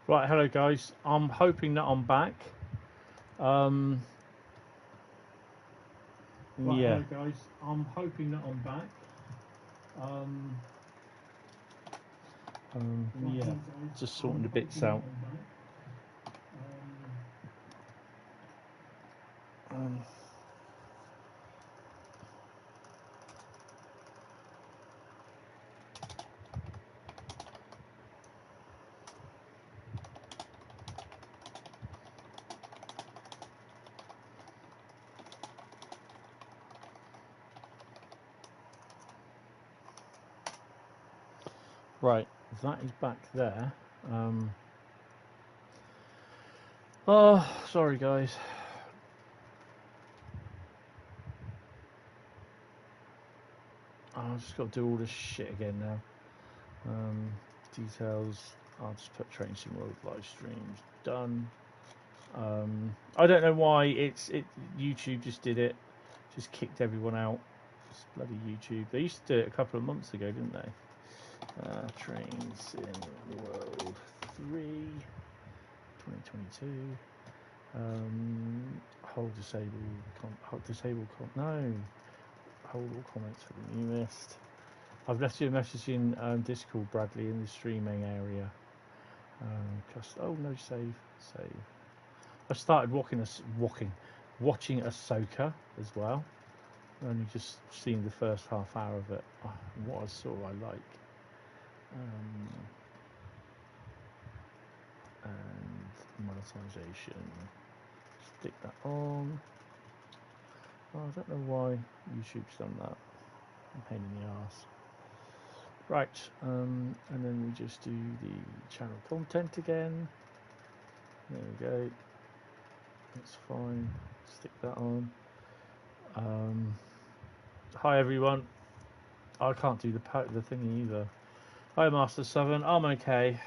Right, hello guys. I'm hoping that I'm back. Right, yeah. Hello guys. I'm hoping that I'm back. Yeah. Just sorting the bits out. Right, that is back there. Oh, sorry guys. I've just got to do all this shit again now. Details. I'll just put Train Sim World live streams done. I don't know why YouTube just did it. Just kicked everyone out. It's bloody YouTube. They used to do it a couple of months ago, didn't they? Train Sim World 3 2022. Hold all comments for the newest. I've left you a message in Discord, Bradley, in the streaming area. Oh no, save. I started watching Ahsoka as well. Only just seen the first half hour of it. What I saw, I like. And monetization. Stick that on. Oh, I don't know why YouTube's done that. Pain in the ass. Right, and then we just do the channel content again. There we go. That's fine. Stick that on. Hi everyone. I can't do the thingy either. Hi Master 7. I'm okay.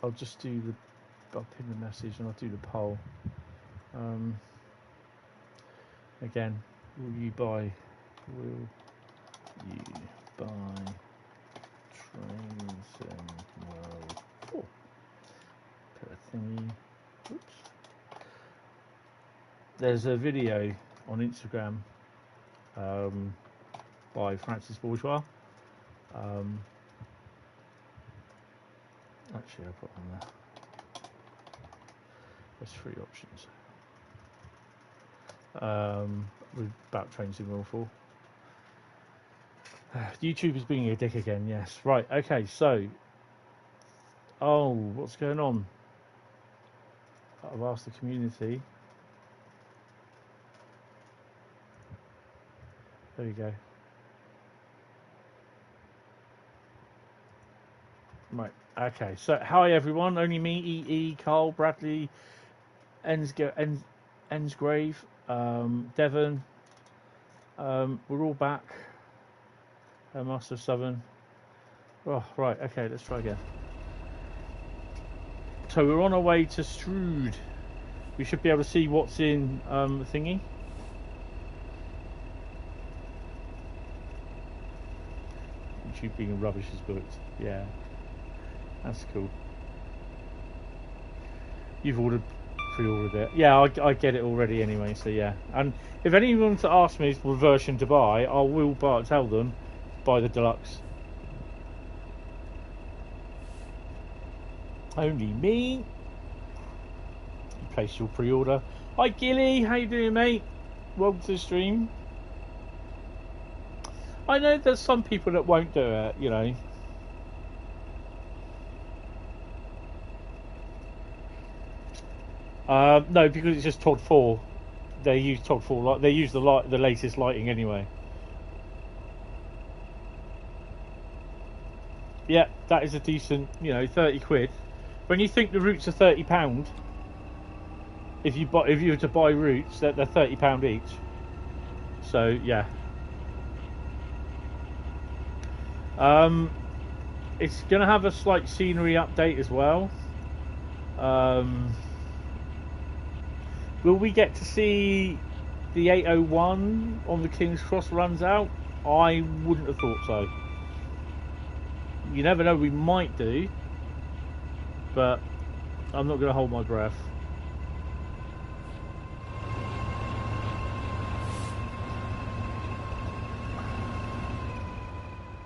I'll just do I'll pin the message and I'll do the poll. Again, will you buy Train Sim World 4? Put a thingy. Oops. There's a video on Instagram by Francis Bourgeois. Actually, I'll put on there. There's 3 options. About Train Sim World 4. YouTube is being a dick again, yes. Right, okay, so. Oh, what's going on? I've asked the community. There you go. Right, okay, so hi everyone, only me, EE, Carl, Bradley, Ensgrave, Devon, we're all back, Master 7. Oh, right, okay, let's try again. So we're on our way to Strood. We should be able to see what's in the thingy. YouTube being rubbish is booked, yeah. That's cool. You've pre-ordered it. Yeah, I get it already anyway, so yeah. And if anyone to ask me what version to buy, I will tell them, buy the deluxe. Only me. You placed your pre-order. Hi Gilly, how you doing, mate? Welcome to the stream. I know there's some people that won't do it, you know. No, because it's just TOD 4. They use TOD 4. They use the latest lighting anyway. Yeah, that is a decent, 30 quid. When you think the routes are £30, if you were to buy routes, they're £30 each. So yeah. It's gonna have a slight scenery update as well. Will we get to see the 801 on the King's Cross runs out? I wouldn't have thought so. You never know, we might do, but I'm not going to hold my breath.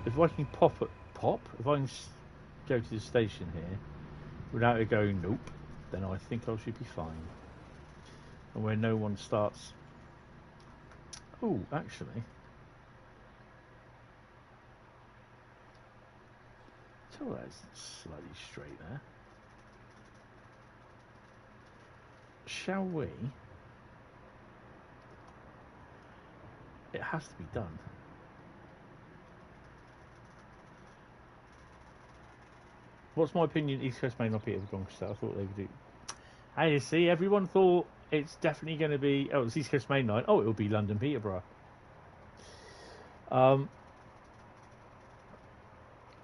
If I can if I can go to the station here without it going nope, then I think I should be fine. And where no one starts. Oh, actually. Tell that's slightly straight there. Shall we? It has to be done. What's my opinion? East Coast may not be as Doncaster. I thought they would do. Hey, you see, everyone thought it's definitely going to be. Oh, it's East Coast Mainline. Oh, it will be London Peterborough.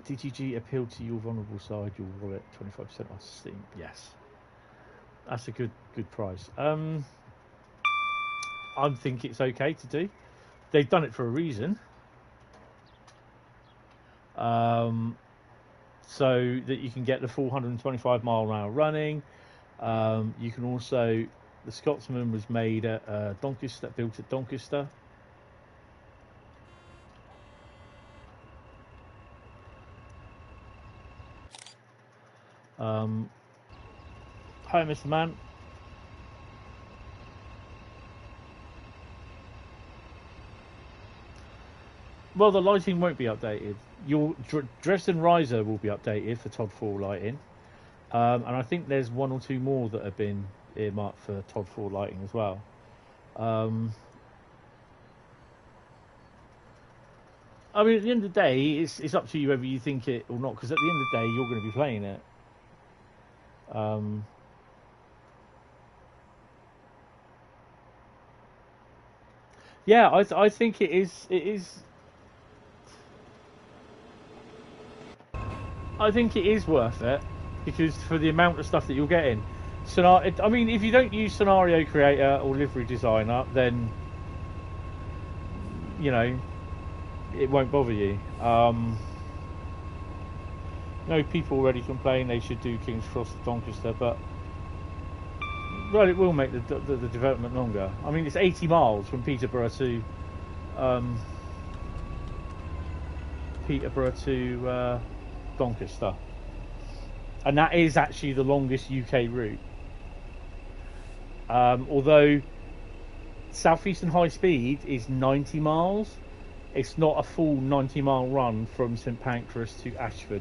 DTG appeal to your vulnerable side, your wallet, 25% off Steam. Yes, that's a good price. I think it's okay to do. They've done it for a reason. So that you can get the 425 mile an hour running. You can also, the Scotsman was made at Doncaster, built at Doncaster. Hi, Mr. Man. Well, the lighting won't be updated. Your Dresden Riser will be updated for Todd 4 lighting, and I think there's one or two more that have been earmarked for Todd 4 lighting as well. I mean, at the end of the day, it's up to you whether you think it or not, because at the end of the day, you're going to be playing it. Yeah, I think it is. I think it is worth it, because for the amount of stuff that you're getting. I mean, if you don't use Scenario Creator or Livery Designer, then you know it won't bother you. No, people already complain they should do King's Cross to Doncaster, but well, it will make the development longer. I mean, it's 80 miles from Peterborough to Doncaster, and that is actually the longest UK route. Although Southeastern Highspeed is 90 miles, it's not a full 90-mile run from St Pancras to Ashford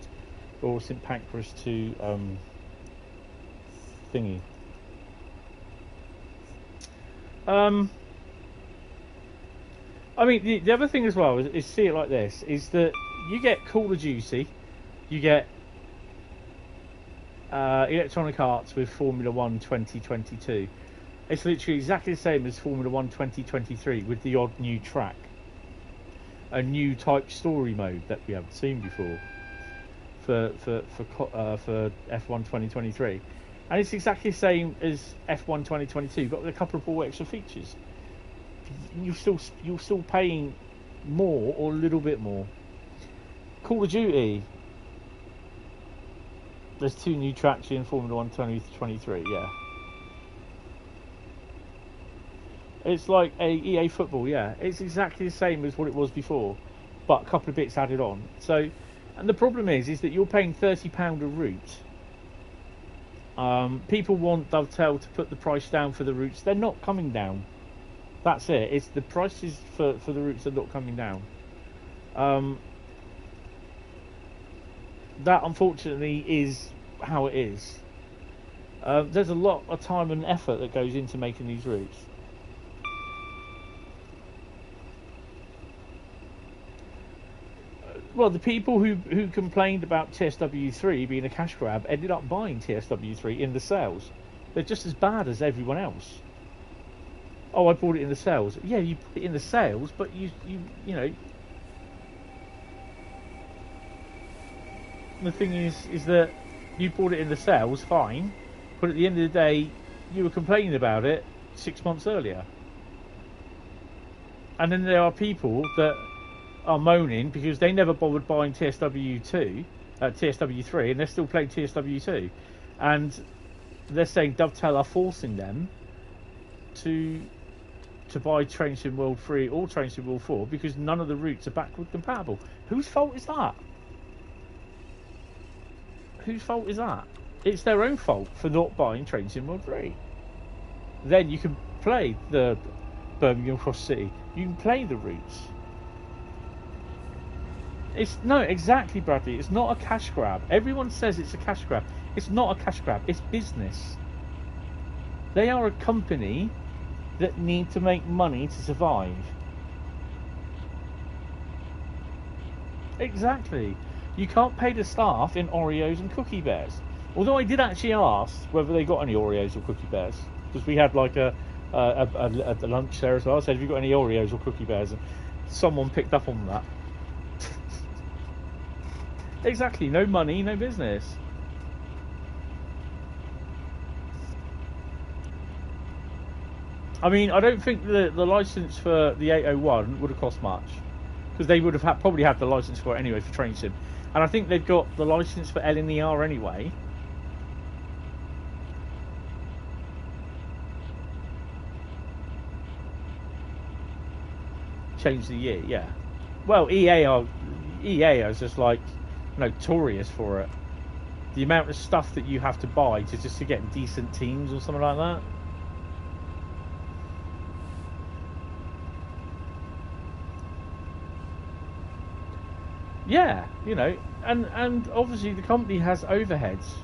or St Pancras to thingy. I mean, the other thing as well is see it like this, is that you get Call of Duty, you get Electronic Arts with Formula 1 2022. It's literally exactly the same as Formula 1 2023 with the odd new track. A new type story mode that we haven't seen before for F1 2023. And it's exactly the same as F1 2022, but with a couple of more extra features. You're still paying more or a little bit more. Call of Duty. There's 2 new tracks in Formula 1 2023, yeah. It's like a EA football, yeah. It's exactly the same as what it was before, but a couple of bits added on. So, and the problem is that you're paying £30 a route. People want Dovetail to put the price down for the routes. They're not coming down. That's it. It's the prices for the routes are not coming down. That unfortunately is how it is. There's a lot of time and effort that goes into making these routes. Well, the people who complained about TSW3 being a cash grab ended up buying TSW3 in the sales. They're just as bad as everyone else. Oh, I bought it in the sales. Yeah, you put it in the sales, but you know. The thing is that you bought it in the sales, fine, but at the end of the day, you were complaining about it 6 months earlier. And then there are people that are moaning because they never bothered buying TSW2, TSW3, and they're still playing TSW2. And they're saying Dovetail are forcing them to buy Train Sim World 3 or Train Sim World 4 because none of the routes are backward compatible. Whose fault is that? Whose fault is that? It's their own fault for not buying Train Sim World 3. Then you can play the Birmingham Cross City. You can play the routes. No, exactly, Bradley. It's not a cash grab. Everyone says it's a cash grab. It's not a cash grab. It's business. They are a company that need to make money to survive. Exactly. You can't pay the staff in Oreos and Cookie Bears. Although I did actually ask whether they got any Oreos or Cookie Bears, because we had like a lunch there as well. I said, have you got any Oreos or Cookie Bears? And someone picked up on that. Exactly. No money, no business. I mean, I don't think the license for the 801 would have cost much, because they would have probably had the license for it anyway for Train Sim, and I think they've got the license for LNER anyway. Change the year, yeah. Well, EA is just like notorious for it. The amount of stuff that you have to buy just to get decent teams or something like that. Yeah, and obviously the company has overheads.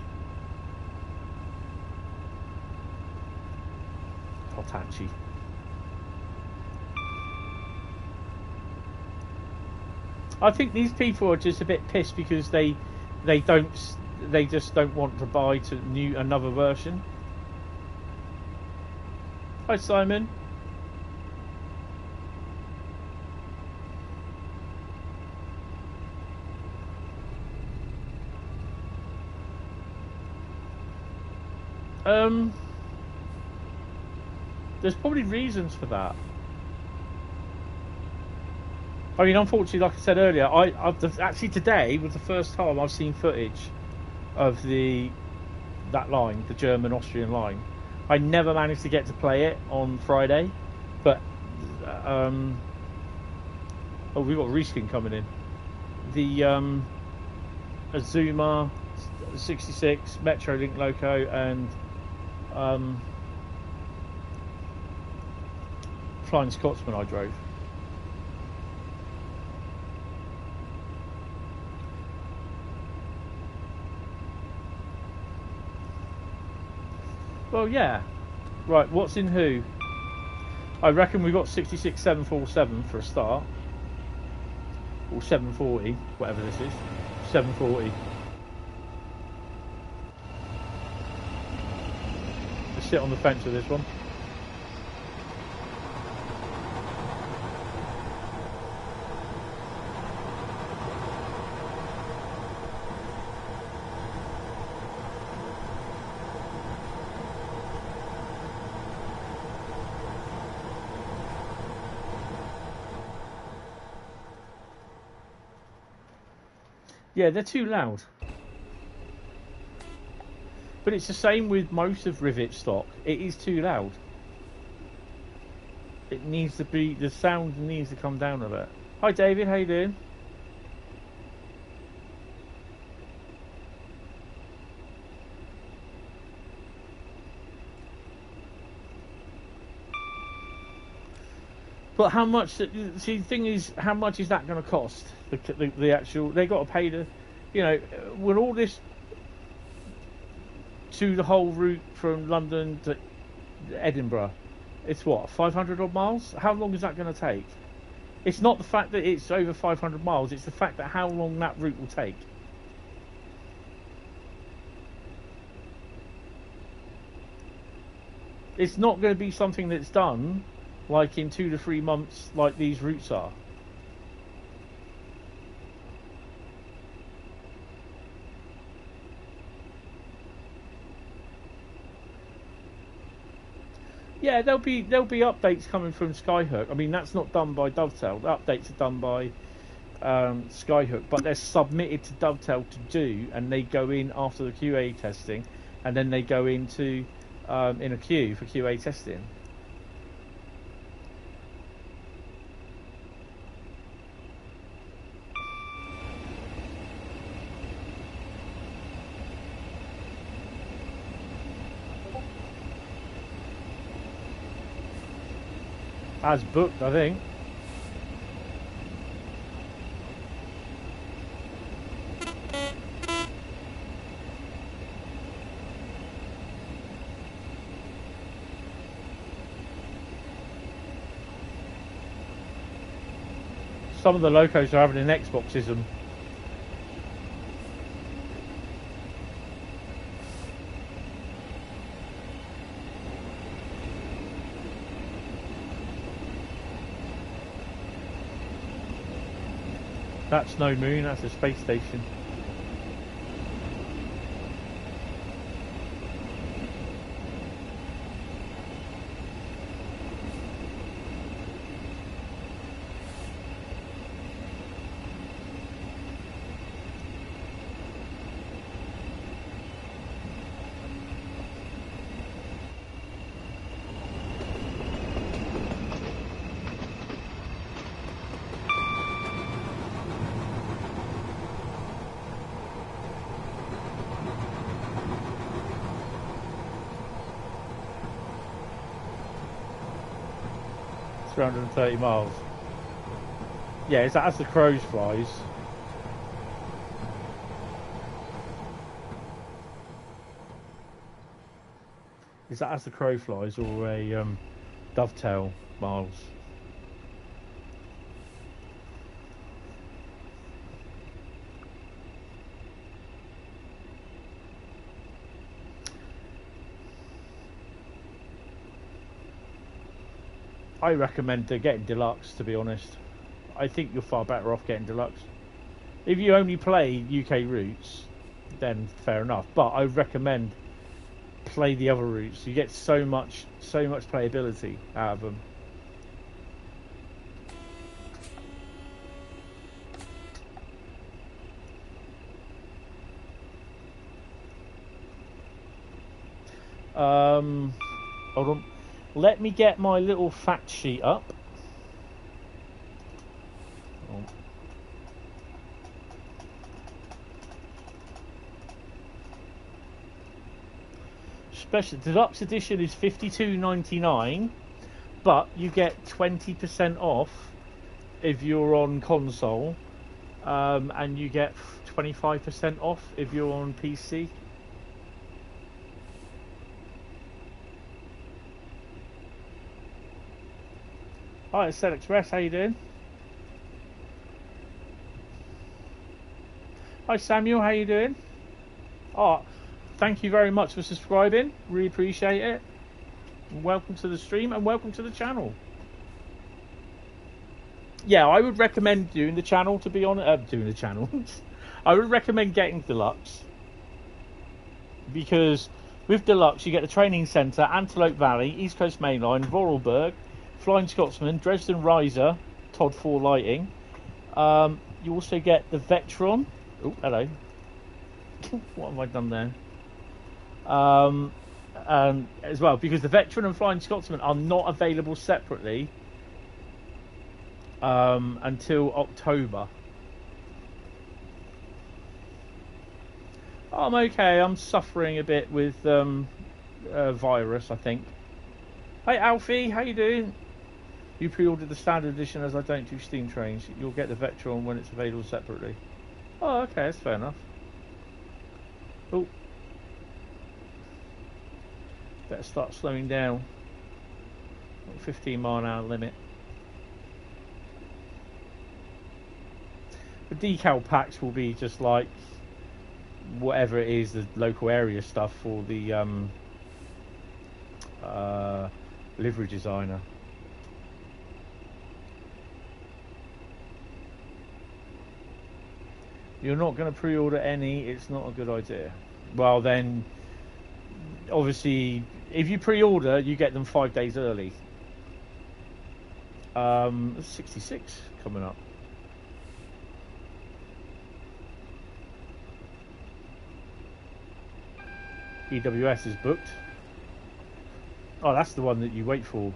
Hitachi. I think these people are just a bit pissed because they just don't want to buy another version. Hi, Simon. There's probably reasons for that. I mean, unfortunately, like I said earlier, actually today was the first time I've seen footage of that line, the German-Austrian line. I never managed to get to play it on Friday, but we've got a reskin coming in. The Azuma 66 Metrolink Loco and Flying Scotsman I drove. Well, yeah. Right, what's in who? I reckon we've got 66 747 for a start. Or 740, whatever this is. 740. Just sit on the fence with this one. Yeah, they're too loud. But it's the same with most of Rivet stock. It is too loud. It needs to be, the sound needs to come down a bit. Hi David, how you doing? But how much? See, the thing is, how much is that going to cost? The actual, they got to pay the, with all this to the whole route from London to Edinburgh. It's what, 500 odd miles? How long is that going to take? It's not the fact that it's over 500 miles. It's the fact that how long that route will take. It's not going to be something that's done like in 2 to 3 months like these routes are. Yeah, there'll be updates coming from Skyhook. I mean, that's not done by Dovetail. The updates are done by Skyhook, but they're submitted to Dovetail to do, and they go in after the QA testing, and then they go into in a queue for QA testing. As booked, I think. Some of the locos are having an Xboxism. That's no moon, that's a space station. It's 330 miles. Yeah, it's as the crows flies. Is that as the crow flies or a Dovetail miles? I recommend getting deluxe, to be honest. I think you're far better off getting deluxe. If you only play UK routes, then fair enough. But I would play the other routes. You get so much playability out of them. Hold on. Let me get my little fact sheet up. Oh. Special deluxe edition is £52.99, but you get 20% off if you're on console, and you get 25% off if you're on PC. Hi, it's Cell Express. How you doing? Hi, Samuel. How you doing? Oh, thank you very much for subscribing. Really appreciate it. Welcome to the stream and welcome to the channel. Yeah, I would recommend doing the channel, to be honest. Doing the channel. I would recommend getting deluxe, because with deluxe you get the training centre, Antelope Valley, East Coast Mainline, Vorarlberg, Flying Scotsman, Dresden Riesa, Todd 4 lighting. You also get the Vectron. Oh, hello. What have I done there? As well, because the Vectron and Flying Scotsman are not available separately until October. I'm okay. I'm suffering a bit with virus, I think. Hey Alfie, how you doing? You pre-ordered the standard edition, as I don't do Steam trains. You'll get the Vectron when it's available separately. Oh, okay, that's fair enough. Oh, better start slowing down. 15-mile-an-hour limit. The decal packs will be just like whatever it is, the local area stuff for the livery designer. You're not going to pre-order any, it's not a good idea. Well then, obviously if you pre-order, you get them 5 days early. 66 coming up. EWS is booked. Oh, that's the one that you wait for.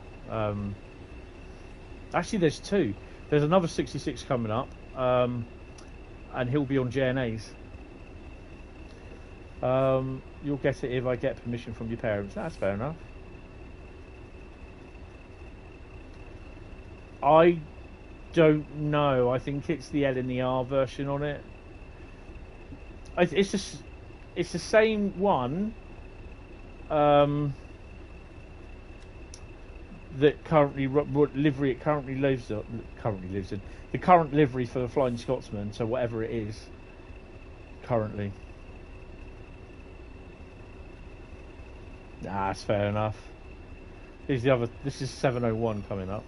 Actually, there's two. There's another 66 coming up, and he'll be on JNAs. You'll get it if I get permission from your parents. That's fair enough. I don't know. I think it's the L and the R version on it. It's just, it's the same one. That currently livery it currently lives in the current livery for the Flying Scotsman. So whatever it is, currently. That's fair enough. Here's the other. This is 701 coming up.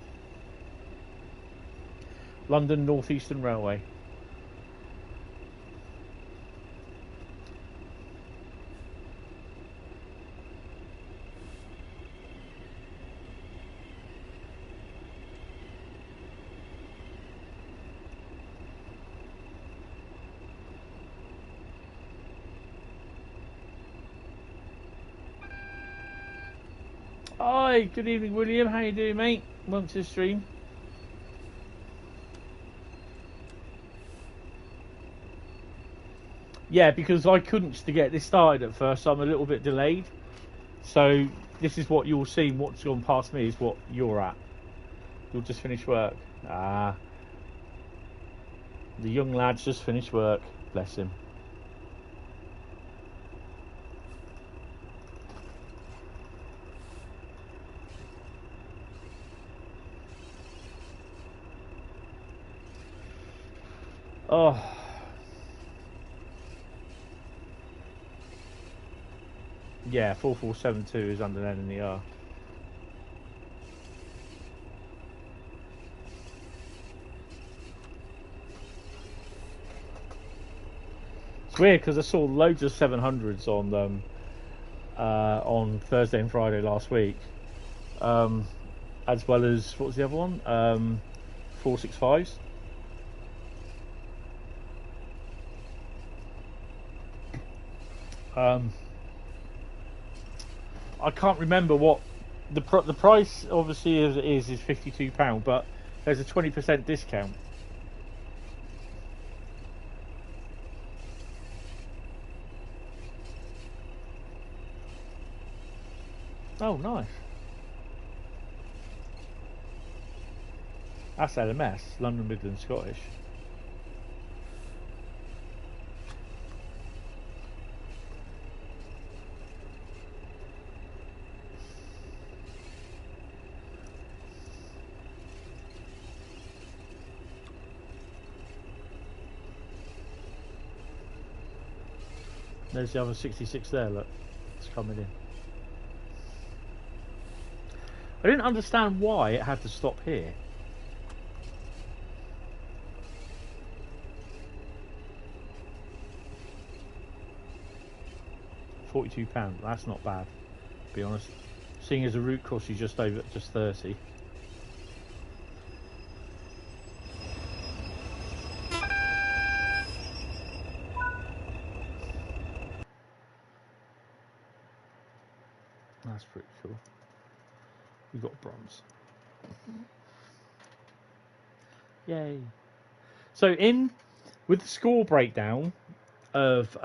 London Northeastern Railway. Hi, good evening, William. How you doing, mate? Welcome to the stream. Yeah, because I couldn't to get this started at first, so I'm a little bit delayed. So this is what you'll see. What's gone past me is what you're at. You'll just finish work. Ah, the young lad's just finished work. Bless him. Oh. Yeah, 4472 is under N and the R. It's weird because I saw loads of 700s on Thursday and Friday last week, as well as what was the other one? 465s. I can't remember what the price obviously is £52, but there's a 20% discount. Oh, nice. That's LMS, London Midland Scottish. There's the other 66 there, look. It's coming in. I didn't understand why it had to stop here. £42. That's not bad, to be honest. Seeing as a route costs you just 30. That's pretty cool. We got bronze. Yay! So with the score breakdown of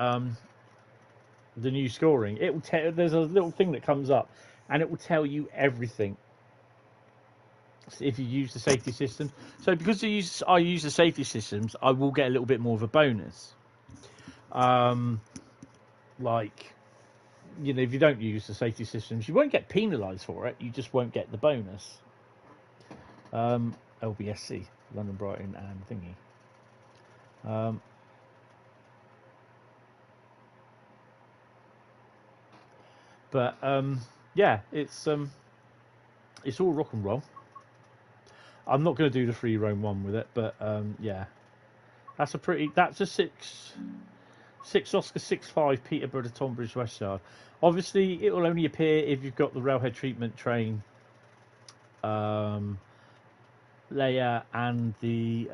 the new scoring, it will tell. There's a little thing that comes up, and it will tell you everything. If you use the safety system, so because I use the safety systems, I will get a little bit more of a bonus. Like, you know, if you don't use the safety systems, you won't get penalised for it. You just won't get the bonus. LBSC, London, Brighton, and thingy. But yeah, it's all rock and roll. I'm not going to do the free roam one with it, but yeah, that's a 6. 6 Oscar 65 Peterborough to Tonbridge West Yard. Obviously, it will only appear if you've got the railhead treatment train layer and the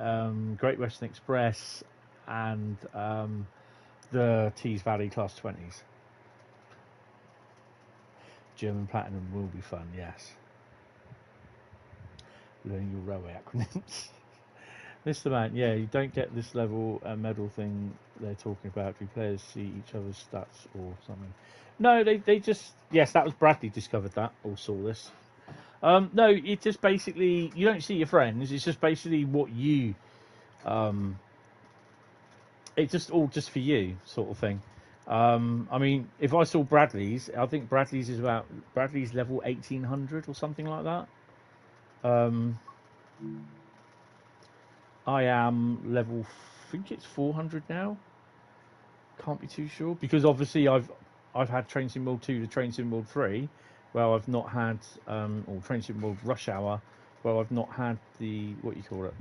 Great Western Express and the Tees Valley Class 20s. German Platinum will be fun, yes. Learning your railway acronyms. Mr. Man, yeah, you don't get this level medal thing they're talking about. Do players see each other's stats or something? No, they just... Yes, that was Bradley discovered that, or saw this. No, it just basically... You don't see your friends. It's just basically what you... it's just all just for you, sort of thing. I mean, if I saw Bradley's, I think Bradley's is about... Bradley's level 1800 or something like that. I am level, I think it's 400 now. Can't be too sure because obviously I've had Train Sim World 2 to Train Sim World 3. Well, I've not had or Train Sim World Rush Hour. Well, I've not had the what you call it.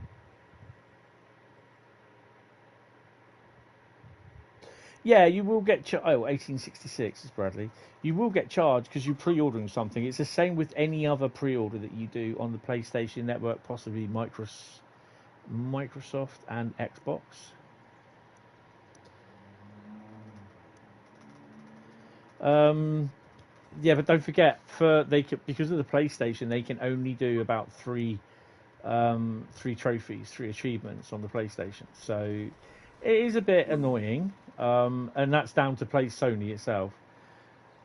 Yeah, you will get 1866 is Bradley. You will get charged because you're pre-ordering something. It's the same with any other pre-order that you do on the PlayStation Network, possibly Microsoft and Xbox. Yeah, but don't forget, because of the PlayStation, they can only do about three trophies, 3 achievements on the PlayStation. So it is a bit annoying, and that's down to Sony itself.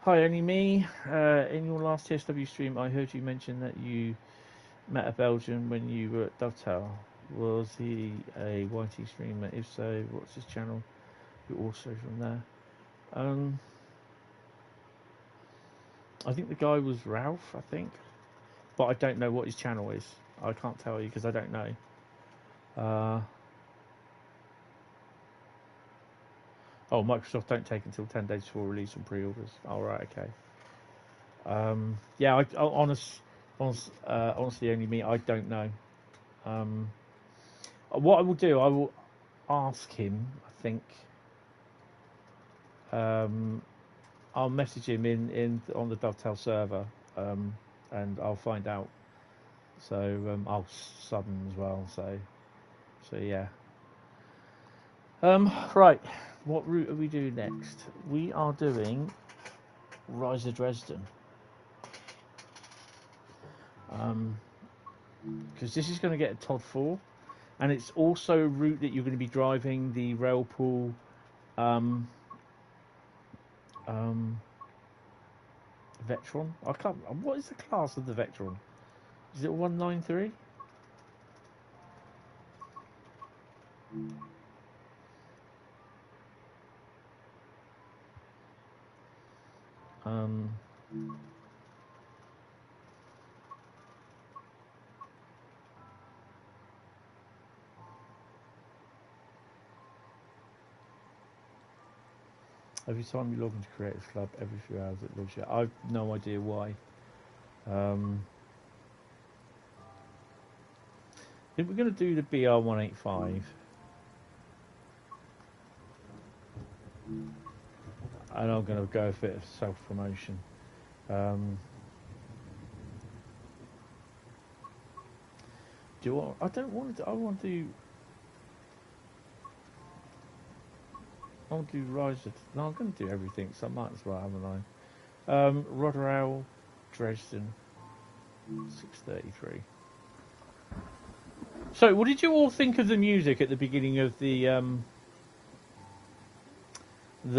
Hi, only me. In your last TSW stream, I heard you mention that you met a Belgian when you were at Dovetail. Was he a YT streamer? If so, what's his channel? You're also from there. I think the guy was Ralph, I think. But I don't know what his channel is. I can't tell you because I don't know. Oh, Microsoft don't take until 10 days before release and pre-orders. All right, okay. Yeah, honestly, only me. I don't know. What I will do, I will ask him. I think. I'll message him in on the Dovetail server, and I'll find out. So I'll sub him as well. So yeah. Right. What route are we doing next? We are doing Riesa Dresden. Because this is going to get a Todd 4, and it's also a route that you're going to be driving the Railpool. Vectron. I can't. What is the class of the Vectron? Is it 193? Every time you log into Creators Club, every few hours it logs you. I've no idea why. If we're going to do the BR185, and I'm going to go a bit of self-promotion. I don't want to. I want to do Riesa. No, I'm going to do everything, so I might as well, haven't I? Rotherham, Dresden, 6:33. So, what did you all think of the music at the beginning of the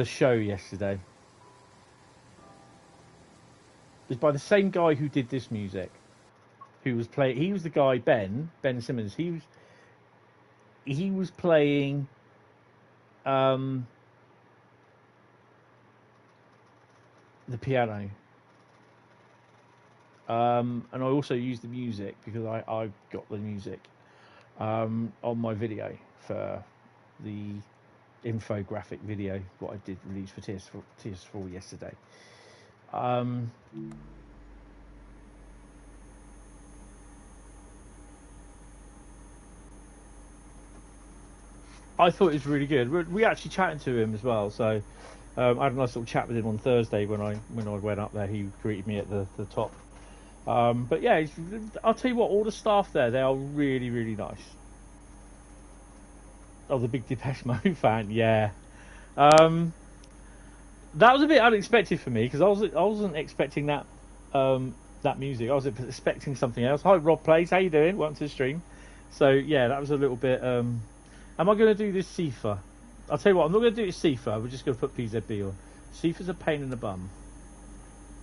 show yesterday? It's by the same guy who did this music. Who was playing? He was the guy Ben Simmons. He was playing. The piano. And I also used the music because I got the music on my video for the infographic video what I did release for TS4 yesterday. I thought it was really good. We actually chatted to him as well, so I had a nice little chat with him on Thursday when I went up there. He greeted me at the top. But yeah, I'll tell you what, all the staff there, they are really, really nice. Oh, the big Depeche Mode fan, yeah. That was a bit unexpected for me because I wasn't expecting that that music. I was expecting something else. Hi, Rob Plays. How you doing? Welcome to the stream. So yeah, that was a little bit. Am I going to do this FIFA? I'll tell you what. I'm not going to do it FIFA. We're just going to put PZB on. CIFA's a pain in the bum.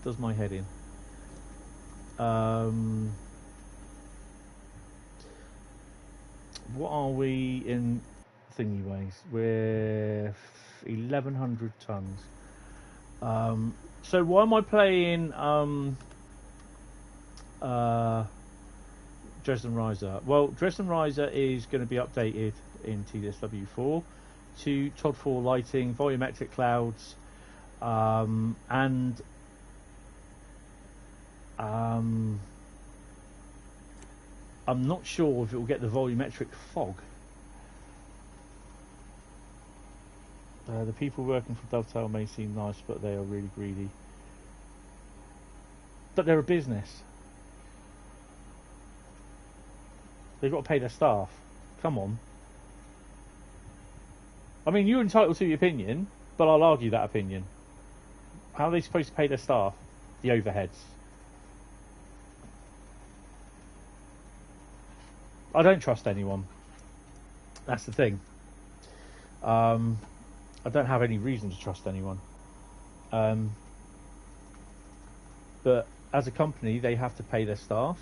Does my head in. What are we in thingy ways? We're 1,100 tons. So why am I playing Dresden Riesa? Well, Dresden Riesa is going to be updated in TSW 4 to TOD 4 lighting, volumetric clouds, and I'm not sure if it will get the volumetric fog. The people working for Dovetail may seem nice, but they are really greedy. But they're a business. They've got to pay their staff. Come on. I mean, you're entitled to your opinion, but I'll argue that opinion. How are they supposed to pay their staff? The overheads. I don't trust anyone. That's the thing. I don't have any reason to trust anyone. But as a company, they have to pay their staff.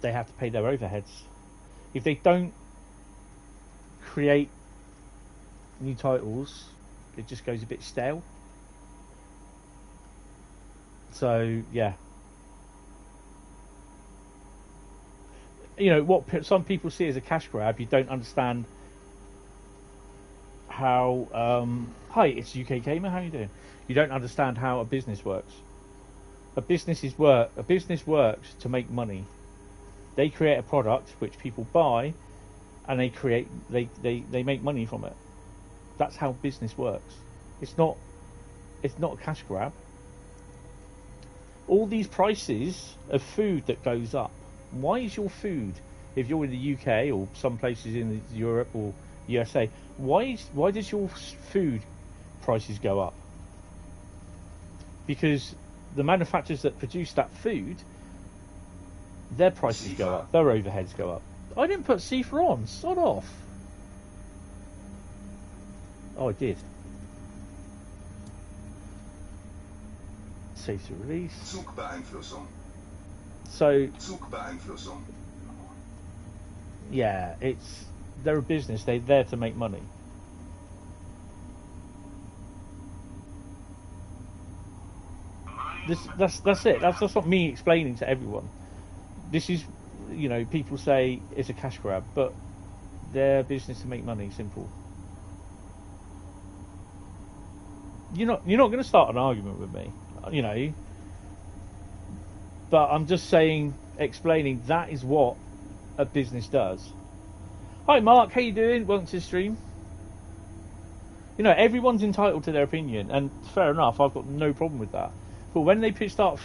They have to pay their overheads. If they don't create new titles, it just goes a bit stale. So, yeah. You know, what some people see as a cash grab, you don't understand how... hi, it's UK Gamer, how are you doing? You don't understand how a business works. A business works to make money. They create a product which people buy, and they make money from it. That's how business works. It's not a cash grab. All these prices of food that goes up. Why is your food, if you're in the UK or some places in Europe or USA, why does your food prices go up? Because the manufacturers that produce that food, their prices go up, their overheads go up. I didn't put CIFA on, sod off. Oh, I did. Save to release. Zugbeeinflussung. So, Zugbeeinflussung. yeah, they're a business, they're there to make money. That's it. That's not me explaining to everyone. This is, you know, people say it's a cash grab, but their business to make money. Simple. You're not going to start an argument with me, you know. But I'm just saying, explaining that is what a business does. Hi Mark, how you doing? Welcome to the stream. You know, everyone's entitled to their opinion, and fair enough. I've got no problem with that. But when they start,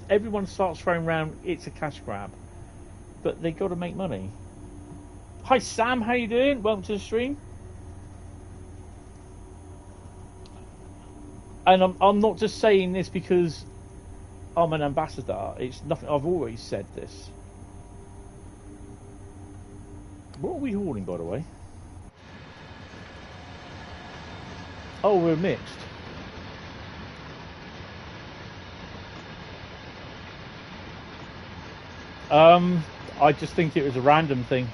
everyone starts throwing around, it's a cash grab. But they got to make money. Hi Sam, how you doing? Welcome to the stream. And I'm not just saying this because I'm an ambassador. It's nothing. I've always said this. What are we hauling, by the way? Oh, we're mixed. I just think it was a random thing.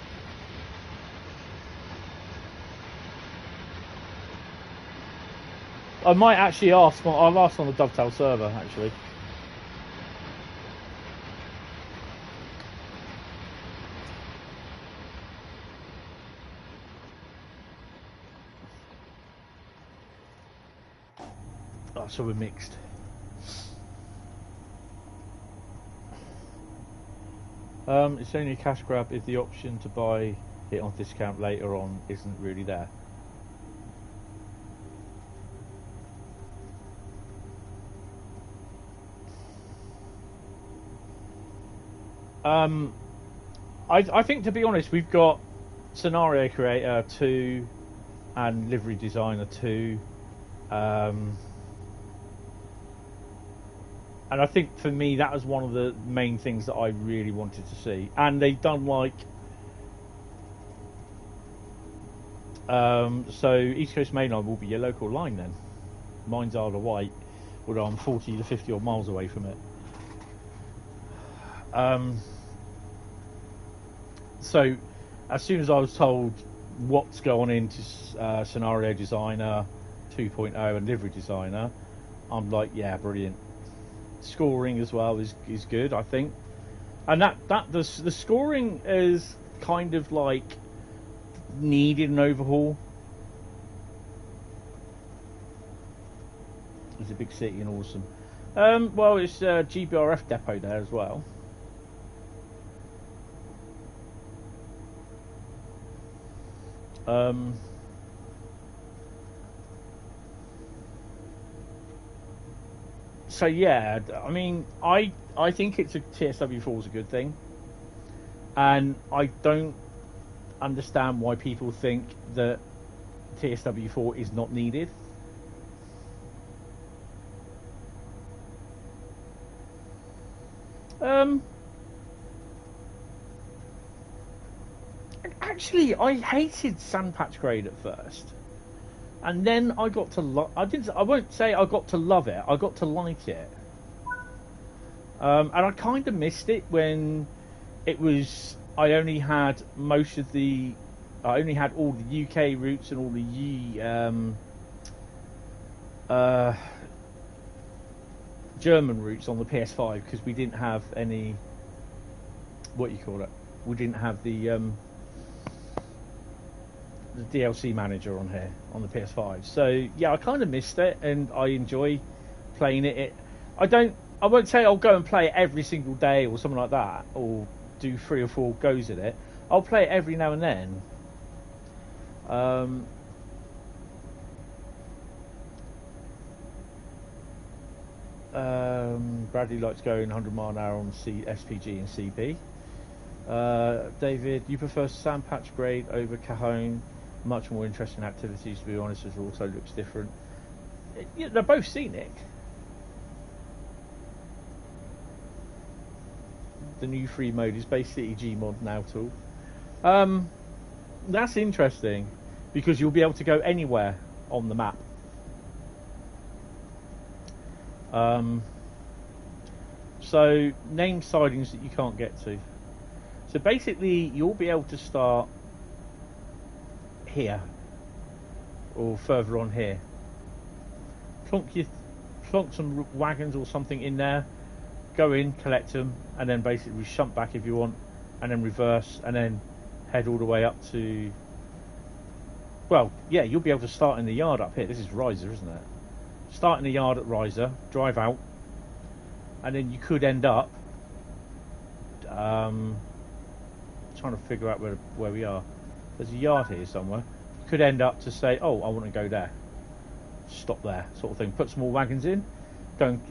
I might actually ask. I'll ask on the Dovetail server, actually. Oh, so we're mixed. It's only a cash grab if the option to buy it on discount later on isn't really there. I think, to be honest, we've got Scenario Creator 2 and Livery Designer 2. And I think for me that was one of the main things that I really wanted to see. And they've done like so East Coast Mainline will be your local line then. Mine's Isle of Wight, although I'm 40 to 50 odd miles away from it. So as soon as I was told what's going into Scenario Designer 2.0 and Livery Designer, I'm like, yeah, brilliant. Scoring as well is good, I think, and the scoring is kind of like needed an overhaul. It's a big city and awesome. Well, it's a GBRF depot there as well. So yeah, I mean, I think it's a TSW4 is a good thing, and I don't understand why people think that TSW4 is not needed. Actually, I hated Sunpatch Grade at first, and then I got to I won't say I got to love it. I got to like it, and I kind of missed it when it was. I only had all the UK routes and all the German routes on the PS5 because we didn't have any. What you call it? We didn't have the DLC manager on here on the PS5. So yeah, I kind of missed it, and I enjoy playing it. I won't say I'll go and play it every single day or something like that, or do 3 or 4 goes at it. I'll play it every now and then. Bradley likes going 100 mile an hour on SPG and CB. David, you prefer Sunpatch Grade over Cajon? Much more interesting activities, to be honest, as also looks different. Yeah, they're both scenic. The new free mode is Bay City Gmod now tool. That's interesting because you'll be able to go anywhere on the map. So name sidings that you can't get to. So basically you'll be able to start here or further on here. Plonk some wagons or something in there, go in, collect them, and then basically shunt back if you want, and then reverse, and then head all the way up to. Well, yeah, you'll be able to start in the yard up here. This is Riesa, isn't it? Start in the yard at Riesa, drive out, and then you could end up trying to figure out where we are. There's a yard here somewhere. You could end up to say, oh, I want to go there. Stop there, sort of thing. Put some more wagons in, go and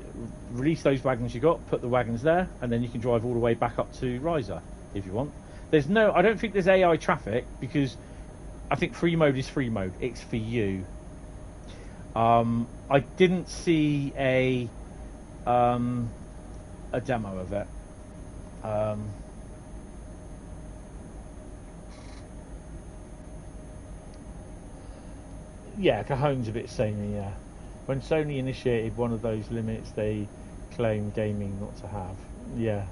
release those wagons you got, put the wagons there, and then you can drive all the way back up to Riesa if you want. I don't think there's AI traffic because I think free mode is free mode. It's for you. I didn't see a demo of it. Yeah, Cajon's a bit samey, yeah. When Sony initiated one of those limits, they claimed gaming not to have. Yeah.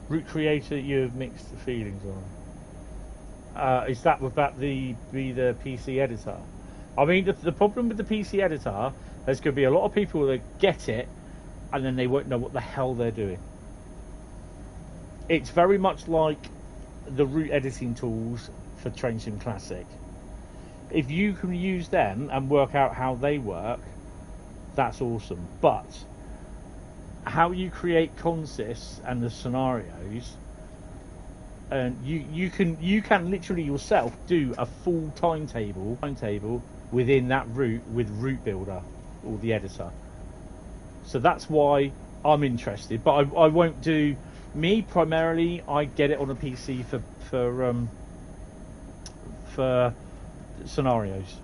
Route Creator, you have mixed feelings on. Is that be the PC editor? I mean, the problem with the PC editor, there's going to be a lot of people that get it, and then they won't know what the hell they're doing. It's very much like the route editing tools for Train Sim Classic. If you can use them and work out how they work, that's awesome. But how you create consists and the scenarios and you can literally yourself do a full timetable within that route with Route Builder or the editor. So that's why I'm interested, but I won't do. Me primarily, I get it on a PC for scenarios.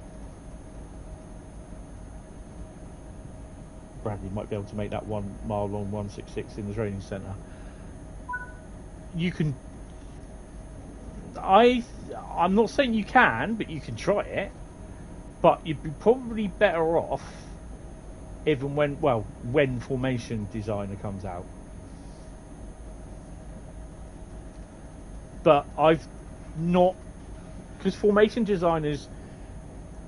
Bradley might be able to make that 1 mile long 166 in the training centre. You can. I'm not saying you can, but you can try it. But you'd be probably better off even when Formation Designer comes out. But I've not, because Formation Designer's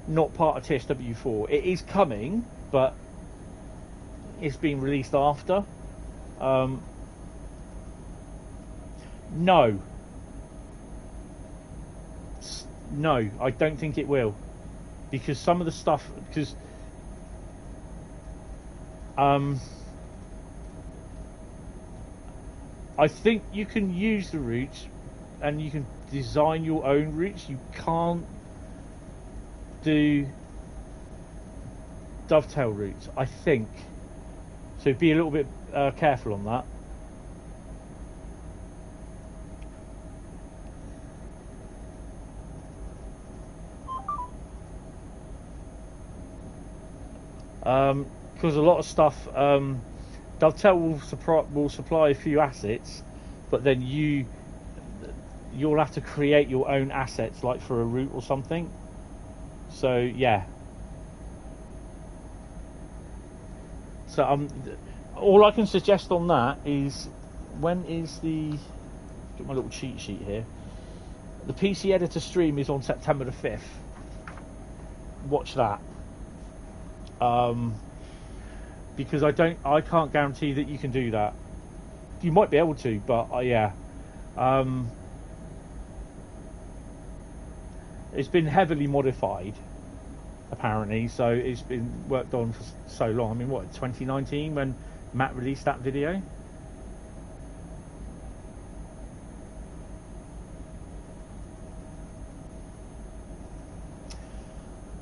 not part of TSW4. It is coming, but it's being released after. No, I don't think it will, because some of the stuff, because I think you can use the routes and you can design your own routes. You can't do dovetail routes, I think. So be a little bit careful on that. Because a lot of stuff, Dovetail will supply a few assets, but then you'll have to create your own assets, like for a route or something. So yeah. So all I can suggest on that is, when is get my little cheat sheet here. The PC editor stream is on September the 5th. Watch that. Because I can't guarantee that you can do that. You might be able to, but yeah. It's been heavily modified, apparently, so it's been worked on for so long. I mean, what, 2019 when Matt released that video?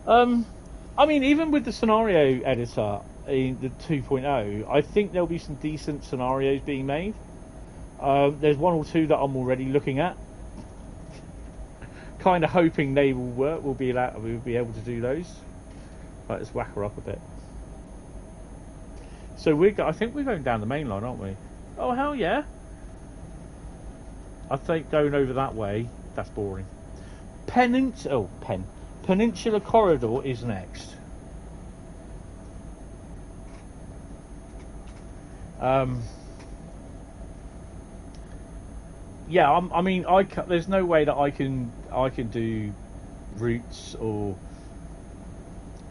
I mean, even with the scenario editor in the 2.0, I think there'll be some decent scenarios being made. There's one or two that I'm already looking at, kind of hoping they will work. We'll be able to do those. Right, let's whack her up a bit. So I think we're going down the main line, aren't we? Oh hell yeah! I think going over that way, that's boring. Peninsula Corridor is next. Yeah, I mean, there's no way that I can do routes or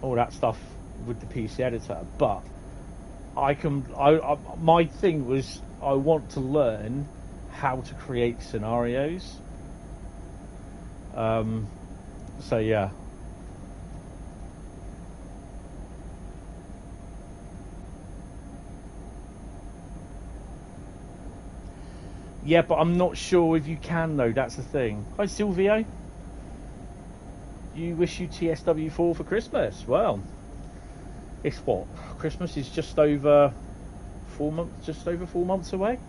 all that stuff with the PC editor, but I can. My thing was, I want to learn how to create scenarios. So yeah. Yeah, but I'm not sure if you can though, that's the thing. Hi Silvio. You wish you TSW4 for Christmas. Well, it's what? Christmas is just over 4 months away.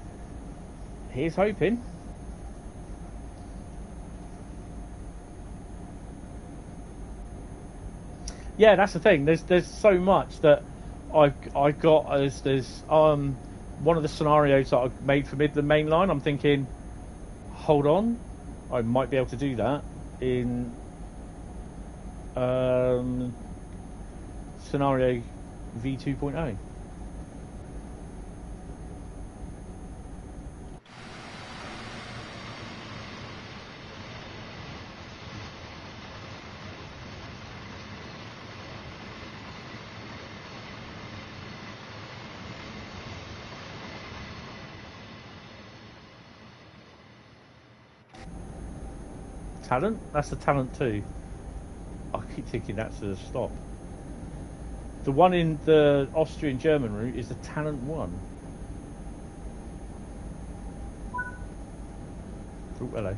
Here's hoping. Yeah, that's the thing. There's so much that I got as there's one of the scenarios that I made for Midland Mainline. I'm thinking, hold on, I might be able to do that in scenario V2.0. Talent? That's the Talent 2. I keep thinking that's a stop. The one in the Austrian-German route is the Talent 1. Oh, hello.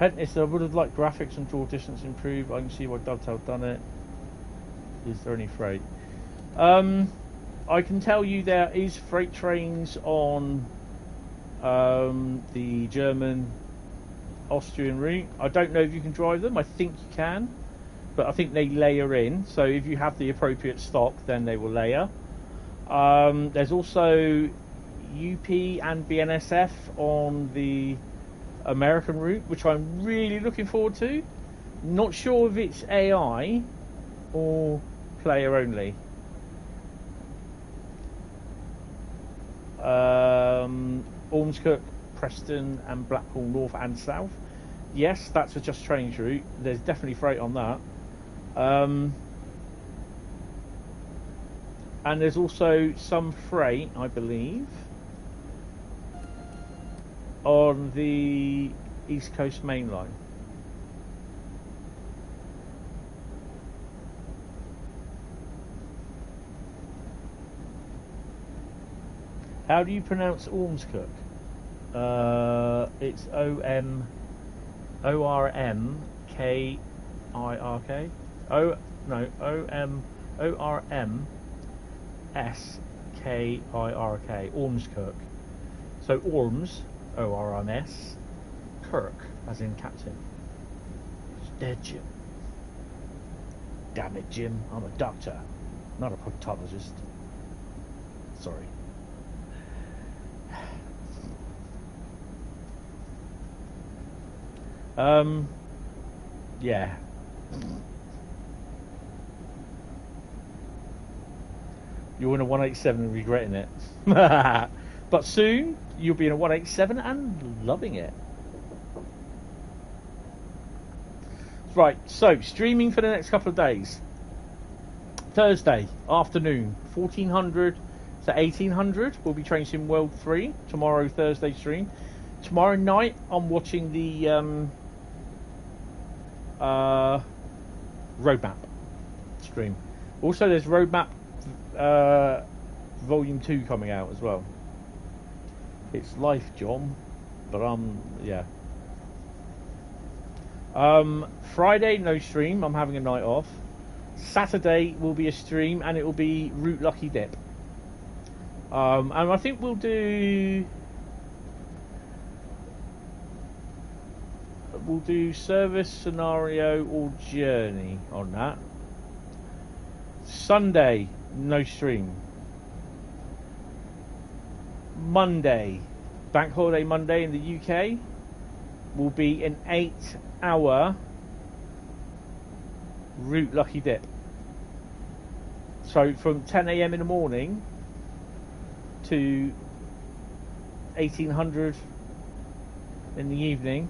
Hentis, I would have liked graphics and draw distance improved. I can see why Dovetail done it. Is there any freight? I can tell you there is freight trains on the German Austrian route. I don't know if you can drive them. I think you can, but I think they layer in. So if you have the appropriate stock, then they will layer. There's also UP and BNSF on the American route, which I'm really looking forward to. Not sure if it's AI or player only. Ormskirk, Preston and Blackpool North and South. Yes, that's a Just Trains route. There's definitely freight on that. And there's also some freight, I believe, on the East Coast Main Line. How do you pronounce Ormskirk? It's ORMKIRK. ORMSKIRK. Ormskirk. So Orms, ORMS, Kirk, as in captain. It's dead, Jim. Damn it, Jim. I'm a doctor, not a proctologist. Sorry. Yeah. You're in a 187 and regretting it. But soon, you'll be in a 187 and loving it. Right, so, streaming for the next couple of days. Thursday afternoon, 1400 to 1800, we'll be Train Sim World 3. Tomorrow, Thursday stream. Tomorrow night, I'm watching the Roadmap stream. Also, there's Roadmap Volume 2 coming out as well. It's life, John, but yeah. Friday, no stream. I'm having a night off. Saturday will be a stream, and it will be Route Lucky Dip. And I think we'll do service, scenario, or journey on that. Sunday, no stream. Monday, Bank Holiday Monday in the UK, will be an 8-hour Route Lucky Dip. So from 10 AM in the morning to 1800 in the evening,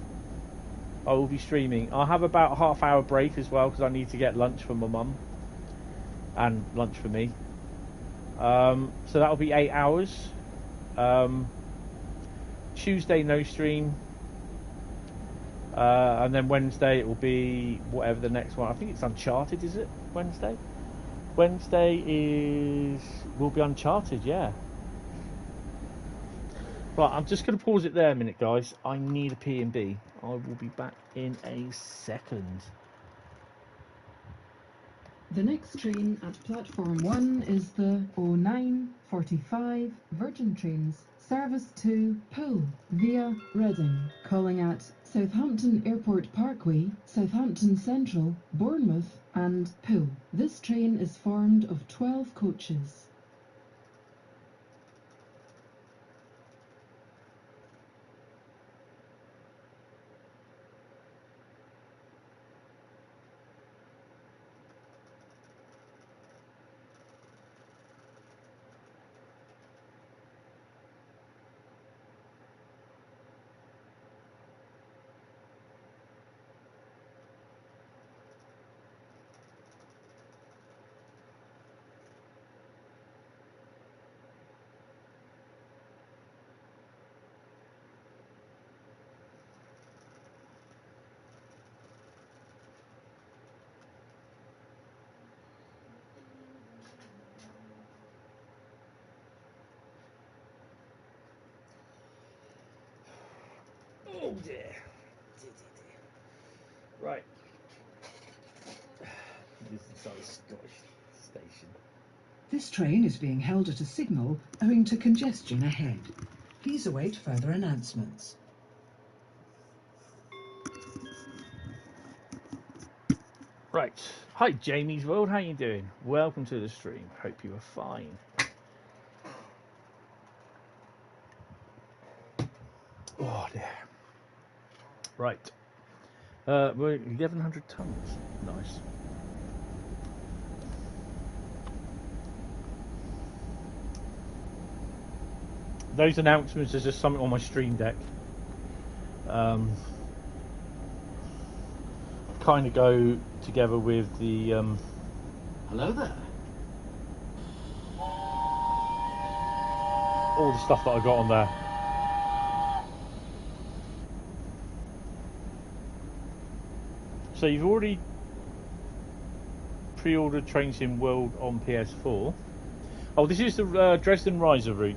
I will be streaming. I'll have about a half-hour break as well because I need to get lunch for my mum and lunch for me. So that'll be 8 hours. Tuesday, no stream. And then Wednesday, it will be whatever the next one. I think it's Uncharted, is it? Wednesday? Wednesday will be Uncharted, yeah. Right, I'm just going to pause it there a minute, guys. I need a P&B. I will be back in a second. The next train at platform 1 is the 0945 Virgin Trains, service to Poole via Reading, calling at Southampton Airport Parkway, Southampton Central, Bournemouth and Poole. This train is formed of 12 coaches. Oh dear. Right. This is our Scottish station. This train is being held at a signal owing to congestion ahead. Please await further announcements. Right. Hi, Jamie's World. How you doing? Welcome to the stream. Hope you are fine. Oh dear. Right. We're 1,100 tons. Nice. Those announcements are just something on my stream deck. Kind of go together with the Hello there. all the stuff that I got on there. So you've already pre-ordered Train Sim World on PS4. Oh, this is the Dresden Riesa route.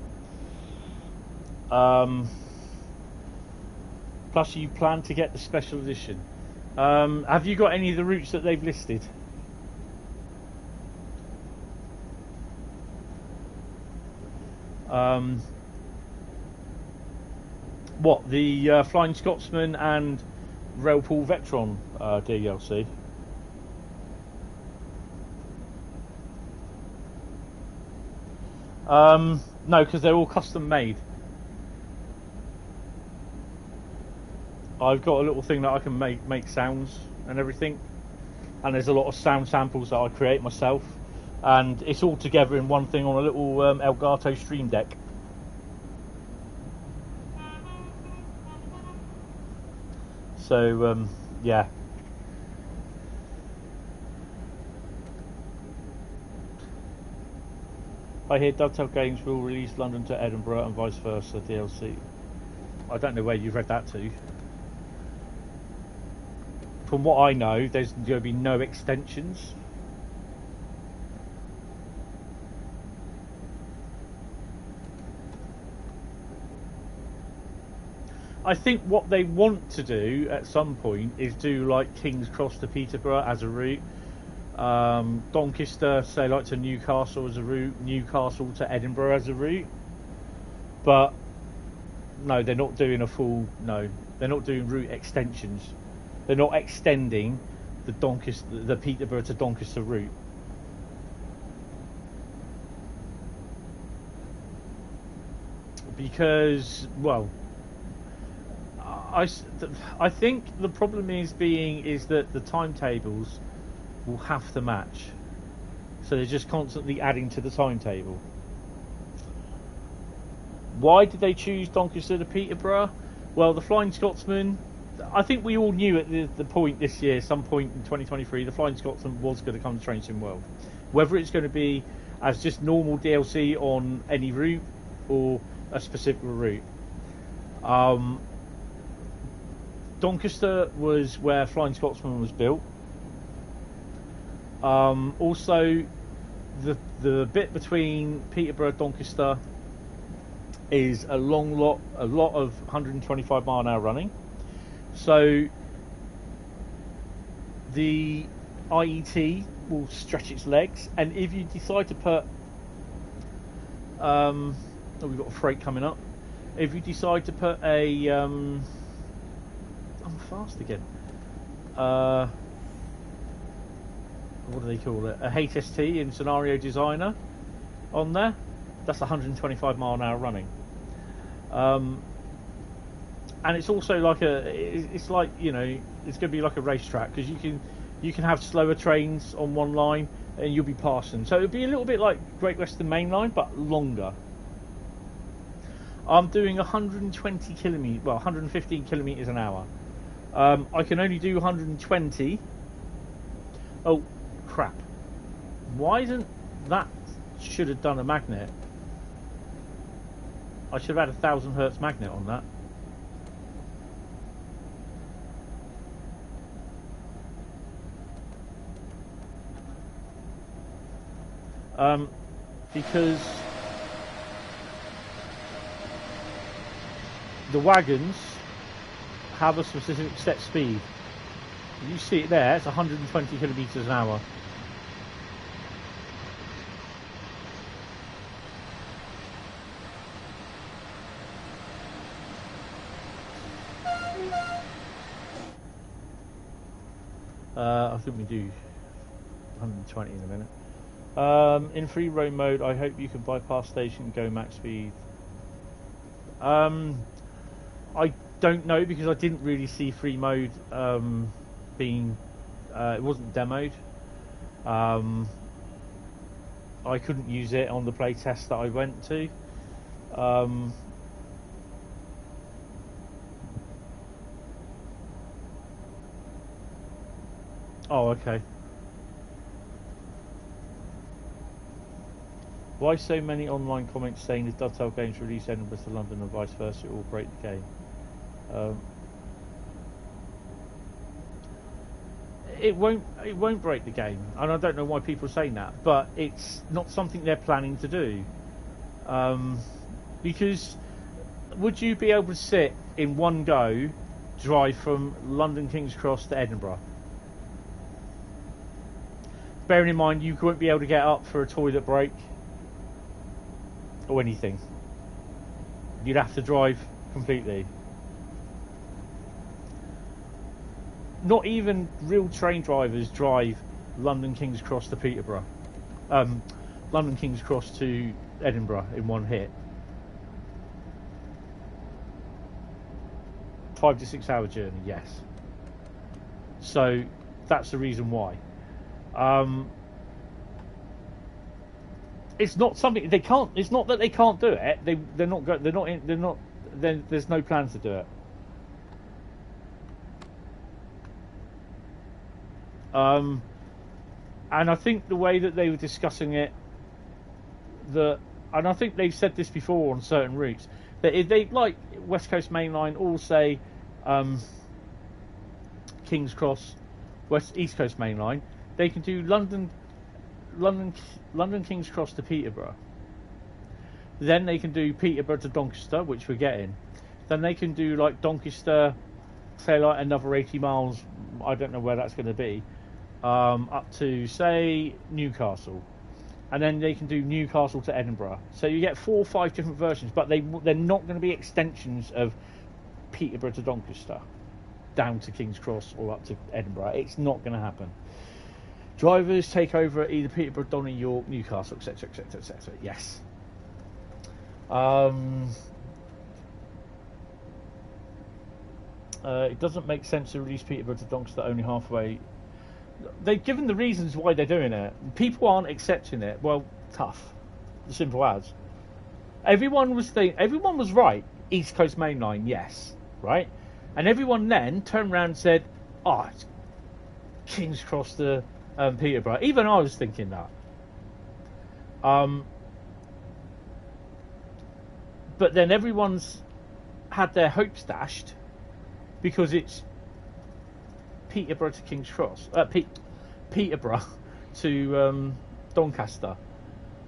Plus you plan to get the special edition. Have you got any of the routes that they've listed? What, the Flying Scotsman and Railpool Vetron DLC? No, because they're all custom made. I've got a little thing that I can make sounds and everything, and there's a lot of sound samples that I create myself, and it's all together in one thing on a little Elgato Stream Deck. So yeah. I hear Dovetail Games will release London to Edinburgh and vice versa DLC. I don't know where you've read that to. From what I know, there's going to be no extensions. I think what they want to do at some point is do like King's Cross to Peterborough as a route, Doncaster, say like to Newcastle as a route, Newcastle to Edinburgh as a route. But no, they're not doing a full. No, they're not doing route extensions. They're not extending the Peterborough to Doncaster route. Because, well, I think the problem is that the timetables will have to match. So they're just constantly adding to the timetable. Why did they choose Doncaster to Peterborough? Well, the Flying Scotsman, I think we all knew at the point this year, some point in 2023, the Flying Scotsman was going to come to Train Sim World. Whether it's going to be as just normal DLC on any route or a specific route. Doncaster was where Flying Scotsman was built. Also, the bit between Peterborough and Doncaster is a lot of 125 mile an hour running. So the IET will stretch its legs, and if you decide to put we've got a freight coming up. If you decide to put a I'm fast again. What do they call it? A HST in Scenario Designer on there. That's 125 mile an hour running. And it's also like it's like, you know, it's going to be like a racetrack, because you can have slower trains on one line and you'll be passing. So it'll be a little bit like Great Western Mainline, but longer. I'm doing 120 kilometers, well, 115 kilometers an hour. I can only do 120. Oh, crap. Why isn't that? Should have done a magnet. I should have had a 1000 hertz magnet on that. Because the wagons have a specific set speed. You see it there, it's 120 kilometres an hour. I think we do 120 in a minute. In free roam mode, I hope you can bypass station and go max speed. I don't know, because I didn't really see free mode being it wasn't demoed. I couldn't use it on the play test that I went to. Oh, okay. Why so many online comments saying the Dovetail games release Edinburgh to London and vice versa? It will break the game. It won't break the game, and I don't know why people are saying that, but it's not something they're planning to do. Because would you be able to sit in one go, drive from London King's Cross to Edinburgh? Bearing in mind you won't be able to get up for a toilet break or anything. You'd have to drive completely. Not even real train drivers drive London King's Cross to Peterborough. London King's Cross to Edinburgh in one hit. 5 to 6 hour journey, yes. So that's the reason why. It's not something they can't. It's not that they can't do it. They're not. They're not. They're not. There's no plans to do it. And I think the way that they were discussing it, and I think they've said this before on certain routes, that if they, like West Coast Mainline, all say King's Cross, East Coast Mainline, they can do London King's Cross to Peterborough. Then they can do Peterborough to Doncaster, which we're getting. Then they can do like Doncaster, say like another 80 miles. I don't know where that's going to be. Up to say Newcastle, and then they can do Newcastle to Edinburgh. So you get 4 or 5 different versions, but they're not going to be extensions of Peterborough to Doncaster, down to King's Cross or up to Edinburgh. It's not going to happen. Drivers take over at either Peterborough, Donny, York, Newcastle, etc., etc., etc. Yes. It doesn't make sense to release Peterborough to Doncaster only halfway. They've given the reasons why they're doing it. People aren't accepting it. Well, tough. The simple as. Everyone was right. East Coast Mainline, yes, right. And everyone then turned around and said, "Oh, it's King's Cross to Peterborough." Even I was thinking that. But then everyone's had their hopes dashed because it's Peterborough to King's Cross, Peterborough to Doncaster,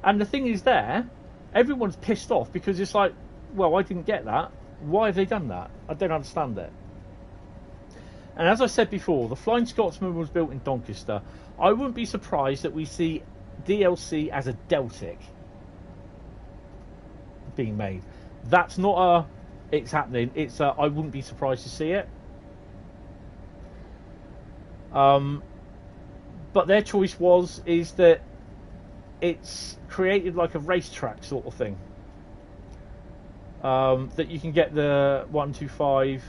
and the thing is, everyone's pissed off because it's like, well, I didn't get that. Why have they done that? I don't understand it. And as I said before, the Flying Scotsman was built in Doncaster. I wouldn't be surprised that we see DLC as a Deltic being made. That's not it's happening. It's I wouldn't be surprised to see it. But their choice is that it's created like a racetrack sort of thing. That you can get the 125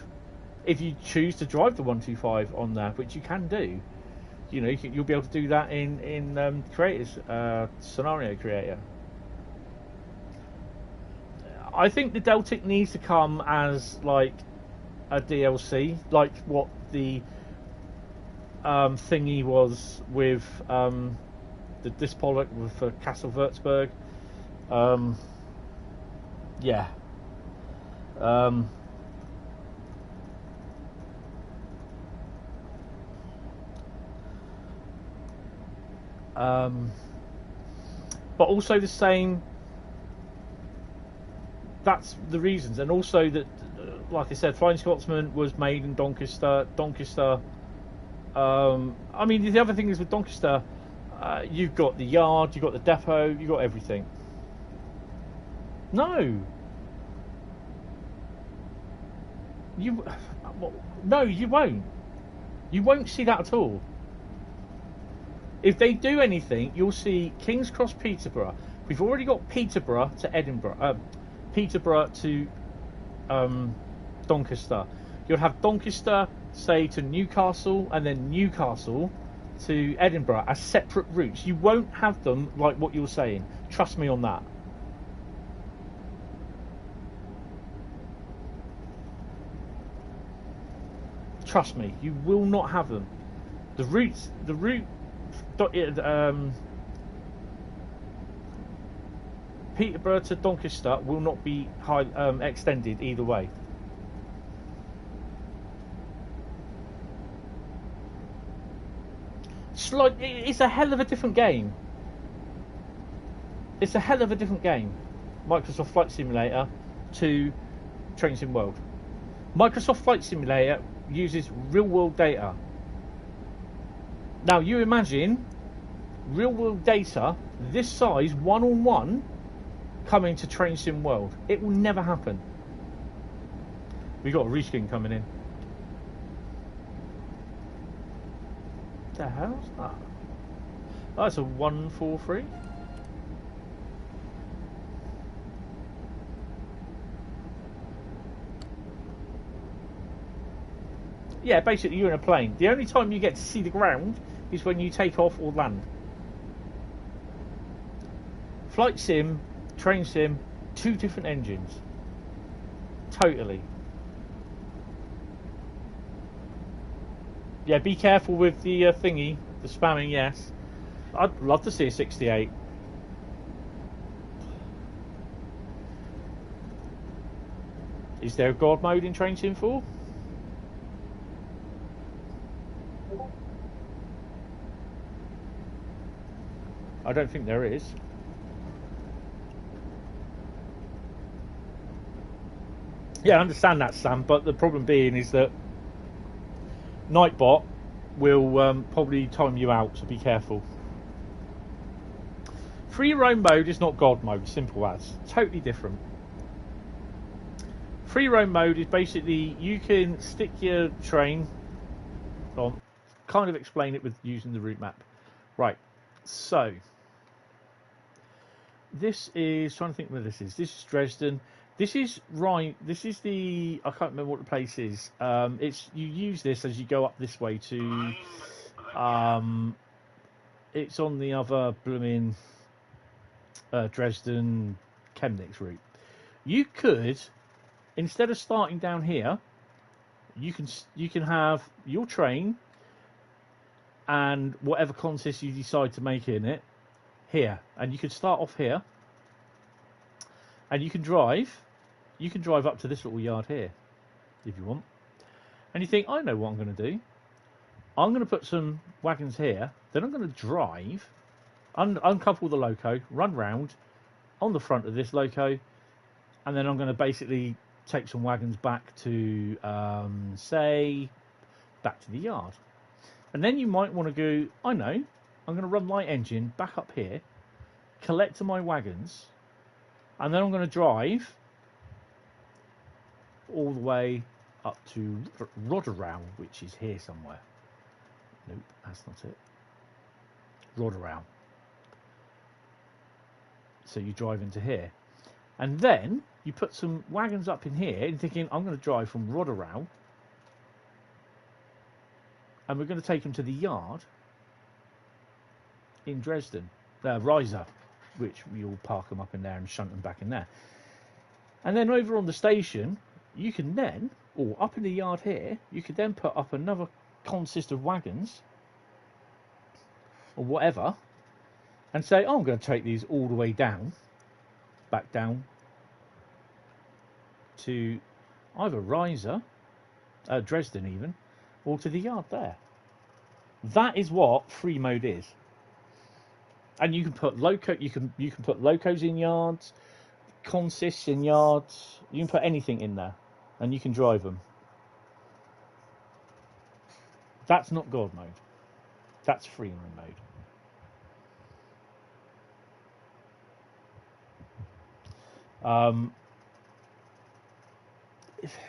if you choose to drive the 125 on there, which you can do. You know, you'll be able to do that in Creator's Scenario Creator. I think the Deltic needs to come as like a DLC, like what the thingy was with the Dispollock for Castle Würzburg. Yeah. But also the same. That's the reasons, and also that like I said, Flying Scotsman was made in Doncaster. Doncaster. I mean, the other thing is with Doncaster, you've got the yard, you've got the depot, you've got everything. No. No, you won't. You won't see that at all. If they do anything, you'll see King's Cross, Peterborough. We've already got Peterborough to Edinburgh, Peterborough to Doncaster. You'll have Doncaster, say, to Newcastle, and then Newcastle to Edinburgh as separate routes. You won't have them like what you're saying. Trust me on that. Trust me, you will not have them. The route Peterborough to Doncaster will not be extended either way. It's a hell of a different game. It's a hell of a different game. Microsoft Flight Simulator to Train Sim World. Microsoft Flight Simulator uses real world data. Now you imagine real world data this size, one-on-one, coming to Train Sim World. It will never happen. We got a reskin coming in. What the hell's that? Oh, that's a 143. Yeah, basically you're in a plane. The only time you get to see the ground is when you take off or land. Flight sim, train sim, two different engines. Totally. Yeah, be careful with the thingy, the spamming, yes. I'd love to see a 68. Is there a God mode in Train Sim 4? I don't think there is. Yeah, I understand that, Sam, but the problem being is that Nightbot will probably time you out, so be careful. Free roam mode is not God mode, simple as. Totally different. Free roam mode is basically you can stick your train on, kind of explain it with using the route map. Right, so this is, trying to think where this is. This is Dresden. This is Rhein. This is the, I can't remember what the place is. It's, you use this as you go up this way to, it's on the other blooming Dresden Chemnitz route. You could, instead of starting down here, you can have your train and whatever consist you decide to make in it here, and you could start off here, and you can drive up to this little yard here if you want. And you think, I know what I'm going to do. I'm going to put some wagons here, then I'm going to drive, uncouple the loco, run round on the front of this loco, and then I'm going to basically take some wagons back to, say, back to the yard. And then you might want to go, I know, I'm going to run my engine back up here, collect my wagons, and then I'm going to drive all the way up to Rotherham, which is here somewhere. Nope, that's not it. Rotherham. So you drive into here. And then you put some wagons up in here and thinking, I'm going to drive from Rotherham and we're going to take them to the yard in Dresden, Riesa, which you'll park them up in there and shunt them back in there. And then over on the station, you can then, or up in the yard here, you could then put up another consist of wagons or whatever and say, oh, I'm going to take these all the way down, back down to either Riesa, Dresden even, or to the yard there. That is what free mode is. And you can put you can put locos in yards, consists in yards. You can put anything in there. and you can drive them. That's not God mode. That's freerun mode.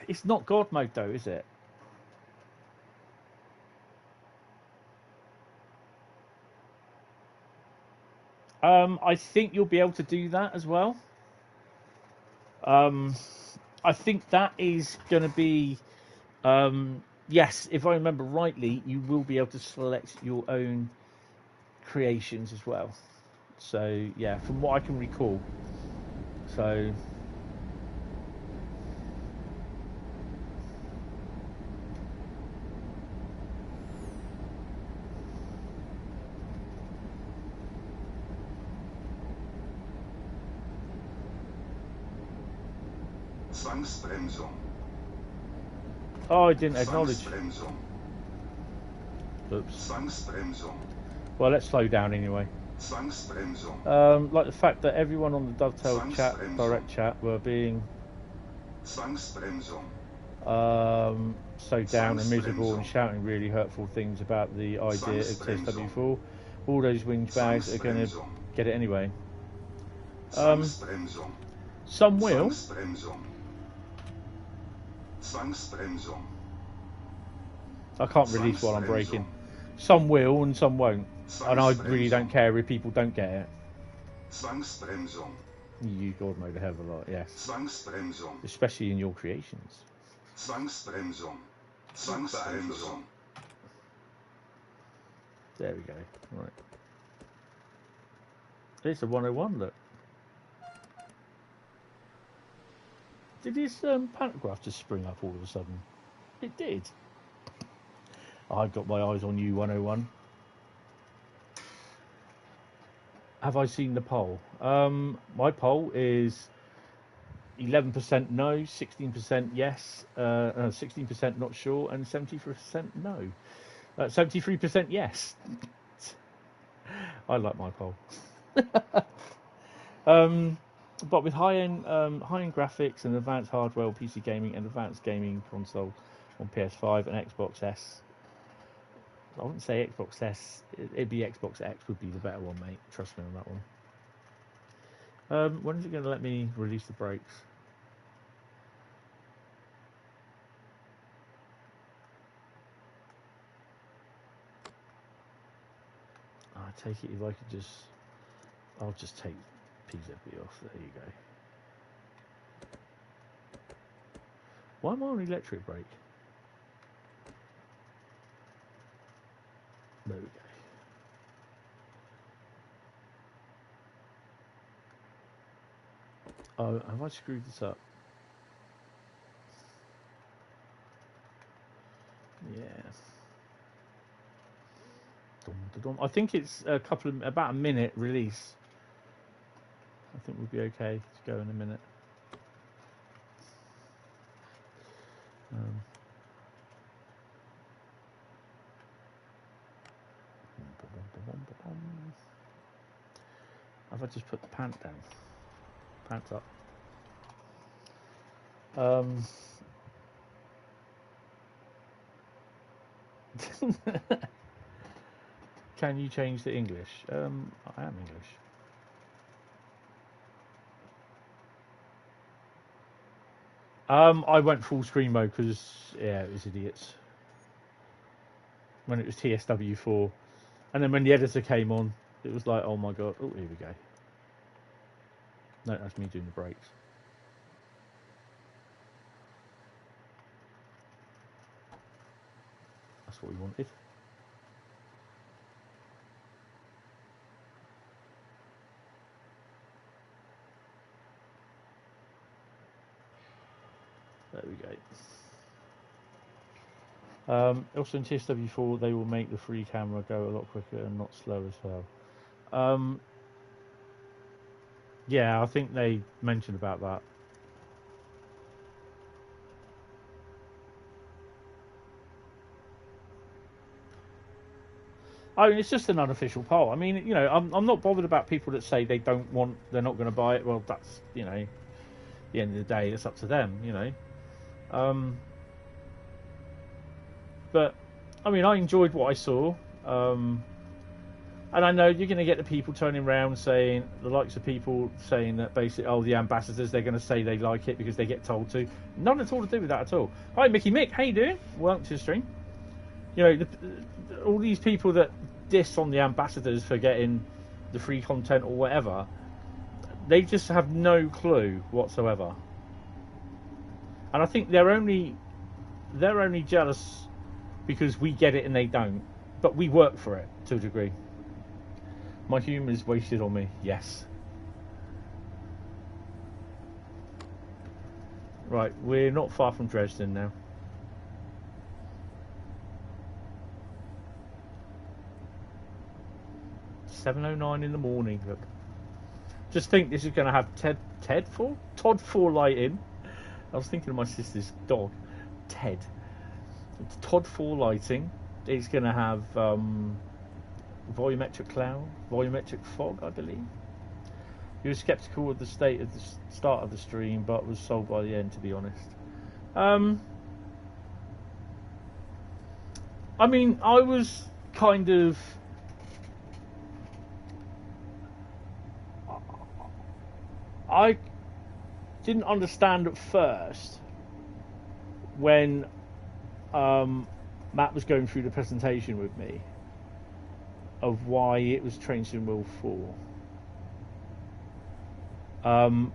It's not God mode though, is it? I think you'll be able to do that as well. I think that is going to be, yes, if I remember rightly, you will be able to select your own creations as well. So, yeah, from what I can recall. So... Zwangsbremsung. Oh, I didn't acknowledge. Zwangsbremsung. Oops. Zwangsbremsung. Well, let's slow down anyway. Zwangsbremsung. Like the fact that everyone on the Dovetail chat, direct chat, were being Zwangsbremsung. So down and miserable and shouting really hurtful things about the idea of TSW4. All those winged bags are going to get it anyway. Zwangsbremsung. Some will. Zwangsbremsung. Zwangsbremsung. I can't release while I'm braking. Some will and some won't. And I really don't care if people don't get it. Zwangsbremsung. You use God mode a hell of a lot, yes. Zwangsbremsung. Especially in your creations. Zwangsbremsung. Zwangsbremsung. There we go. Right. It's a 101, look. Did his pantograph just spring up all of a sudden? It did. I've got my eyes on you, 101. Have I seen the poll? My poll is 11% no, 16% yes, 16% not sure, and 73% no. 73% yes. I like my poll. But with high-end graphics and advanced hardware on PC gaming and advanced gaming console on PS5 and Xbox S. I wouldn't say Xbox S, it'd be Xbox X would be the better one, mate. Trust me on that one. When is it going to let me release the brakes? I take it if I could just... I'll just take PZB off. There you go. Why am I on electric brake? There we go. Oh, have I screwed this up? Yeah. I think it's about a minute release. I think we'll be okay to go in a minute. Have I just put the pant down? Pants up. Can you change the English? I am English. I went full screen mode because, yeah, it was idiots. When it was TSW4. And then when the editor came on, it was like, oh my god. Oh, here we go. No, that's me doing the brakes. That's what we wanted. There we go. Also in TSW4, they will make the free camera go a lot quicker and not slow as well. Yeah, I think they mentioned about that. I mean, it's just an unofficial poll. I mean, you know, I'm not bothered about people that say they're not going to buy it. Well, that's, you know, at the end of the day, it's up to them, you know. But I mean, I enjoyed what I saw. And I know you're going to get the people turning around saying, the likes of people saying that basically, oh, the ambassadors, they're going to say they like it because they get told to. None at all to do with that at all. Hi, Mickey Mick, how you doing? Welcome to the stream. You know, all these people that diss on the ambassadors for getting the free content or whatever, they just have no clue whatsoever. And I think they're only jealous because we get it and they don't. But we work for it to a degree. My humour is wasted on me, yes. Right, we're not far from Dresden now. $7:09 in the morning, look. Just think this is going to have Todd 4 lighting. I was thinking of my sister's dog, Ted. It's Todd 4 lighting. It's going to have volumetric cloud, volumetric fog, I believe. He was sceptical of the state at the start of the stream, but was sold by the end, to be honest. I mean, I was kind of... I didn't understand at first when Matt was going through the presentation with me of why it was Train Sim World 4.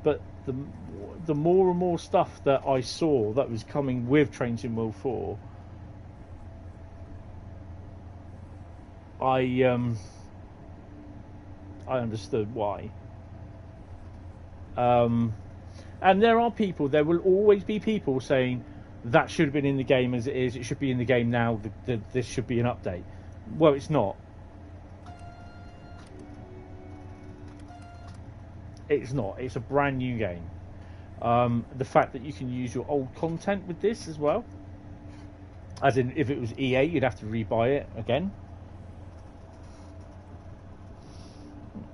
But the more and more stuff that I saw that was coming with Train Sim World 4, I understood why. And there are people, there will always be people saying that should have been in the game as it is, it should be in the game now, this should be an update. Well, it's not. It's not. It's a brand new game. The fact that you can use your old content with this as well, as in if it was EA, you'd have to rebuy it again.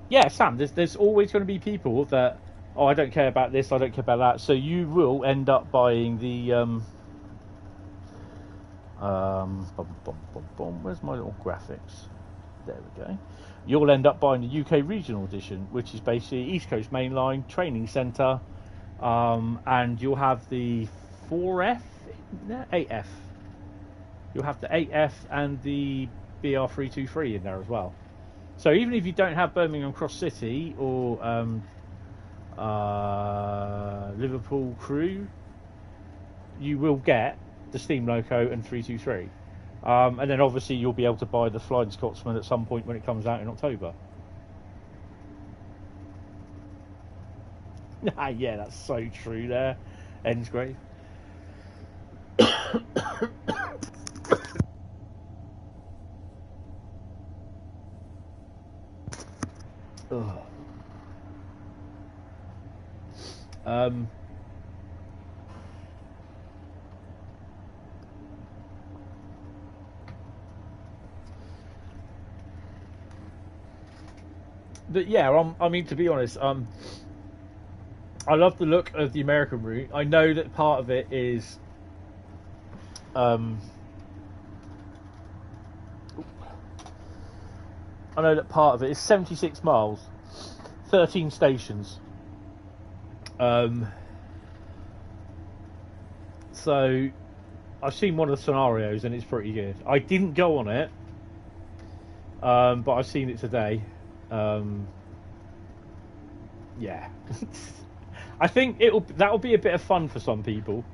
Yeah, Sam, there's always going to be people that, oh, I don't care about this, I don't care about that. So you will end up buying the where's my little graphics? There we go. You'll end up buying the UK Regional Edition, which is basically East Coast Mainline Training Centre, and you'll have the 4F, 8F. You'll have the 8F and the BR323 in there as well. So even if you don't have Birmingham Cross City or Liverpool Crewe, you will get the Steam Loco and 323. And then obviously you'll be able to buy the Flying Scotsman at some point when it comes out in October. Yeah, that's so true there. Ensgrave. But yeah, I mean, to be honest, I love the look of the American route. I know that part of it is I know that part of it is 76 miles, 13 stations. So I've seen one of the scenarios and it's pretty good. I didn't go on it, but I've seen it today. Yeah. I think that'll be a bit of fun for some people,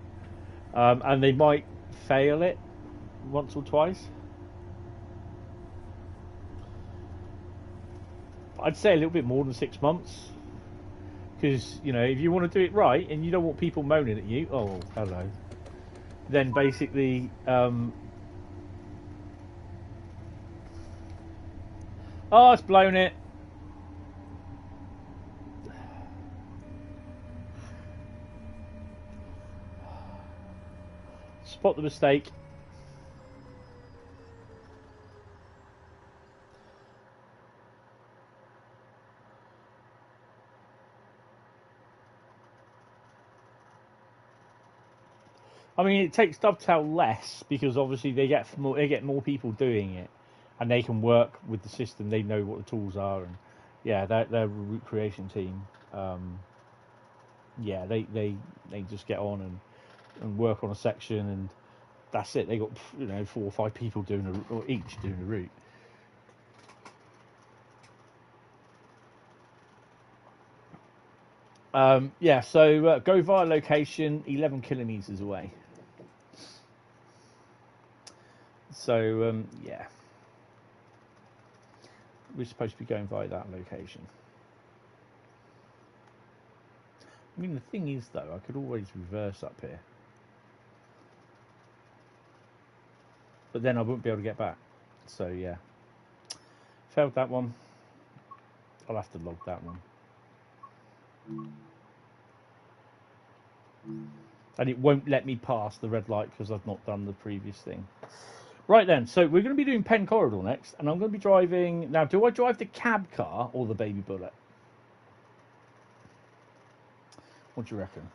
and they might fail it once or twice. I'd say a little bit more than 6 months, because you know, if you want to do it right and you don't want people moaning at you, oh hello, then basically oh, it's blown it. Spot the mistake. I mean, it takes Dovetail less because obviously they get more people doing it, and they can work with the system. They know what the tools are, and yeah, they're a route creation team. Yeah, they just get on and work on a section, and that's it. They got 4 or 5 people each doing a route. Yeah, so go via location 11 kilometers away. So yeah, we're supposed to be going via that location. I mean, the thing is, though, I could always reverse up here, but then I wouldn't be able to get back. So yeah, failed that one. I'll have to log that one. And it won't let me pass the red light because I've not done the previous thing. Right then, so we're going to be doing Penn Corridor next, and I'm going to be driving... Now, do I drive the cab car or the baby bullet? What do you reckon?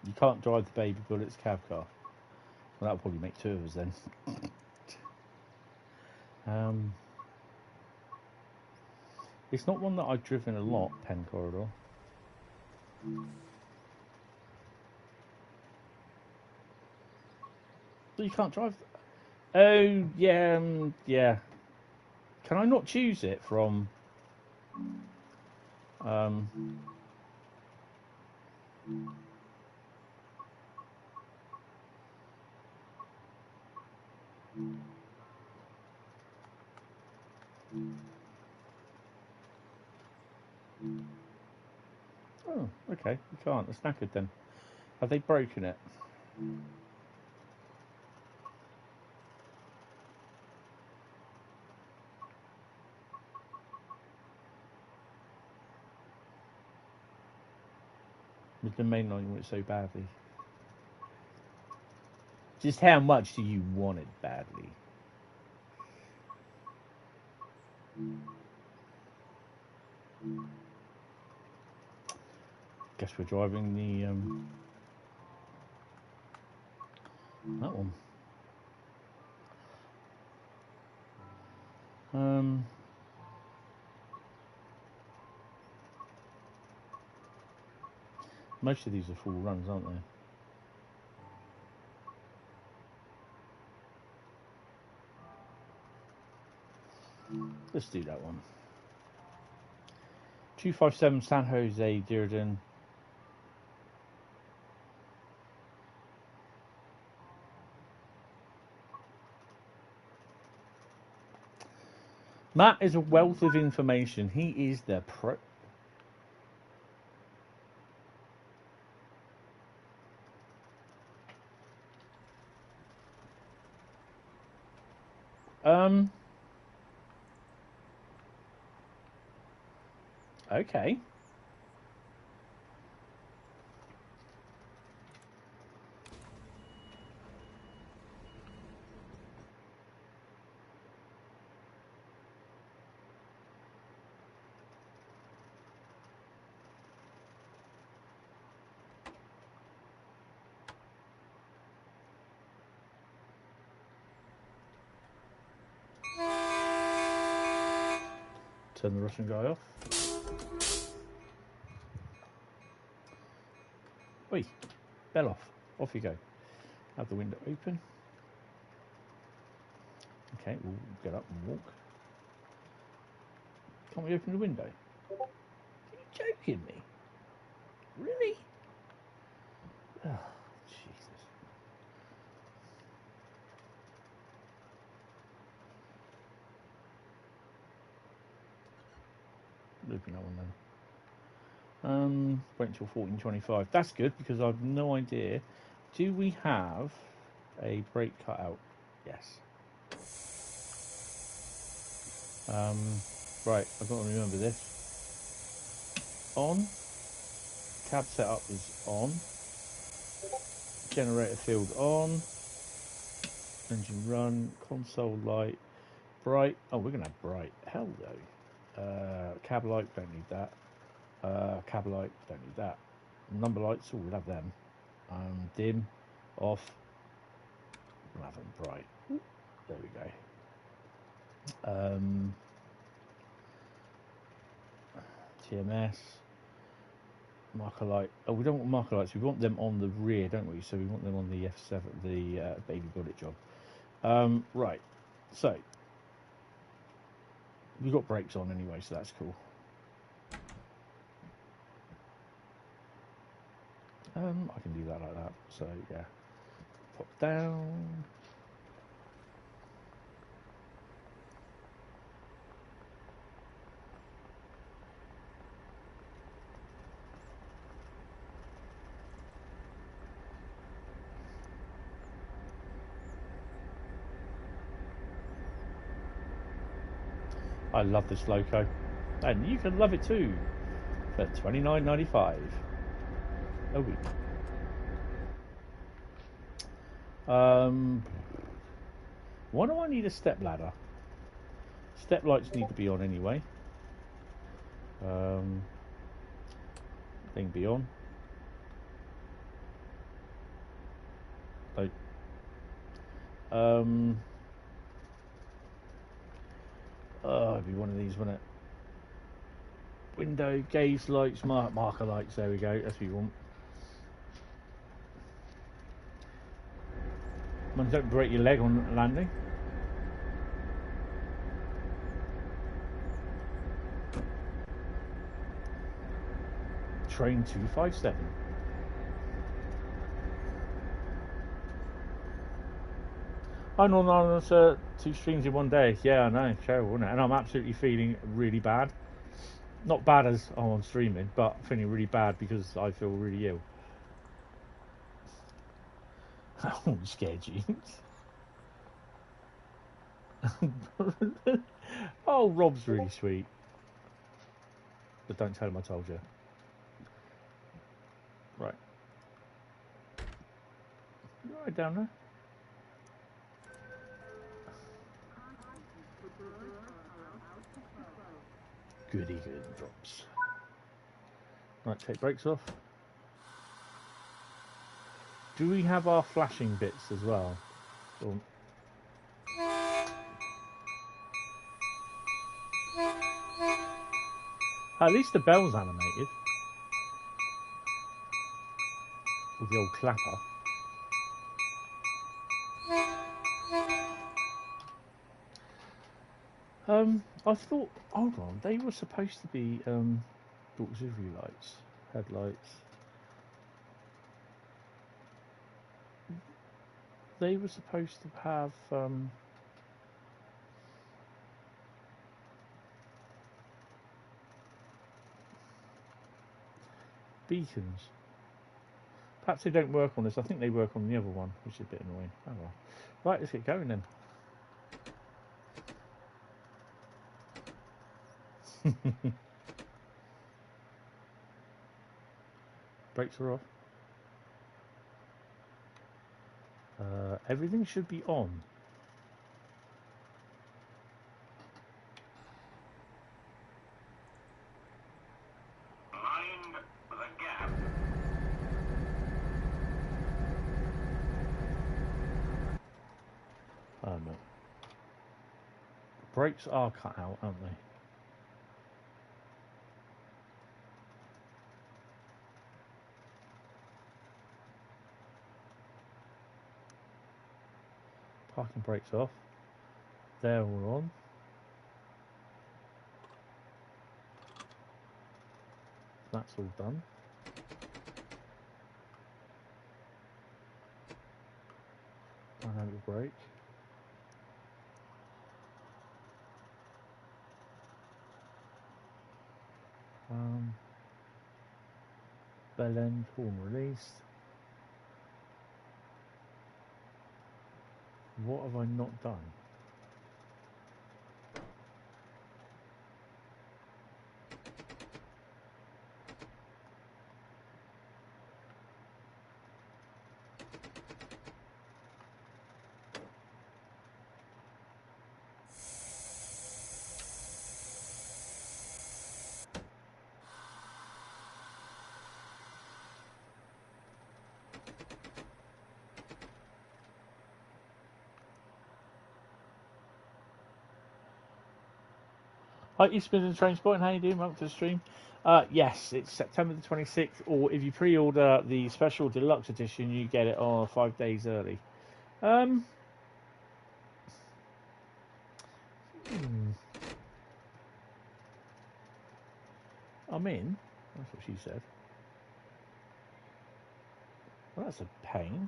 You can't drive the baby bullet's cab car. Well, that'll probably make 2 of us then. It's not one that I've driven a lot, Penn Corridor. So you can't drive... Oh, yeah, yeah. Can I not choose it from... Oh, okay, you can't. It's knackered then. Have they broken it? With the mainline, you want it so badly. Just how much do you want it badly? Guess we're driving the that one. Most of these are full runs, aren't they? Let's do that one. 257 San Jose, Dresden. Matt is a wealth of information. He is the pro. Okay. Turn the Russian guy off. Oi, bell off. Off you go. Have the window open. Okay, we'll get up and walk. Can't we open the window? Are you joking me? Really? Oh, Jesus. Looping that one then. Wait until 14:25. That's good because I've no idea. Do we have a brake cutout? Yes. Right, I've got to remember this. On. Cab setup is on. Generator field on. Engine run. Console light. Bright. Oh, we're going to have bright. Hell no. Cab light, don't need that. Cab light, don't need that. Number lights, oh, we'll have them. Dim. Off. We'll have them bright. There we go. TMS. Marker light. Oh, we don't want marker lights. We want them on the rear, don't we? So we want them on the F7, the baby bullet job. Right. So we've got brakes on anyway, so that's cool. I can do that like that. So yeah, pop down. I love this loco, and you can love it too for $29.95 a week. Why do I need a step ladder? Step lights need to be on anyway. They can be on. Like, oh, it'd be one of these, wouldn't it? Window, gauge lights, marker lights. There we go. That's what you want. Man, don't break your leg on landing. Train 257. I know, that's 2 streams in one day. Yeah, I know, terrible, isn't it? And I'm absolutely feeling really bad. Not bad as I'm streaming, but feeling really bad because I feel really ill. Oh, scared you. Oh, Rob's really sweet. But don't tell him I told you. Right. You right down there? Goody good drops. Right, take brakes off. Do we have our flashing bits as well? Or... At least the bell's animated. With the old clapper. I thought, hold on, they were supposed to be auxiliary lights, headlights. They were supposed to have beacons. Perhaps they don't work on this. I think they work on the other one, which is a bit annoying. Oh well. Right, let's get going then. Brakes are off. Everything should be on. Mind the gap. Oh no. Brakes are cut out, aren't they? Parking brakes off. They're all on. That's all done. Dynamic brake. Bell end, horn released. What have I not done? Hi, Eastman and Train Sport, how you doing? Welcome to the stream. Yes, it's September the 26th, or if you pre-order the special deluxe edition, you get it 5 days early. I'm in. That's what she said. Well, that's a pain.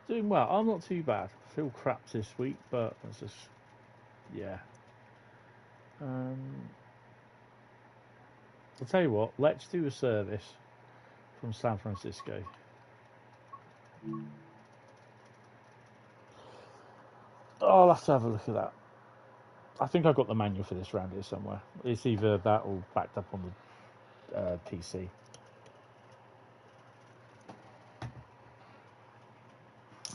Doing well. I'm not too bad. Feel crap this week, but that's just, yeah. I'll tell you what, let's do a service from San Francisco. Oh, I'll have to have a look at that. I think I've got the manual for this round here somewhere. It's either that or backed up on the PC.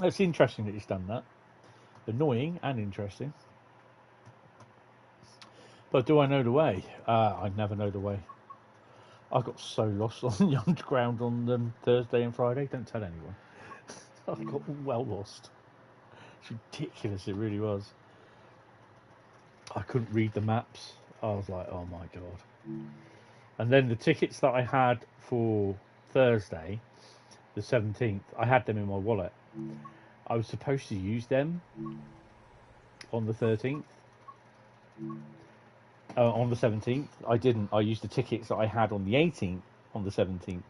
It's interesting that he's done that. Annoying and interesting. But do I know the way? I never know the way. I got so lost on the underground on Thursday and Friday. Don't tell anyone. I got well lost. It's ridiculous, it really was. I couldn't read the maps. I was like, oh my god. And then the tickets that I had for Thursday, the 17th, I had them in my wallet. I was supposed to use them on the 13th. On the 17th. I didn't. I used the tickets that I had on the 18th on the 17th.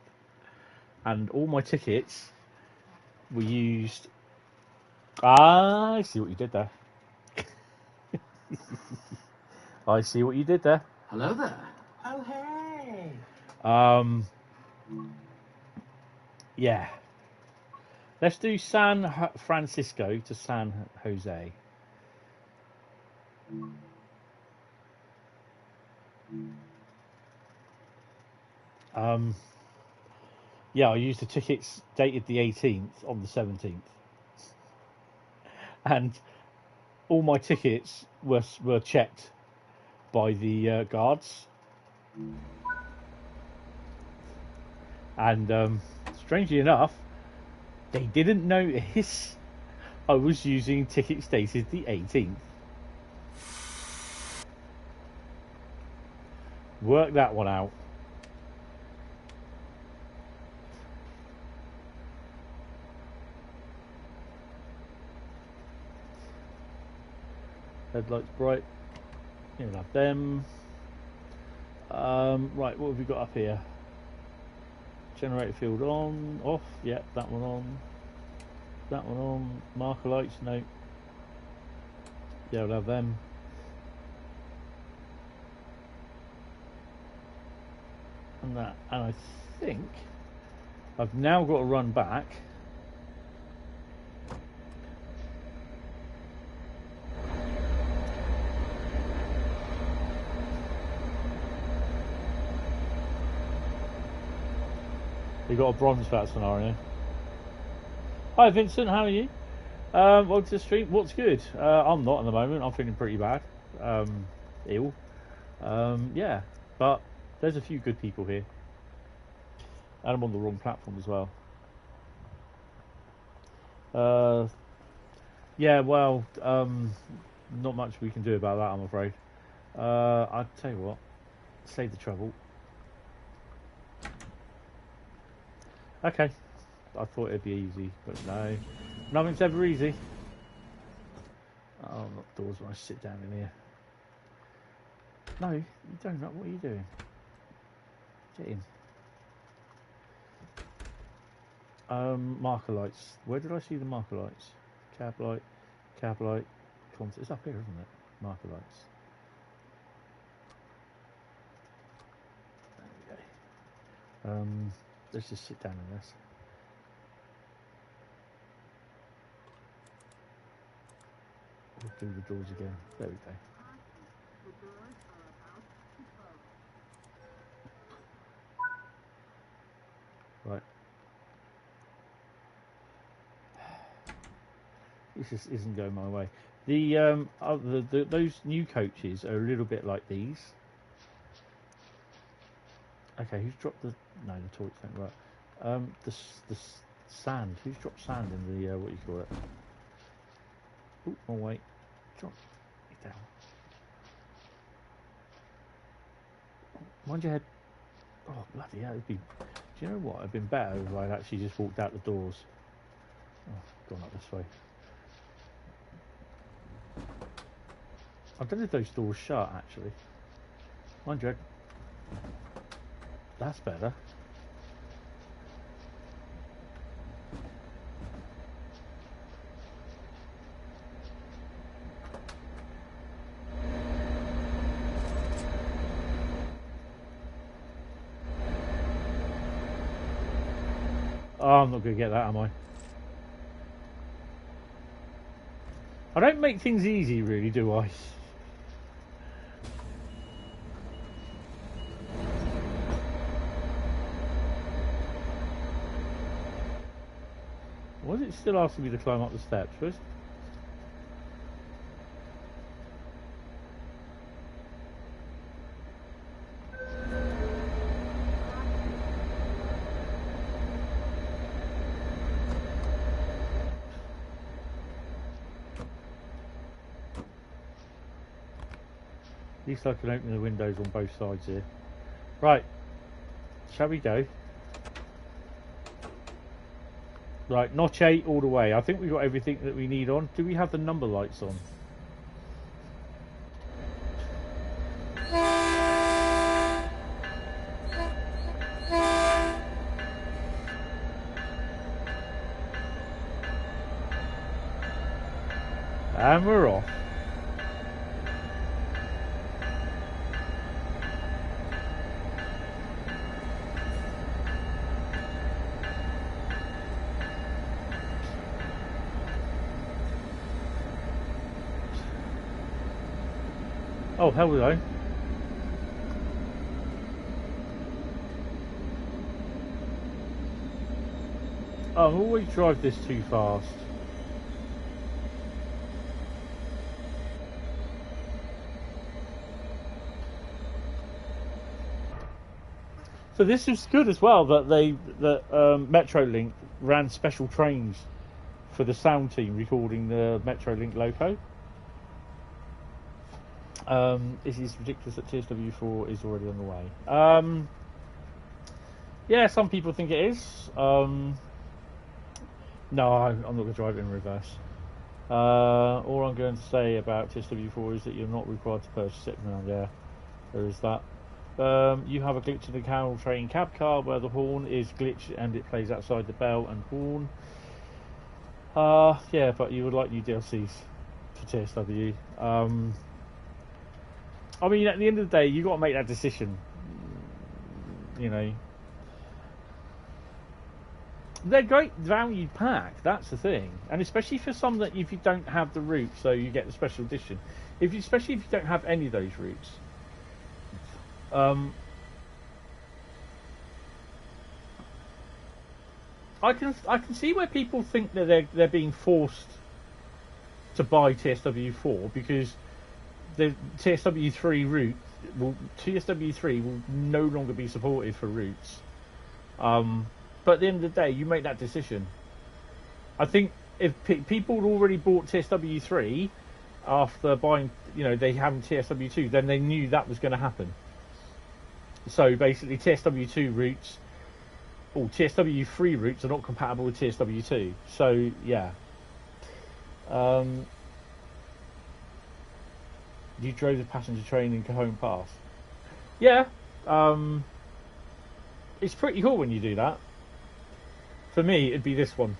And all my tickets were used. I see what you did there. I see what you did there. Hello there. Oh, hey. Yeah. Let's do San Francisco to San Jose. Yeah, I used the tickets dated the 18th on the 17th. And all my tickets were checked by the guards. And strangely enough, they didn't notice I was using tickets dated the 18th. Work that one out. Headlights bright. You'll have them. Right, what have we got up here? Generator field on, off. Yeah, that one on. That one on. Marker lights, no. Yeah, we'll have them. And that. And I think I've now got to run back. You got a bronze for that scenario. Hi Vincent, how are you? Welcome to the stream. What's good? I'm not at the moment. I'm feeling pretty bad. Ill. Yeah, but there's a few good people here. And I'm on the wrong platform as well. Yeah, well, not much we can do about that, I'm afraid. I'll tell you what. Save the trouble. Okay, I thought it'd be easy, but no, nothing's ever easy. Oh, not doors when I sit down in here. No, you don't. What are you doing? Get in. Marker lights. Where did I see the marker lights? Cab light, it's up here, isn't it? Marker lights. There we go. Let's just sit down in this. We'll do the doors again. There we go. Right. This just isn't going my way. Those new coaches are a little bit like these. Okay, who's dropped the... No, the torch don't work. The sand. Who's dropped sand in the, what you call it? Oh, wait. Drop it down. Mind your head. Oh, bloody hell. Do you know what? It'd been better if I'd actually just walked out the doors. Oh, gone up this way. I don't know if those doors shut, actually. Mind your head. That's better. Oh, I'm not going to get that, am I? I don't make things easy, really, do I? Was it still asking me to climb up the steps first? At least I can open the windows on both sides here. Right, shall we go? Right, notch 8 all the way. I think we've got everything that we need on. Do we have the number lights on? And we're off. Oh, hello. I always drive this too fast. So this is good as well that Metrolink ran special trains for the sound team recording the Metrolink loco. It is ridiculous that TSW4 is already on the way. Yeah, some people think it is. No, I'm not going to drive it in reverse. All I'm going to say about TSW4 is that you're not required to purchase it. No, yeah, there is that. You have a glitch in the Carol train cab car where the horn is glitched and it plays outside the bell and horn. Yeah, but you would like new DLCs for TSW. I mean, at the end of the day, you've got to make that decision. You know, they're great value pack. That's the thing, and especially for some that if you don't have the route, so you get the special edition. Especially if you don't have any of those routes. I can see where people think that they're being forced to buy TSW4 because the TSW3 route TSW3 will no longer be supported for routes. But at the end of the day, you make that decision. I think if people had already bought TSW3 after buying, they haven't TSW2, then they knew that was going to happen. So basically, TSW2 routes or TSW3 routes are not compatible with TSW2. So yeah. You drove the passenger train in Cajon Pass. Yeah, it's pretty cool when you do that. For me, it'd be this one.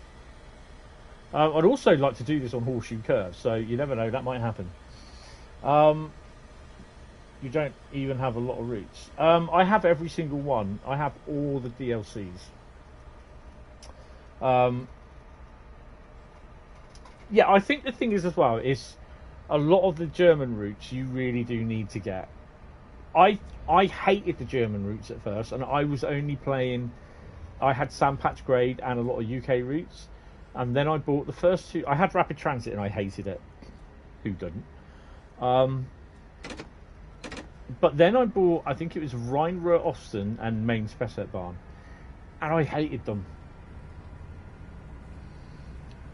I'd also like to do this on Horseshoe Curve, so you never know, that might happen. You don't even have a lot of routes. I have every single one. I have all the DLCs. Yeah, I think the thing is as well is a lot of the German routes you really do need to get. I hated the German routes at first, and I was only playing. I had Sunpatch Grade and a lot of UK routes, and then I bought the first two. I had Rapid Transit, and I hated it. Who didn't? But then I bought, I think it was Rhein, Ruhr, Osten, and Main Spessartbahn, and I hated them.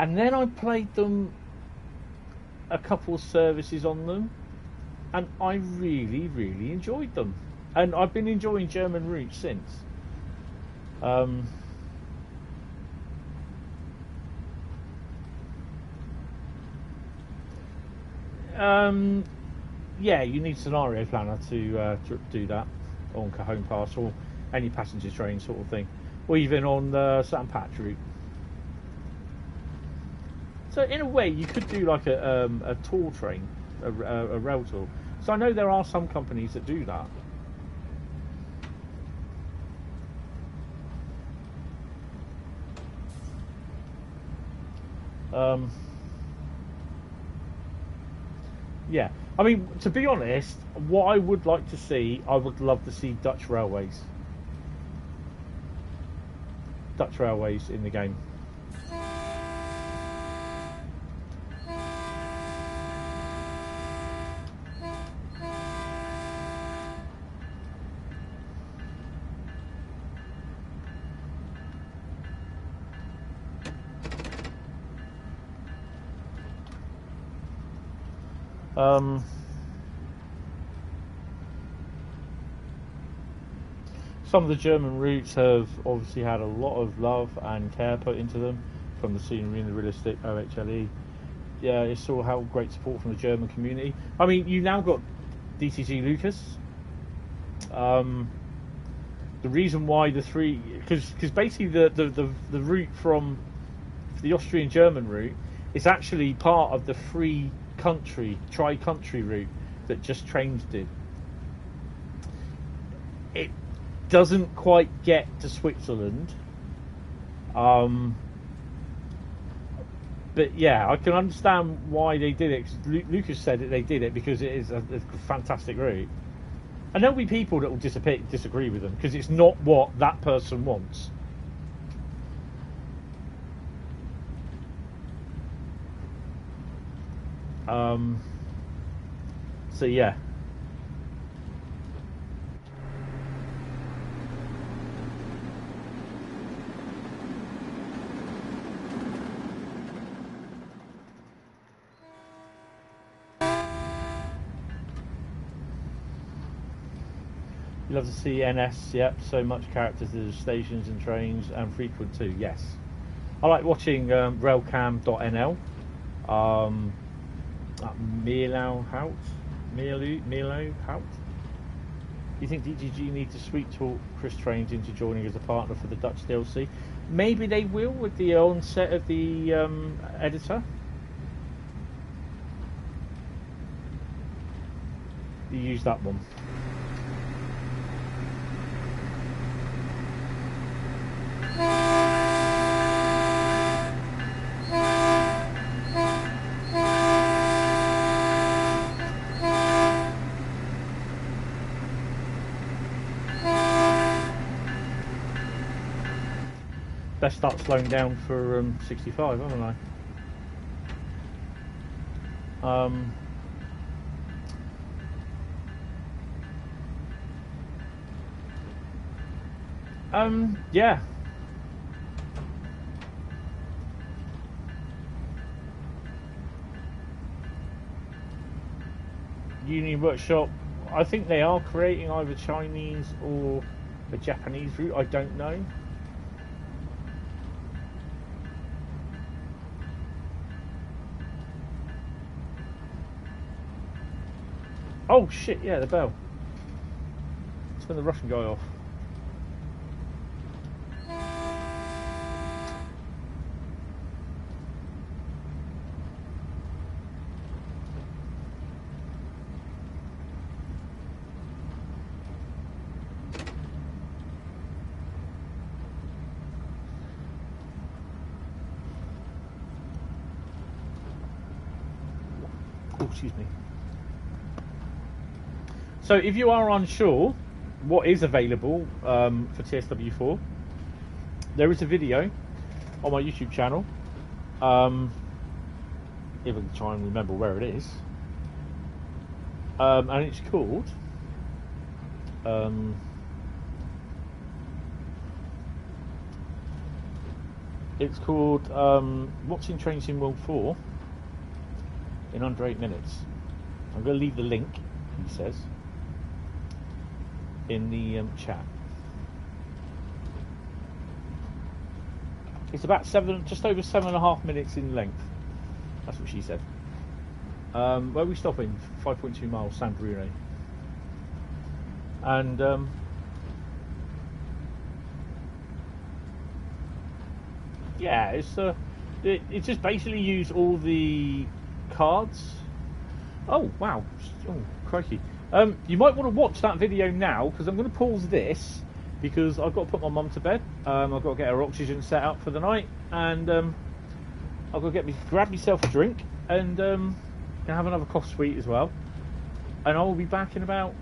And then I played them. A couple of services on them, and I really enjoyed them. and I've been enjoying German routes since. Yeah, you need scenario planner to do that on Cajon Pass or any passenger train sort of thing, or even on the Sunpatch route. So in a way, you could do like a tour train, a rail tour. So I know there are some companies that do that. Yeah, I mean, to be honest, what I would like to see, I would love to see Dutch railways in the game. Some of the German routes have obviously had a lot of love and care put into them, from the scenery and the realistic OHLE. Yeah, it's all how great support from the German community. I mean, you now got DCG Lucas. The reason why the three, because basically the route from the Austrian-German route is actually part of the tri-country route that Just Trains did. It doesn't quite get to Switzerland, but yeah, I can understand why they did it. 'Cause Lucas said that they did it because it is a fantastic route, and there'll be people that will disagree with them because it's not what that person wants. So yeah. You love to see NS, yep, so much characters to the stations and trains, and frequent too, yes. I like watching Railcam.nl, Milo Hout. Do you think DGG need to sweet talk Chris Trains into joining as a partner for the Dutch DLC? Maybe they will with the onset of the editor. You use that one. Best start slowing down for 65, haven't I? Yeah. Union Workshop, I think they are creating either Chinese or a Japanese route, I don't know. Oh shit, yeah, the bell. Turn the Russian guy off. Oh, excuse me. So if you are unsure what is available for TSW4, there is a video on my YouTube channel. If I can try and remember where it is. And it's called Watching Train Sim World 4 in under 8 minutes. I'm going to leave the link, he says. in the chat. It's about just over 7.5 minutes in length. That's what she said. Where are we stopping? 5.2 miles, San Bruno. And yeah, it just basically use all the cards. Oh wow! Oh crikey! You might want to watch that video now because I'm going to pause this because I've got to put my mum to bed. I've got to get her oxygen set up for the night, and I've got to grab myself a drink and gonna have another cough sweet as well. And I will be back in about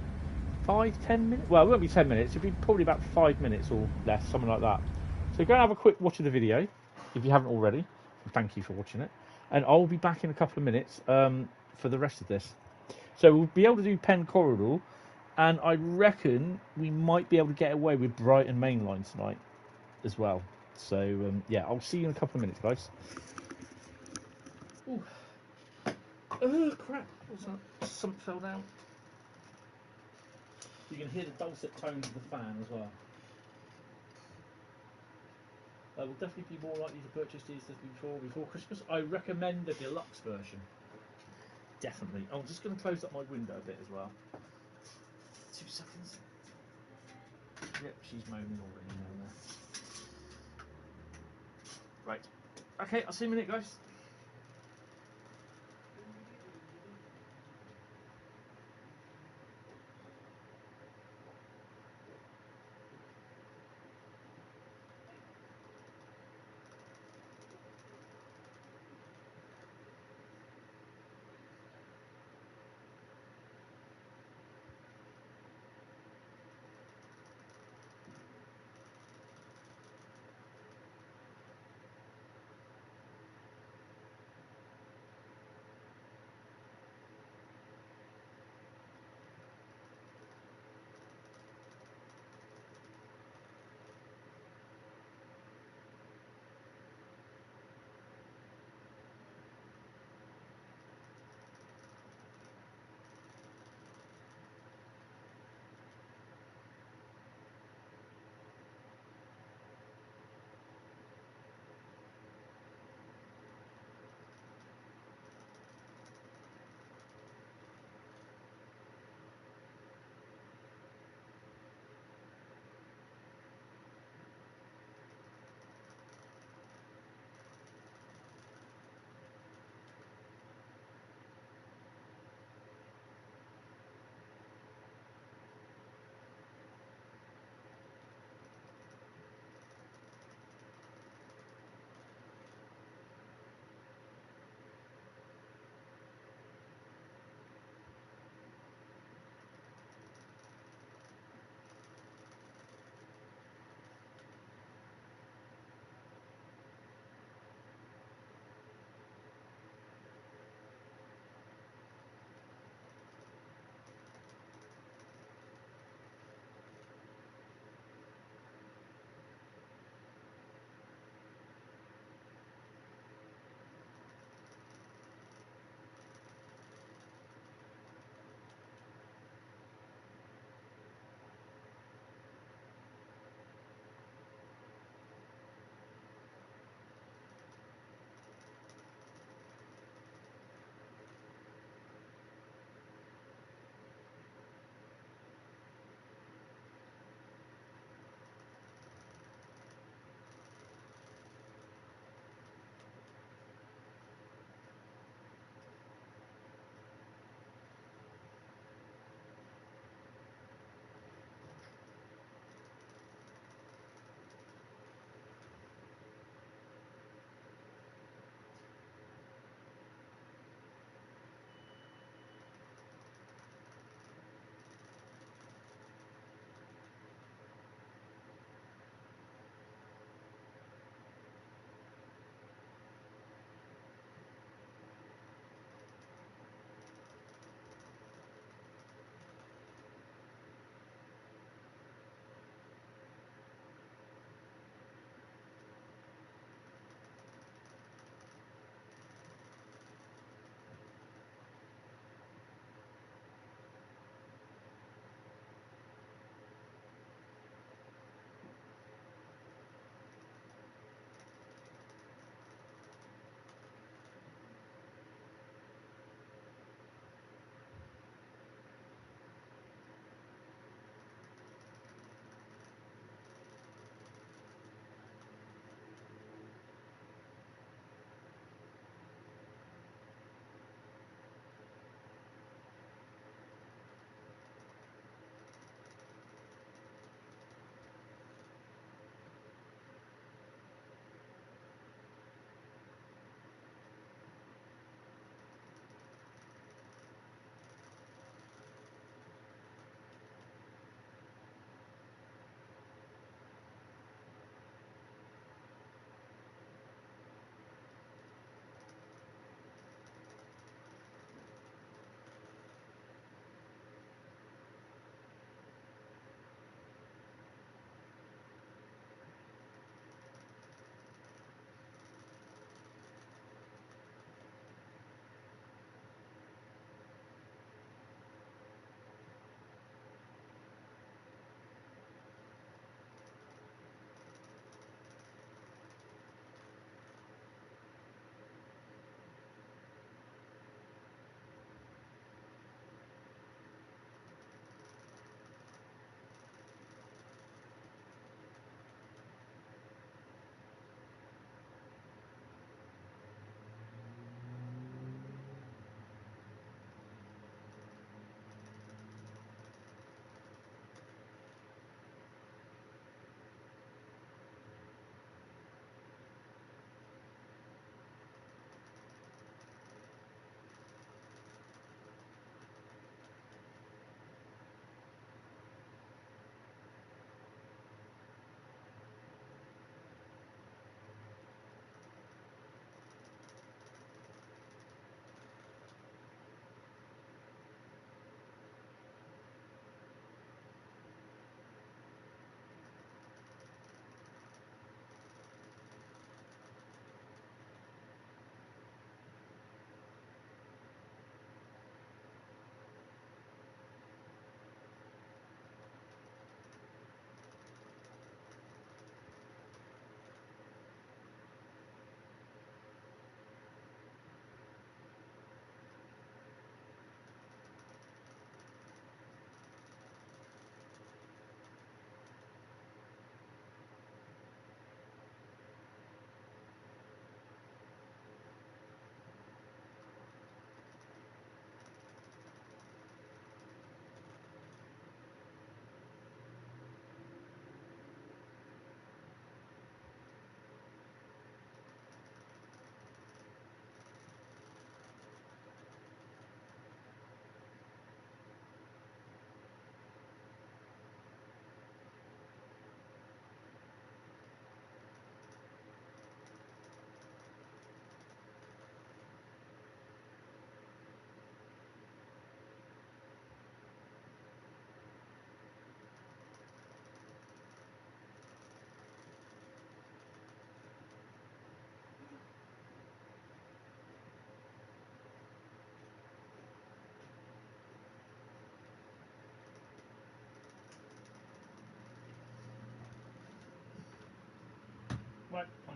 5-10 minutes. Well, it won't be 10 minutes. It'll be probably about 5 minutes or less, something like that. So go and have a quick watch of the video if you haven't already. Thank you for watching it. And I'll be back in a couple of minutes for the rest of this. So we'll be able to do Pen Corridor, and I reckon we might be able to get away with Brighton Mainline tonight as well. So yeah, I'll see you in a couple of minutes, guys. Ooh. Oh crap! What's that? Something fell down. You can hear the dulcet tones of the fan as well. We'll definitely be more likely to purchase these before Christmas. I recommend the deluxe version. Definitely. I'm just going to close up my window a bit as well. 2 seconds. Yep, she's moaning already down there. Right. Okay, I'll see you in a minute, guys.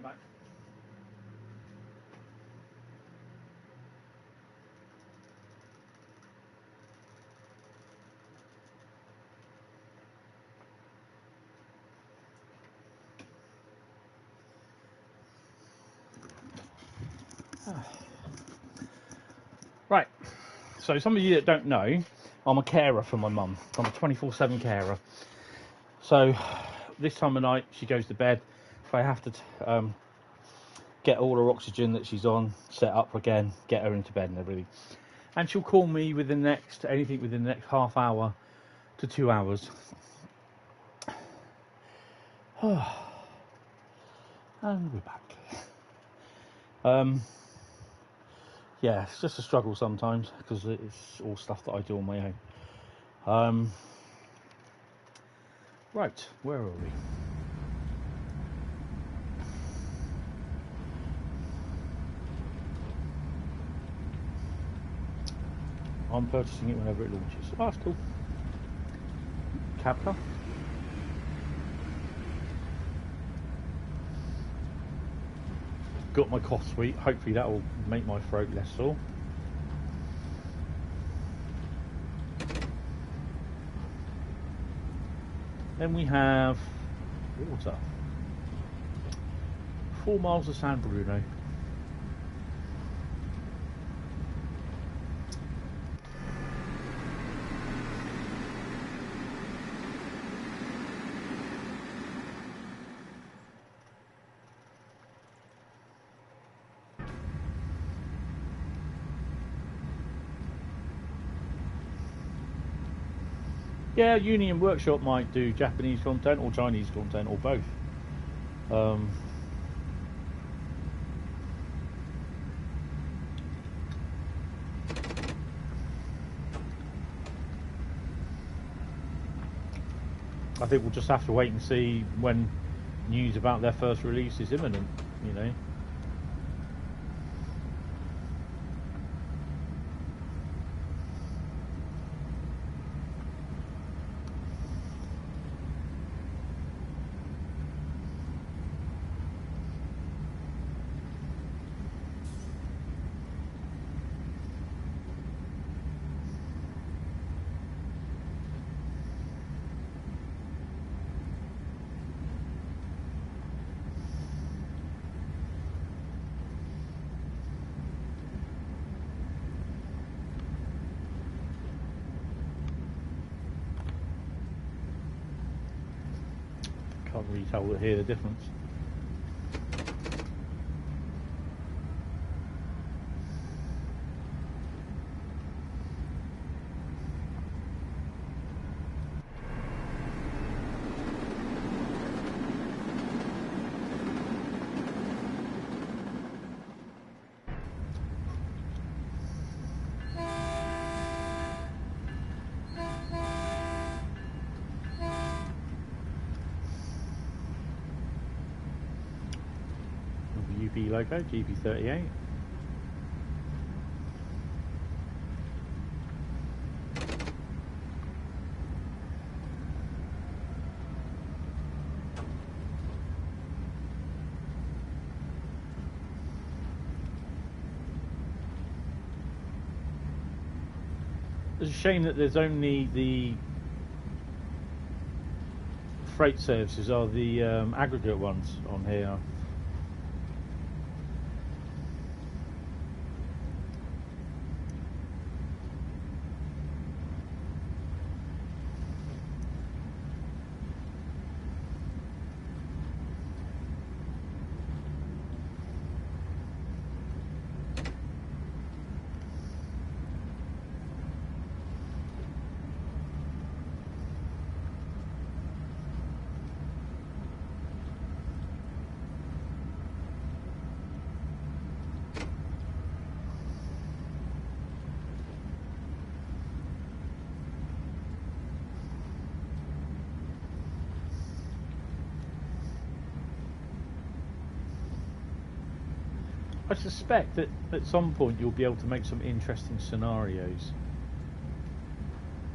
I'm back. Right, so some of you that don't know, I'm a carer for my mum. I'm a 24/7 carer. So this time of night she goes to bed. If I have to get all her oxygen that she's on set up again, get her into bed and everything. And she'll call me within the next half hour to 2 hours. And we're back. Yeah, it's just a struggle sometimes because it's all stuff that I do on my own. Right, where are we? I'm purchasing it whenever it launches. Oh, that's cool. Cab car. Got my cough sweet. Hopefully that will make my throat less sore. Then we have water. 4 miles of San Bruno. Yeah, Union Workshop might do Japanese content or Chinese content or both. I think we'll just have to wait and see when news about their first release is imminent, you know. Can't really hear the difference. UB logo, GB38. It's a shame that there's only the freight services are the aggregate ones on here. I suspect that at some point you'll be able to make some interesting scenarios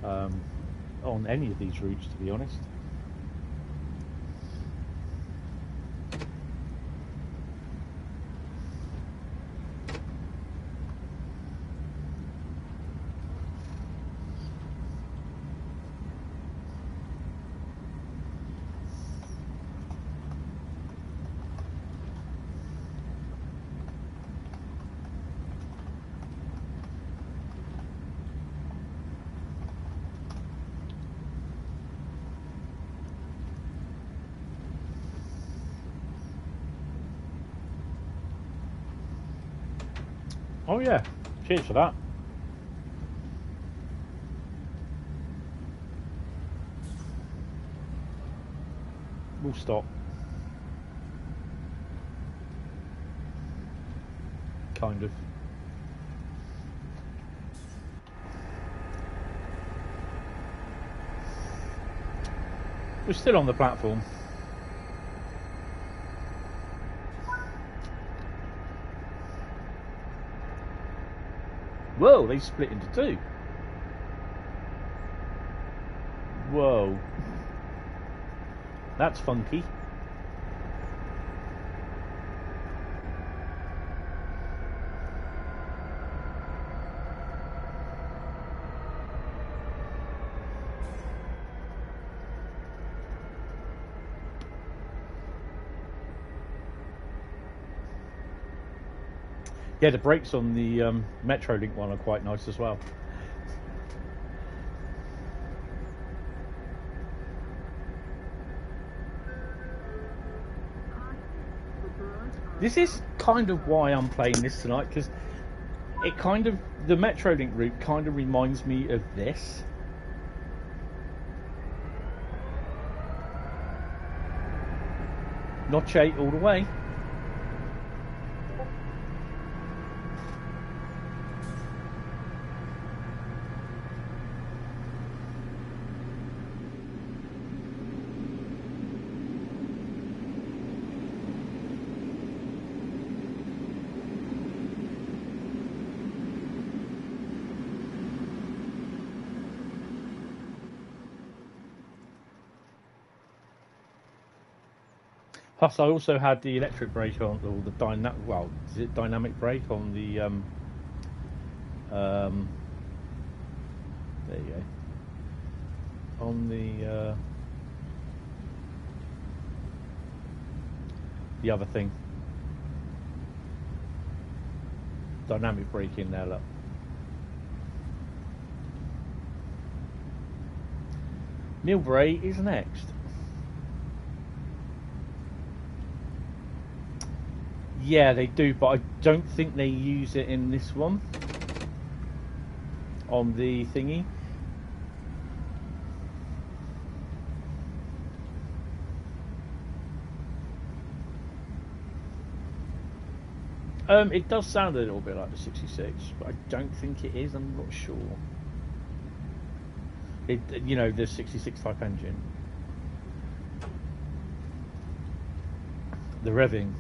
on any of these routes, to be honest. Oh yeah, cheers for that. We'll stop. Kind of. We're still on the platform. Whoa, they split into two. Whoa. That's funky. Yeah, the brakes on the Metrolink one are quite nice as well. This is kind of why I'm playing this tonight, because it kind of, the Metrolink route kind of reminds me of this. Notch 8 all the way. Plus, I also had the electric brake on, or the dynamic brake on the there you go, on the other thing, dynamic brake in there. Look, Milbray is next. Yeah, they do, but I don't think they use it in this one. On the thingy. It does sound a little bit like the 66, but I don't think it is. I'm not sure. It, you know, the 66 type engine. The revving.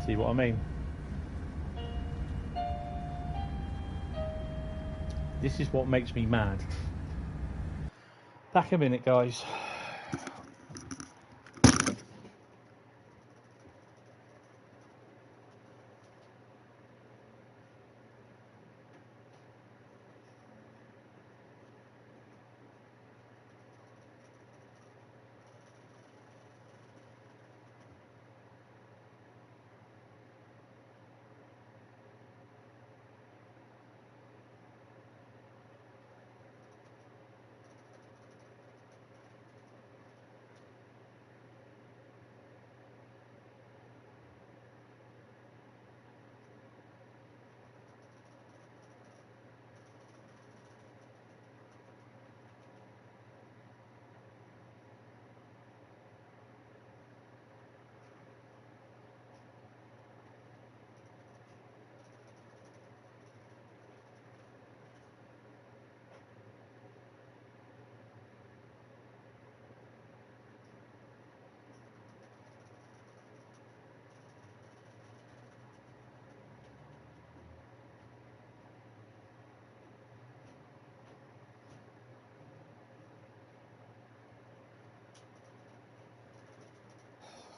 See what I mean? This is what makes me mad. Back a minute, guys.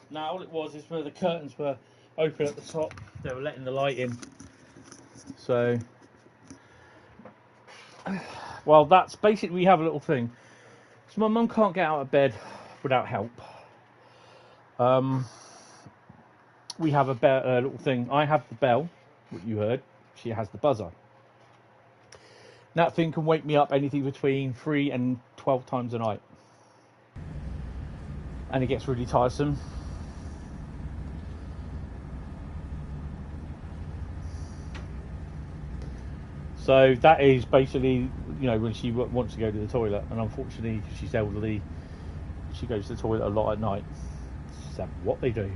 Now all it was is where the curtains were open at the top, they were letting the light in. So, well, that's basically, we have a little thing. So my mum can't get out of bed without help. We have a little thing. I have the bell, what you heard. She has the buzzer. That thing can wake me up anything between 3 and 12 times a night. and it gets really tiresome. So that is basically, you know, when she wants to go to the toilet, and unfortunately she's elderly, she goes to the toilet a lot at night. That's what they do.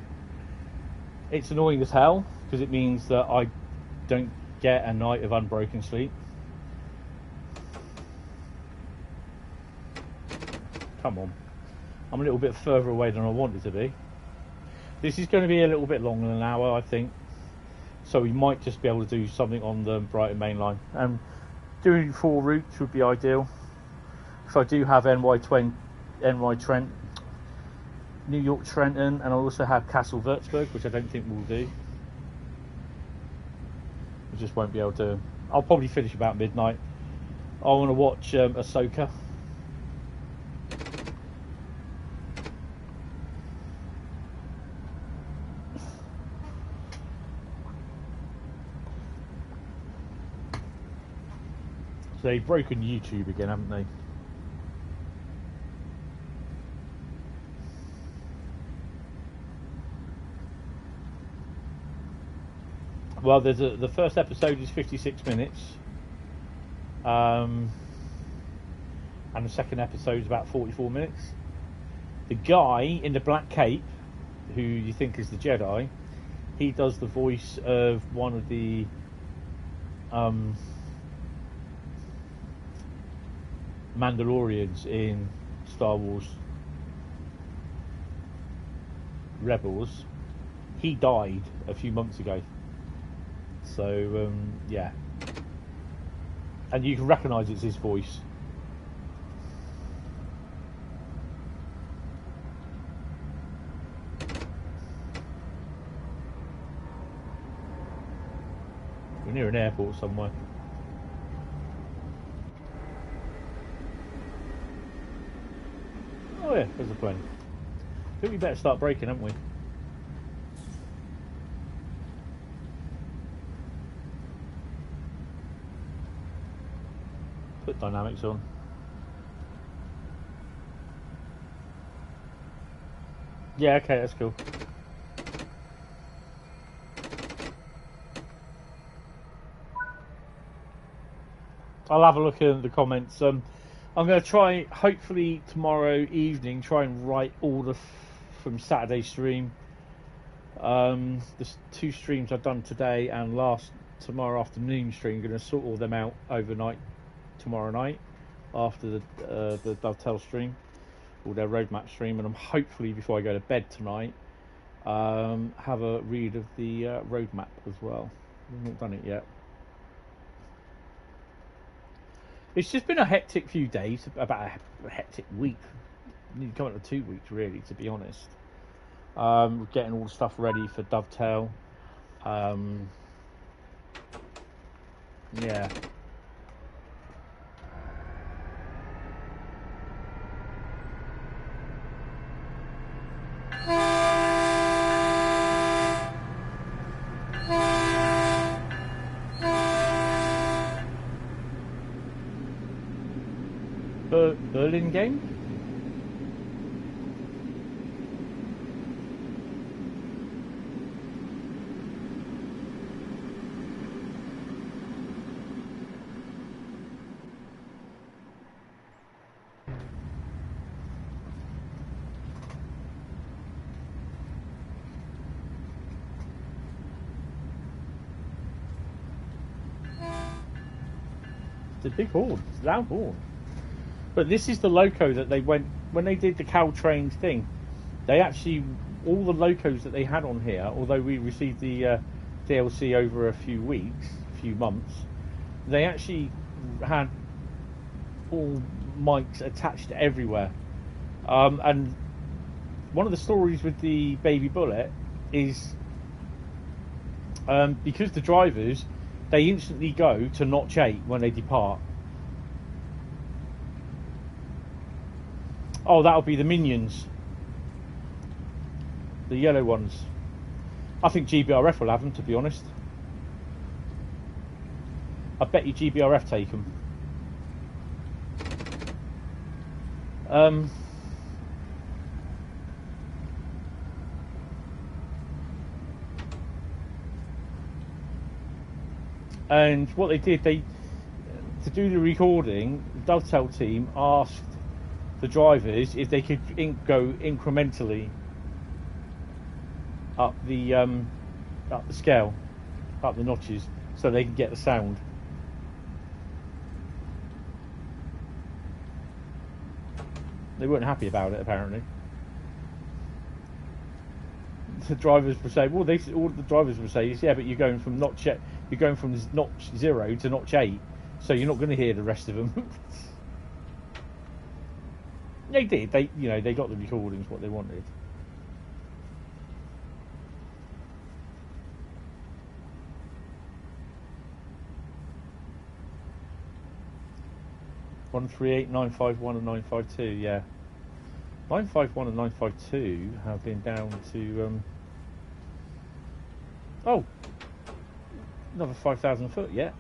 It's annoying as hell because it means that I don't get a night of unbroken sleep. Come on, I'm a little bit further away than I wanted to be. This is going to be a little bit longer than an hour, I think. So we might just be able to do something on the Brighton Mainline. Doing 4 routes would be ideal. So I do have NY Trent, New York Trenton, and I also have Castle Würzburg, which I don't think we'll do. We just won't be able to. I'll probably finish about midnight. I want to watch Ahsoka. So they've broken YouTube again, haven't they? Well, the first episode is 56 minutes, and the second episode is about 44 minutes. The guy in the black cape, who you think is the Jedi, he does the voice of one of the Mandalorians in Star Wars Rebels. He died a few months ago, so yeah, and you can recognise it's his voice. We're near an airport somewhere. Oh yeah, there's a plane. I think we better start braking, haven't we? Put dynamics on. Yeah, okay, that's cool. I'll have a look at the comments. I'm going to try, hopefully tomorrow evening, try and write all from Saturday's stream. There's 2 streams I've done today and tomorrow afternoon stream. I'm going to sort all them out overnight tomorrow night after the Dovetail stream or their roadmap stream, and I'm hopefully before I go to bed tonight have a read of the roadmap as well. I've not done it yet. It's just been a hectic few days, about a hectic week. Coming to 2 weeks, really, to be honest. We're getting all the stuff ready for Dovetail. Yeah. Berlin game? It's a big horn, it's a loud horn. But this is the loco that they went when they did the Caltrains thing. They actually, all the locos that they had on here, although we received the DLC over a few months, they actually had all mics attached everywhere. And one of the stories with the Baby Bullet is because the drivers, they instantly go to notch 8 when they depart. Oh, that'll be the minions. The yellow ones. I think GBRF will have them, to be honest. I bet you GBRF take them. And what they did, to do the recording, the Dovetail team asked the drivers if they could go incrementally up the scale, up the notches, so they can get the sound. They weren't happy about it, apparently. The drivers were saying, well, all the drivers were saying, yeah, but you're going from notch 0 to notch 8, so you're not going to hear the rest of them. They did. They got the recordings what they wanted. One 951 and 952, yeah. 951 and 952 have been down to another 5,000 foot yet.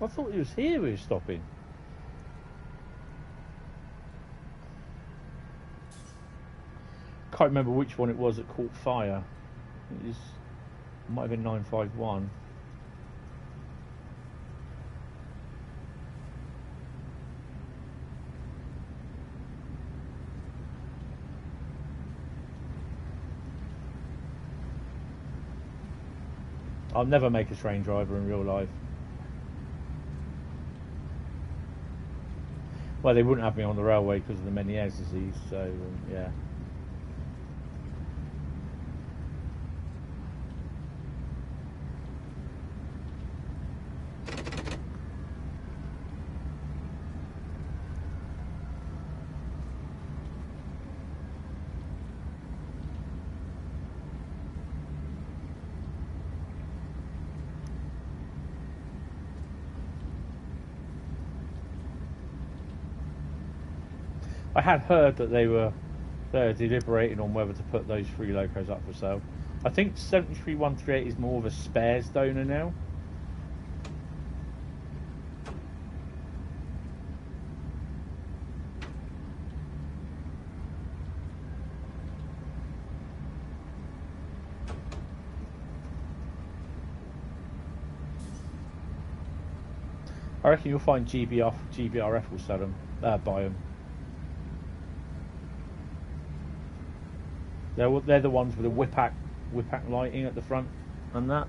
I thought it was here we were stopping. Can't remember which one it was that caught fire. It might have been 951. I'll never make a train driver in real life. Well, they wouldn't have me on the railway because of the Meniere's disease, so yeah. I had heard that they're deliberating on whether to put those 3 locos up for sale. I think 73138 is more of a spares donor now. I reckon you'll find GBRF will sell them, buy them. They're the ones with the whip-ack lighting at the front and that.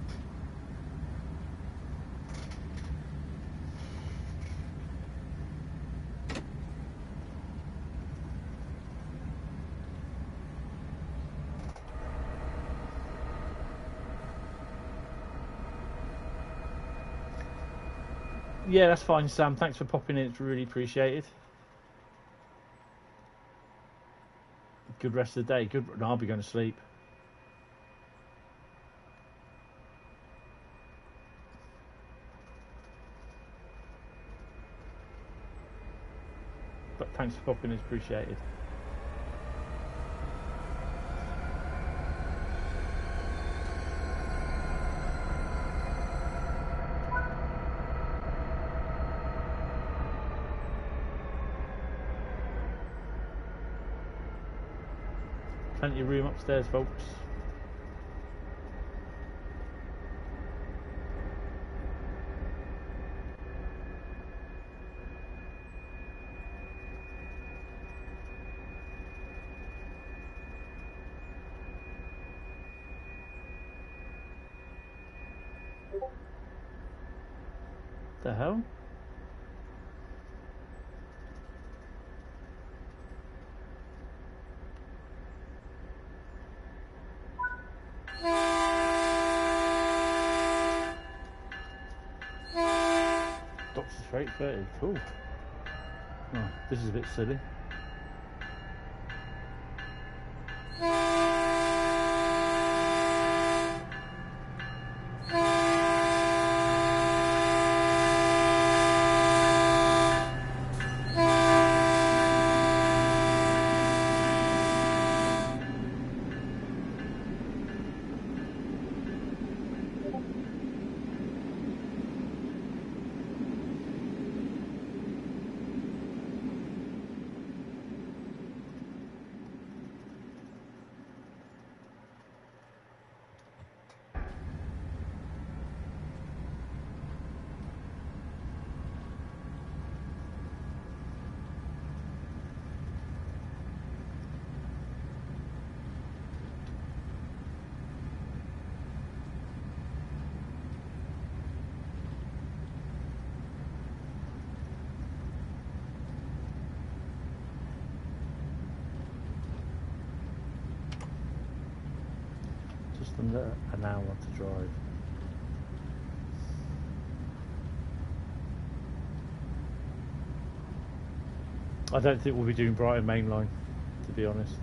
Yeah, that's fine, Sam. Thanks for popping in. It's really appreciated. Good rest of the day. Good. No, I'll be going to sleep. But thanks for popping in. It's appreciated. Plenty of room upstairs, folks. The hell? Straight 30, cool. Oh, this is a bit silly. under an hour to drive. I don't think we'll be doing Brighton Mainline, to be honest.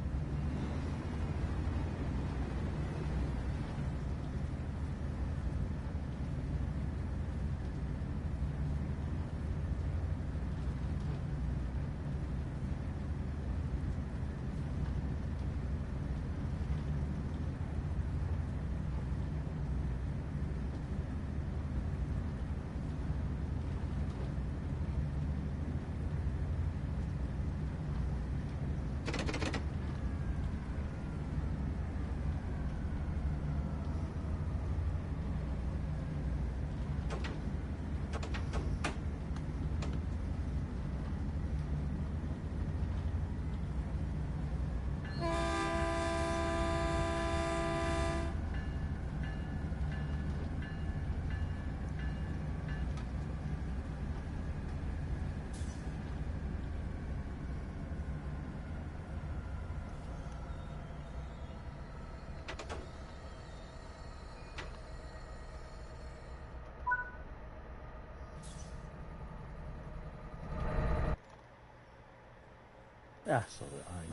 That's all right.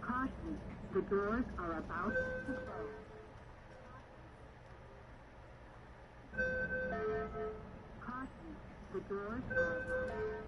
Caution, the doors are about to close. Caution, the doors are about to close.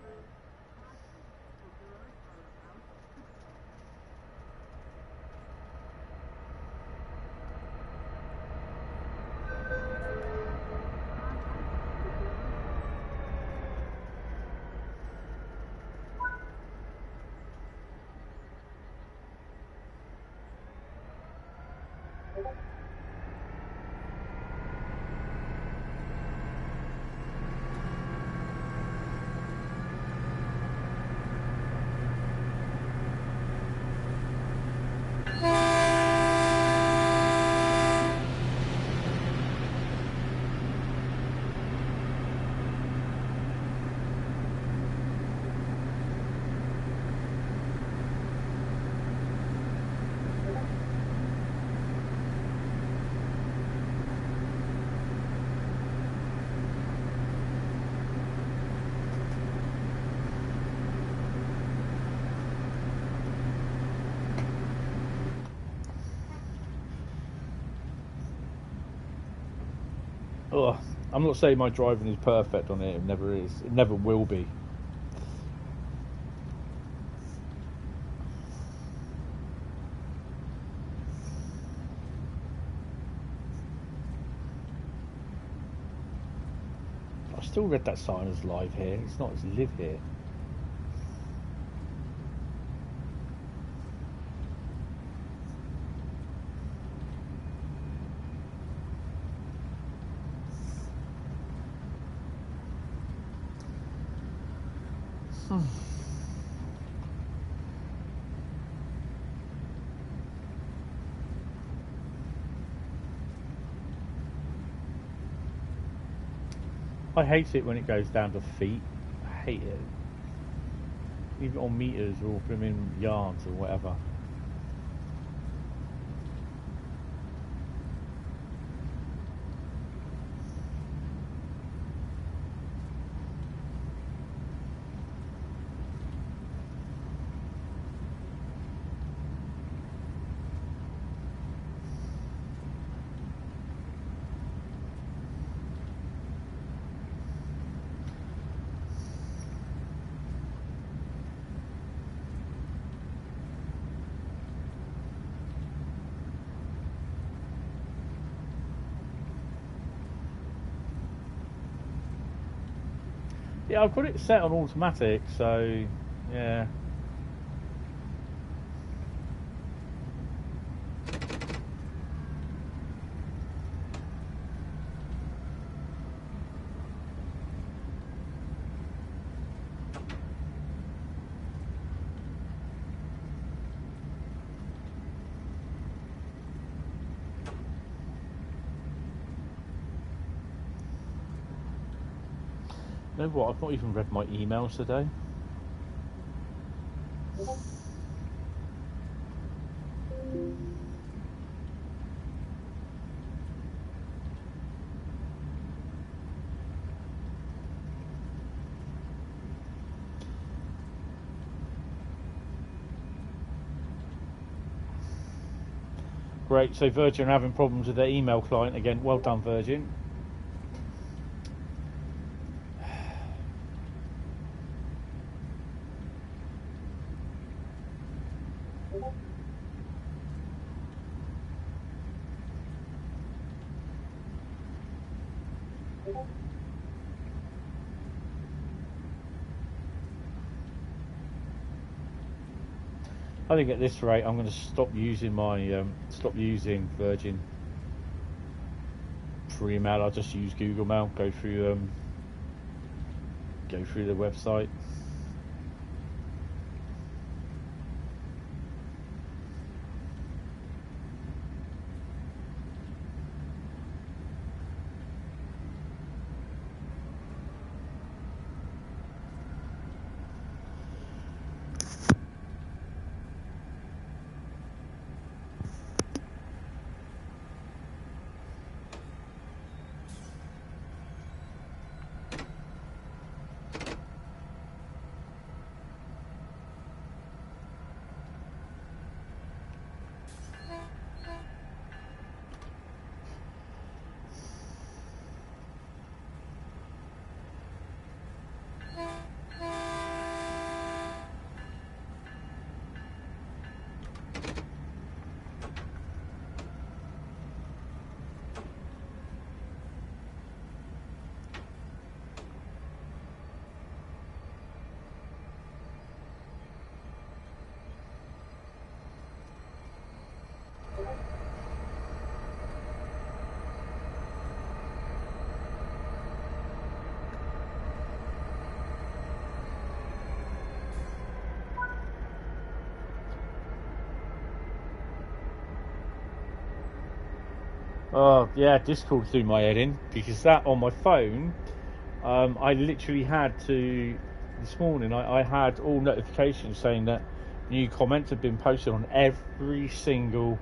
Oh, I'm not saying my driving is perfect on it. It never is. It never will be. I still read that sign as live here. It's not as live here. I hate it when it goes down to feet. I hate it. Even on meters or blooming yards or whatever. Yeah, I've got it set on automatic, so yeah. You know what? I've not even read my emails today. Great, so Virgin are having problems with their email client again. Well done, Virgin. I think at this rate I'm going to stop using my Virgin for email. I'll just use Google Mail. Go through the website. Oh yeah, Discord threw my head in, because that on my phone, I literally had to, this morning I had all notifications saying that new comments have been posted on every single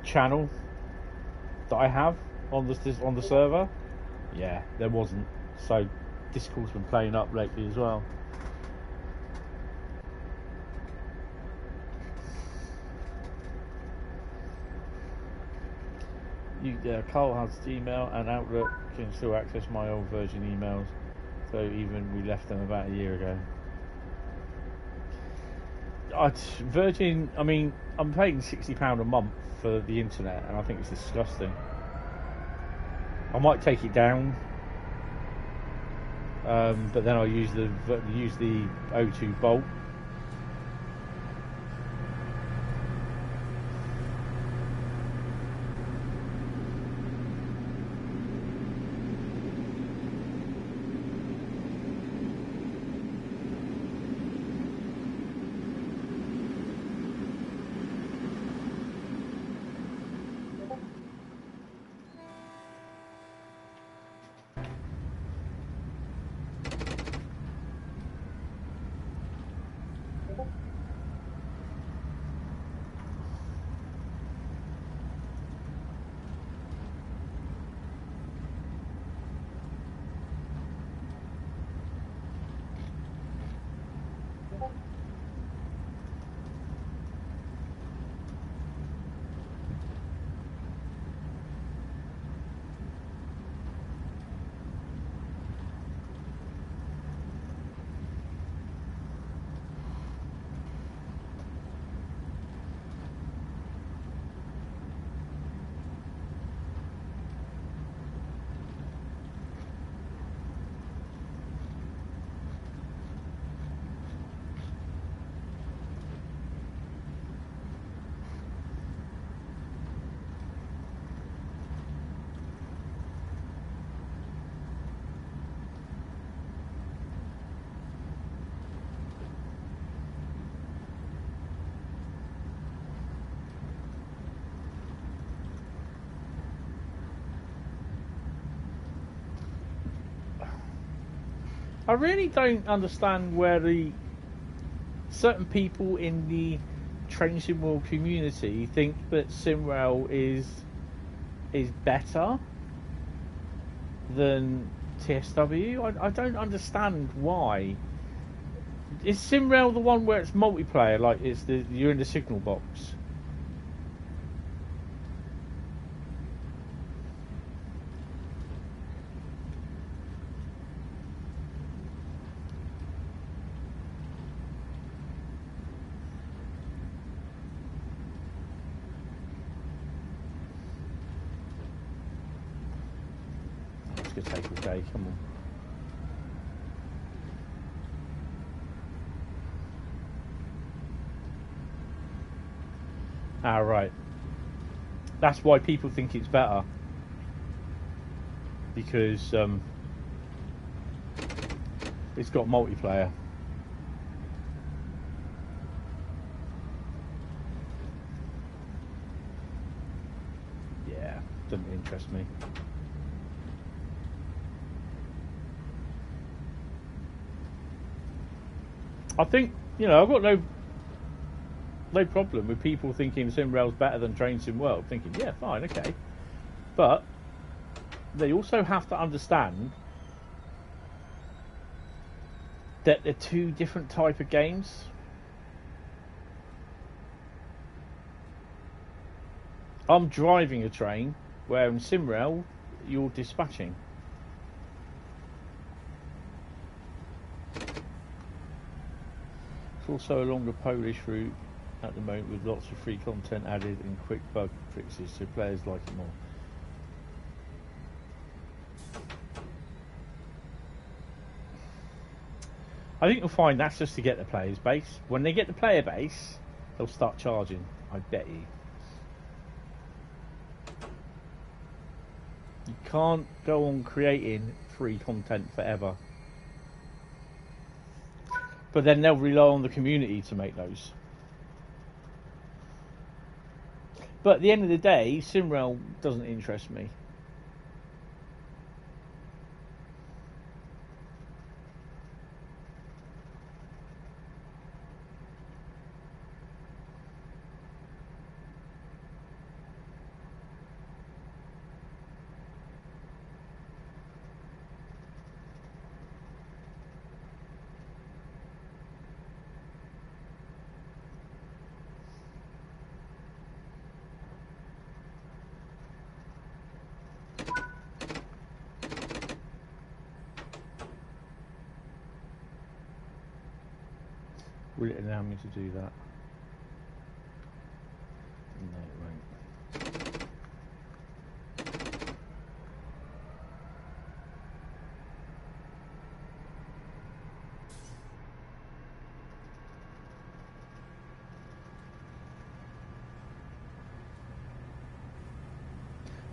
channel that I have on the server. Yeah, there wasn't. So Discord's been playing up lately as well. Carl has Gmail and Outlook, can still access my old version emails, so even we left them about a year ago. Virgin, I mean, I'm paying £60 a month for the internet, and I think it's disgusting. I might take it down, but then I'll use the O2 Bolt. I really don't understand where the certain people in the Train Sim World community think that SimRail is better than TSW. I don't understand why. Is SimRail the one where it's multiplayer, like you're in the signal box? It's gonna take all day, come on. Ah, right. That's why people think it's better. Because it's got multiplayer. Yeah, doesn't interest me. I think, you know, I've got no problem with people thinking SimRail's better than Train Sim World. Thinking, yeah, fine, okay. But they also have to understand that they're two different type of games. I'm driving a train, where in SimRail you're dispatching. It's also along the Polish route at the moment with lots of free content added and quick bug fixes, so players like it more. I think you'll find that's just to get the players base. When they get the player base, they'll start charging, I bet you. You can't go on creating free content forever. But then they'll rely on the community to make those. But at the end of the day, SimRail doesn't interest me. Will it allow me to do that? No, it won't.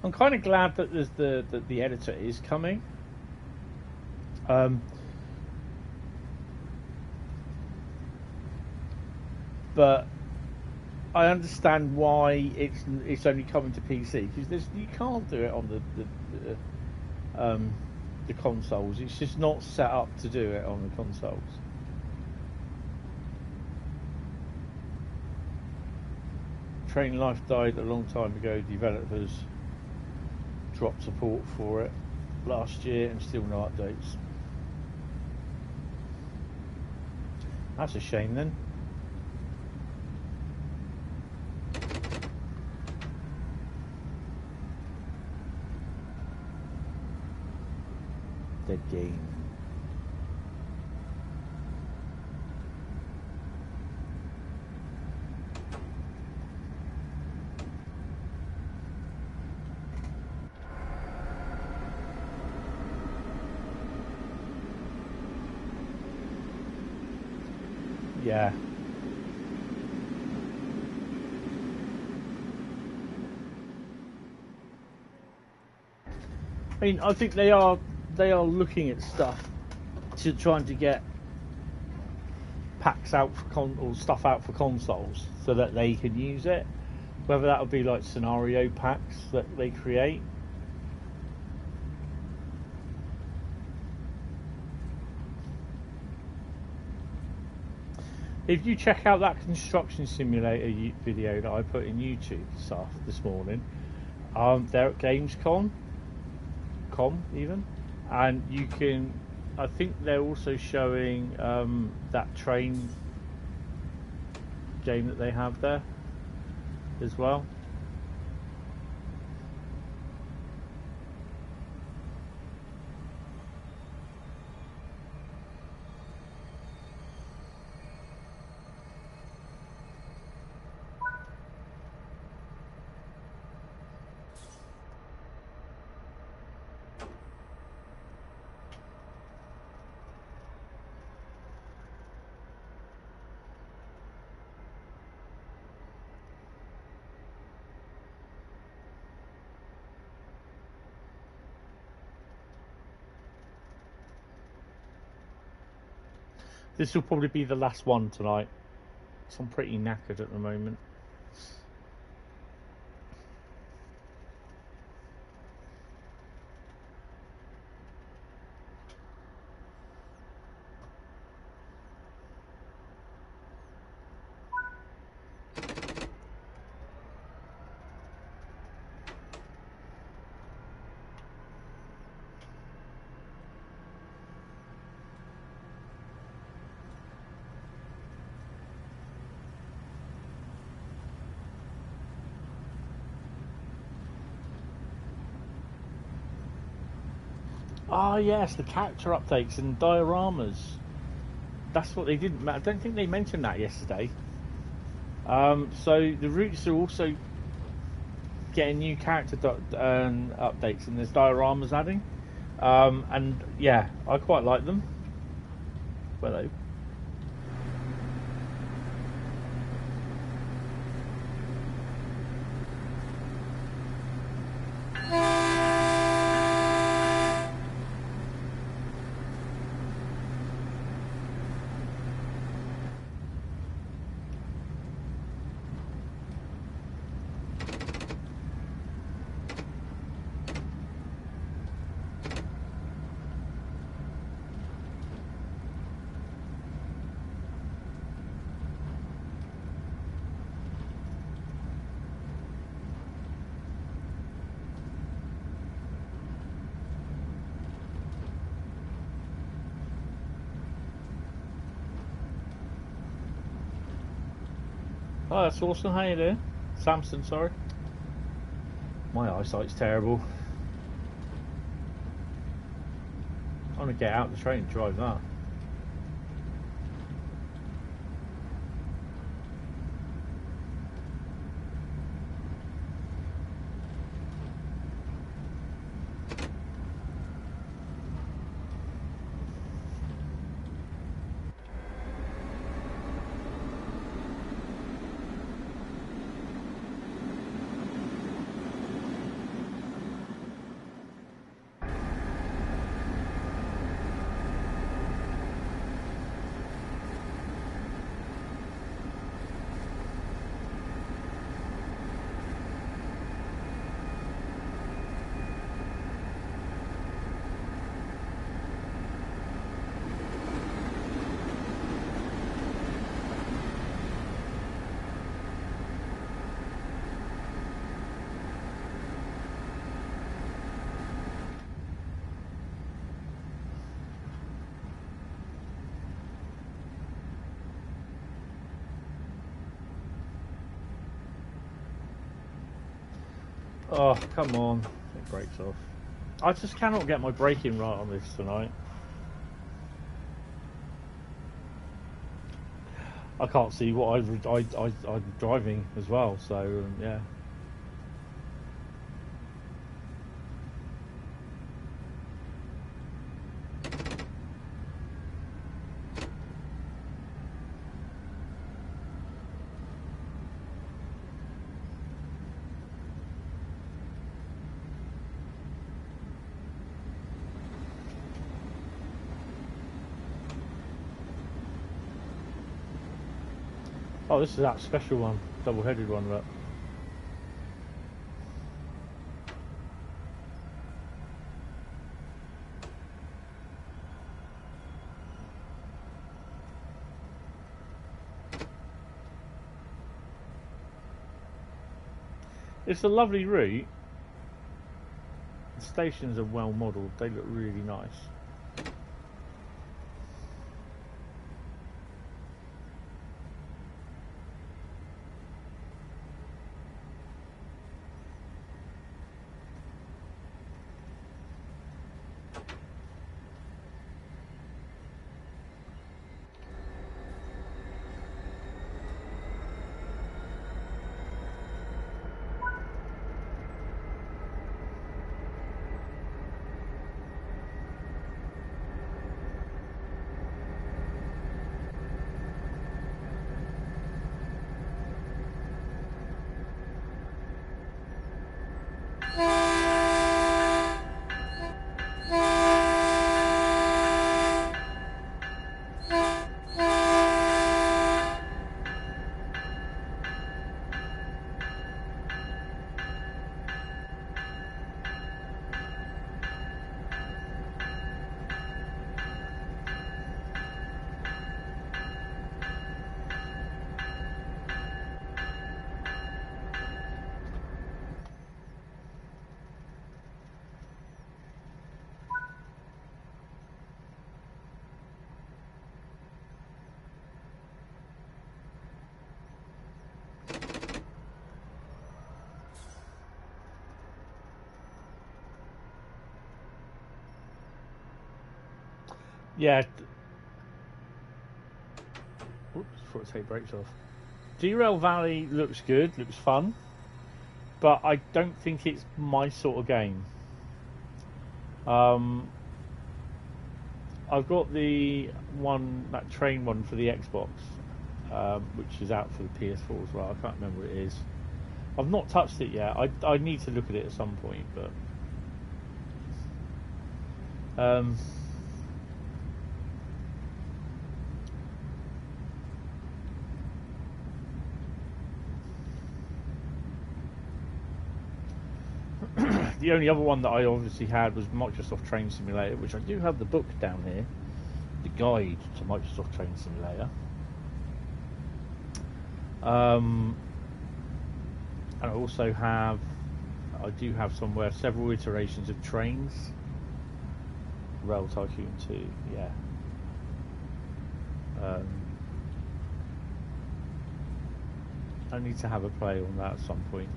I'm kind of glad that there's the editor is coming. But I understand why it's only coming to PC, because you can't do it on the consoles. It's just not set up to do it on the consoles. Train Life died a long time ago. Developers dropped support for it last year and still no updates. That's a shame then. Dead game. Yeah. I mean, I think they are looking at stuff to trying to get packs out for or stuff out for consoles so that they can use it. Whether that would be like scenario packs that they create. If you check out that construction simulator video that I put in YouTube this morning, they're at Gamescom, even, and you can. I think they're also showing that train game that they have there as well. This will probably be the last one tonight, so I'm pretty knackered at the moment. Oh yes, the character updates and dioramas. That's what they didn't. I don't think they mentioned that yesterday. So the routes are also getting new character updates, and there's dioramas adding. And yeah, I quite like them. Well, oh, that's awesome. How you doing? Samson, sorry. My eyesight's terrible. I want to get out the train and drive that. Oh, come on. It breaks off. I just cannot get my braking right on this tonight. I can't see what I'm driving as well, so yeah. Oh, this is that special one, double-headed one, look. It's a lovely route. The stations are well modelled. They look really nice. Yeah. Oops, before I take brakes off. Derail Valley looks good, looks fun, but I don't think it's my sort of game. I've got the one, that train one for the Xbox, which is out for the PS4 as well. I can't remember what it is. I've not touched it yet. I need to look at it at some point, but the only other one that I obviously had was Microsoft Train Simulator, which I do have the book down here, the guide to Microsoft Train Simulator. And I also have, I do have somewhere several iterations of trains. Rail Tycoon 2, yeah. I need to have a play on that at some point.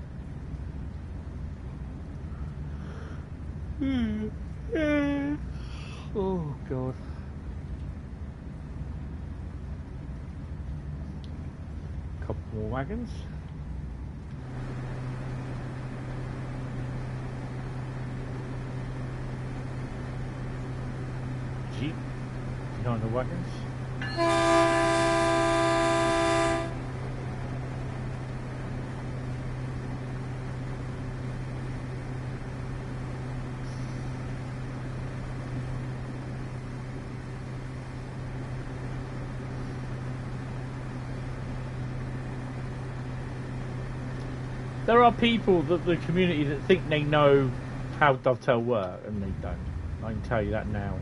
Oh god. Couple more wagons. Jeep behind the wagons. There are people that the community that think they know how Dovetail work, and they don't. I can tell you that now.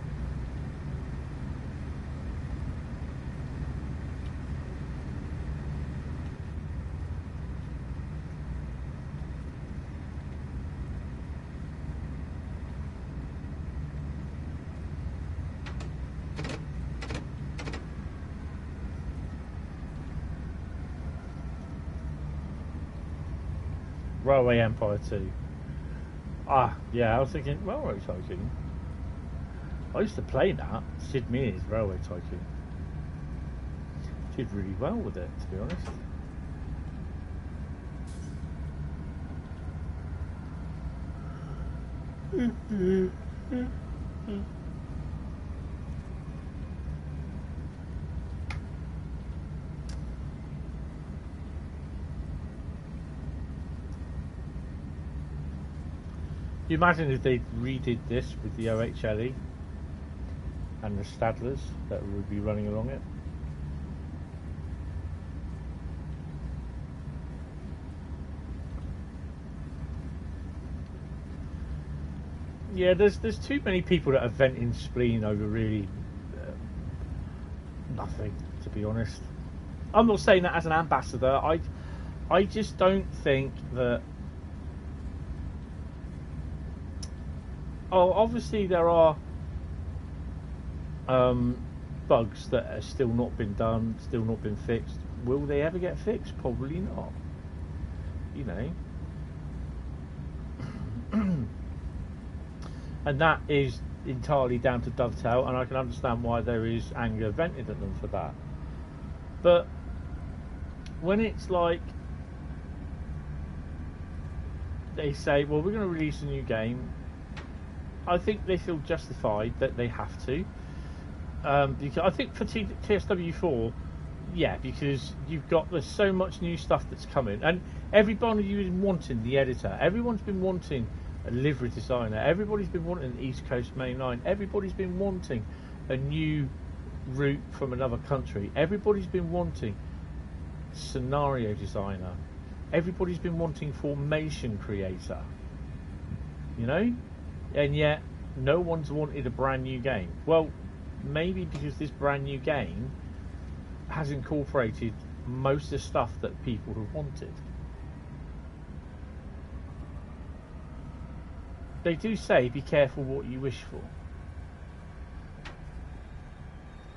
Railway Empire 2. Ah, yeah, I was thinking Railway Tycoon. I used to play that. Sid Meier's Railway Tycoon. Did really well with it, to be honest. You imagine if they redid this with the OHLE and the Stadlers that would be running along it? Yeah, there's too many people that are venting spleen over really nothing, to be honest. I'm not saying that as an ambassador. I just don't think that Oh, obviously there are bugs that have still not been done, still not been fixed. Will they ever get fixed? Probably not. You know. And that is entirely down to Dovetail, and I can understand why there is anger vented at them for that. But when it's like they say, well, we're going to release a new game, I think they feel justified that they have to. Because I think for TSW4, yeah, because there's so much new stuff that's coming, and everybody's been wanting the editor, everyone's been wanting a livery designer, everybody's been wanting the East Coast Mainline, everybody's been wanting a new route from another country, everybody's been wanting scenario designer, everybody's been wanting formation creator, you know, and yet no one's wanted a brand new game. Well, maybe because this brand new game has incorporated most of the stuff that people have wanted. They do say, be careful what you wish for.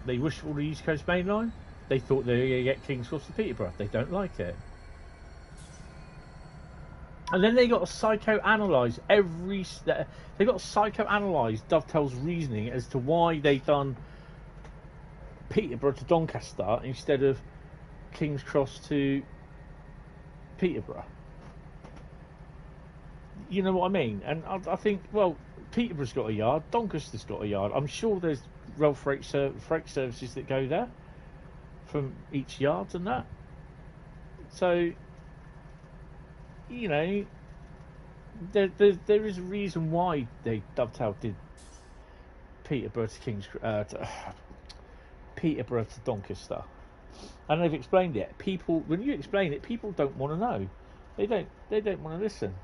They wish for the East Coast Mainline. They thought they were going to get King's Cross to Peterborough. They don't like it. And then they got to psychoanalyse they got to psychoanalyse Dovetail's reasoning as to why they done Peterborough to Doncaster instead of King's Cross to Peterborough. You know what I mean? And I think, well, Peterborough's got a yard, Doncaster's got a yard. I'm sure there's rail freight services that go there from each yard and that. So, you know, there is a reason why Dovetail did Peterborough to Peterborough to Doncaster, and they've explained it. When you explain it, people don't want to know. They don't want to listen.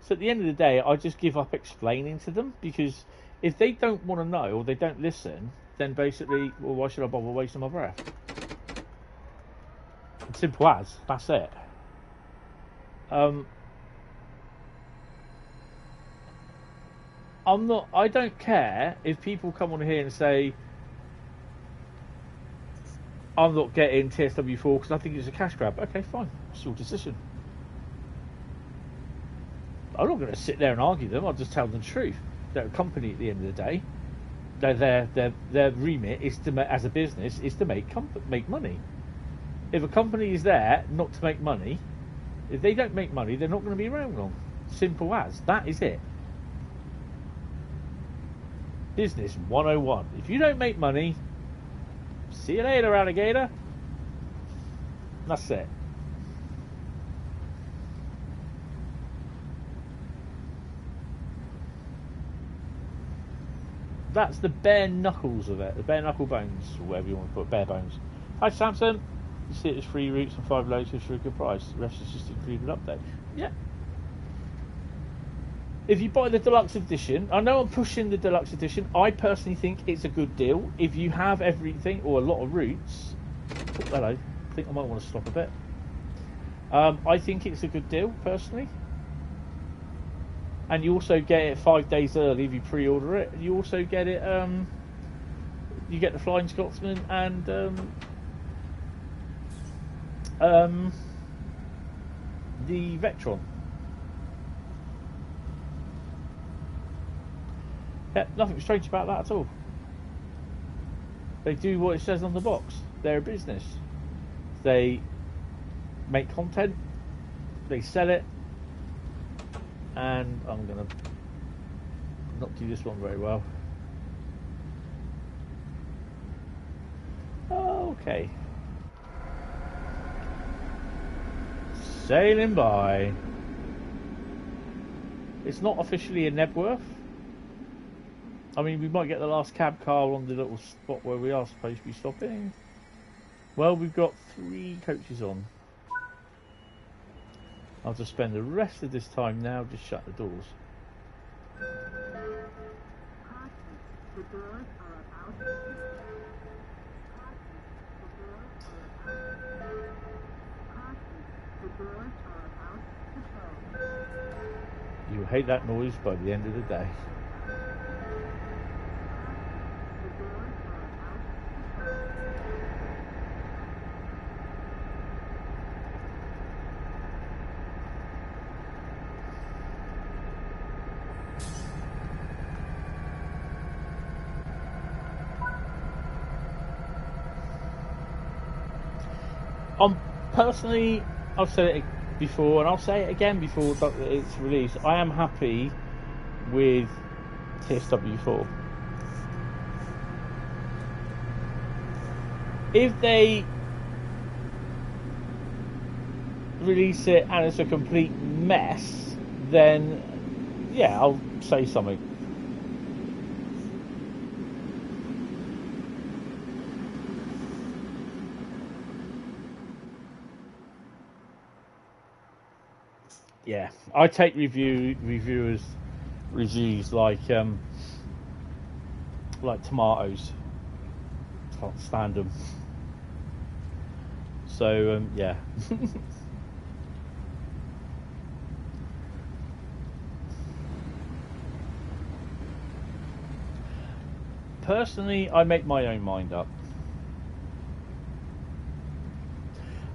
So at the end of the day, I just give up explaining to them, because if they don't want to know or they don't listen, then basically, well, why should I bother wasting my breath? Simple as. That's it. I don't care if people come on here and say, I'm not getting TSW4 because I think it's a cash grab. Okay, fine. It's your decision. I'm not going to sit there and argue them. I'll just tell them the truth. They're a company at the end of the day. Their remit is as a business is to make money. If a company is there not to make money, if they don't make money, they're not going to be around long. Simple as. That is it. Business 101. If you don't make money, see you later, alligator. That's it. That's the bare knuckles of it. The bare knuckle bones, or whatever you want to put. Bare bones. Hi, Samson. You see it as 3 routes and 5 loads for a good price. The rest is just included update. Yeah. If you buy the deluxe edition, I know I'm pushing the deluxe edition. I personally think it's a good deal. If you have everything or a lot of routes, oh, hello. I think I might want to stop a bit. I think it's a good deal personally. And you also get it 5 days early if you pre-order it. You also get it. You get the Flying Scotsman and the Vectron. Yeah, nothing strange about that at all. They do what it says on the box. They're a business. They make content. They sell it. And I'm going to not do this one very well. Okay. Sailing by. It's not officially a Nebworth. I mean, we might get the last cab car on the little spot where we are supposed to be stopping. Well, we've got 3 coaches on. I'll just spend the rest of this time now just shut the doors. The doors are about to close. You'll hate that noise by the end of the day. Personally, I've said it before, and I'll say it again before it's released. I am happy with TSW 4. If they release it and it's a complete mess, then yeah, I'll say something. Yeah, I take reviewers reviews like tomatoes. Can't stand them. So yeah. Personally, I make my own mind up.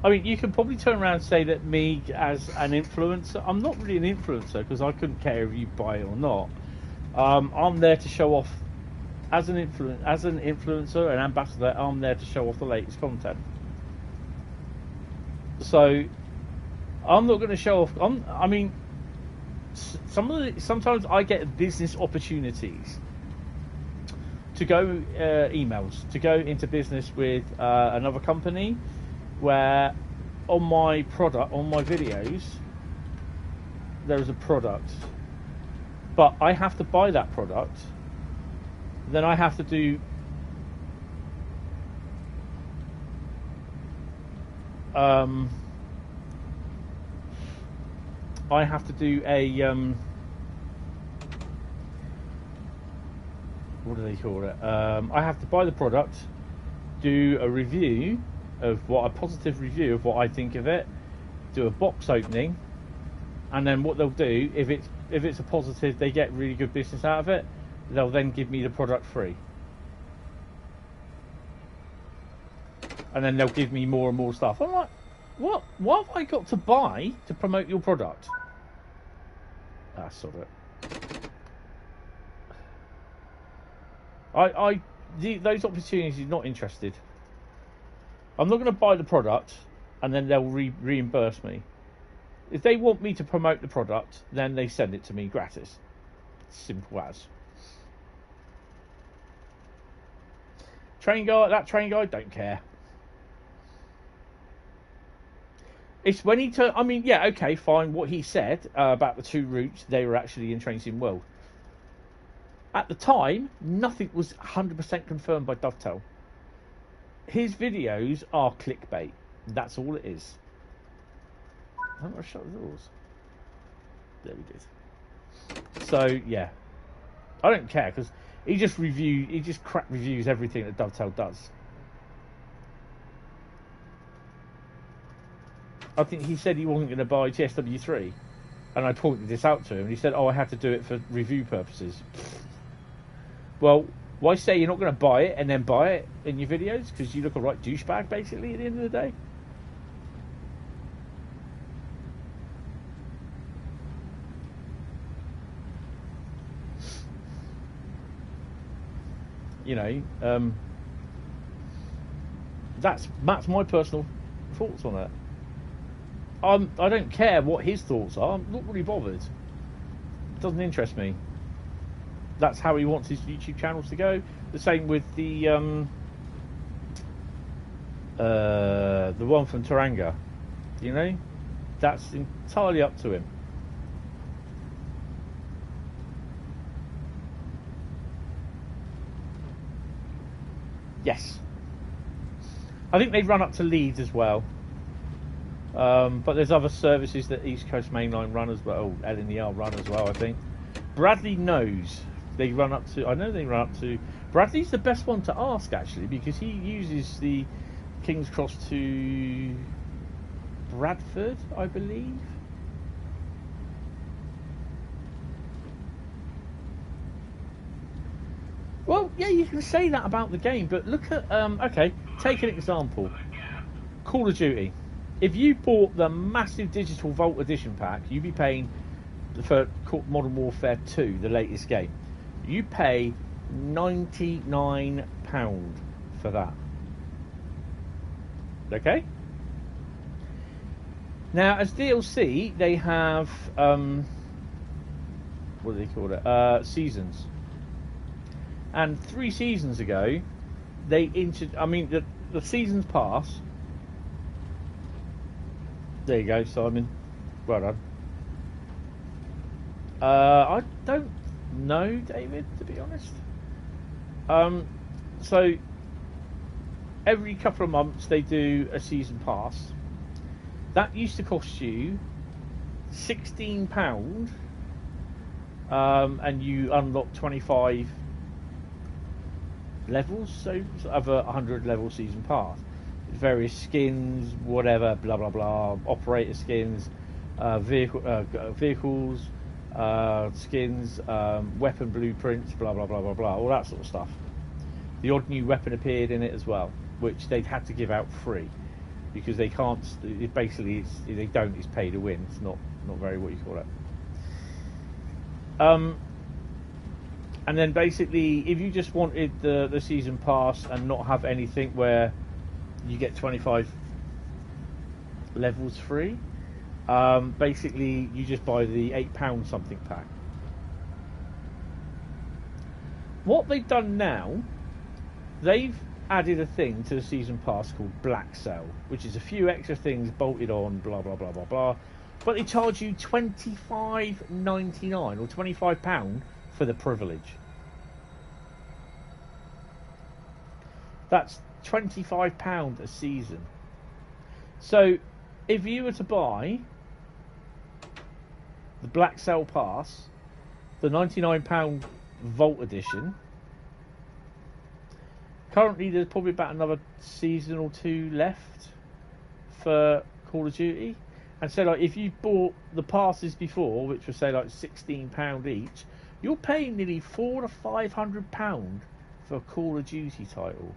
I mean, you can probably turn around and say that me as an influencer, I'm not really an influencer because I couldn't care if you buy it or not. I'm there to show off as an influencer, an ambassador. I'm there to show off the latest content. So I'm not going to show off. I mean, sometimes I get business opportunities to go emails to go into business with another company, where on my videos there is a product, but I have to buy that product. Then I have to do a what do they call it? I have to buy the product, do a review of a positive review of what I think of it, do a box opening, and then what they'll do, if it's a positive, they get really good business out of it, they'll then give me the product free. And then they'll give me more and more stuff. I'm like, what have I got to buy to promote your product? Sort of. Those opportunities, not interested. I'm not going to buy the product and then they'll reimburse me. If they want me to promote the product, then they send it to me gratis. Simple as. Train guy, don't care. It's when he I mean, yeah, okay, fine. What he said about the two routes, they were actually in Train Sim World. At the time, nothing was 100% confirmed by Dovetail. His videos are clickbait. That's all it is. I'm going to shut the doors. There we did. So yeah, I don't care because he just crap reviews everything that Dovetail does. I think he said he wasn't going to buy TSW3, and I pointed this out to him, and he said, "Oh, I had to do it for review purposes." Well, why say you're not going to buy it and then buy it in your videos? Because you look a right douchebag, basically, at the end of the day. You know, that's my personal thoughts on it. I don't care what his thoughts are. I'm not really bothered. It doesn't interest me. That's how he wants his YouTube channels to go. The same with the one from Taranga. You know, that's entirely up to him. Yes, I think they run up to Leeds as well. But there's other services that East Coast Mainline run as well. LNER run as well, I think. Bradley knows. They run up to. I know they run up to. Bradley's the best one to ask actually, because he uses the King's Cross to Bradford, I believe. Well, yeah, you can say that about the game, but look at okay, take an example. Call of Duty. If you bought the massive digital Vault Edition pack, you'd be paying for Modern Warfare 2, the latest game. You pay £99 for that. Okay? Now, as DLC, they have what do they call it? Seasons. And 3 seasons ago, they the seasons pass. There you go, Simon. Well done. I don't know, David, to be honest. So every couple of months they do a season pass. That used to cost you £16, and you unlock 25 levels, so of a 100 level season pass. Various skins, whatever, blah blah blah, operator skins, vehicles, skins, weapon blueprints, blah blah blah blah blah, all that sort of stuff. The odd new weapon appeared in it as well, which they'd had to give out free because they can't. It basically, they don't. It's pay to win. It's not very what you call it. And then basically, if you just wanted the season pass and not have anything where you get 25 levels free, basically you just buy the £8 something pack. What they've done now, they've added a thing to the season pass called Black Cell, which is a few extra things bolted on, blah blah blah blah blah, but they charge you £25.99 or £25 for the privilege. That's £25 a season. So if you were to buy the Black Cell Pass, the £99 Vault Edition, currently there's probably about another season or 2 left for Call of Duty. And so like if you bought the passes before, which were say like £16 each, you're paying nearly £400 to £500 for a Call of Duty title.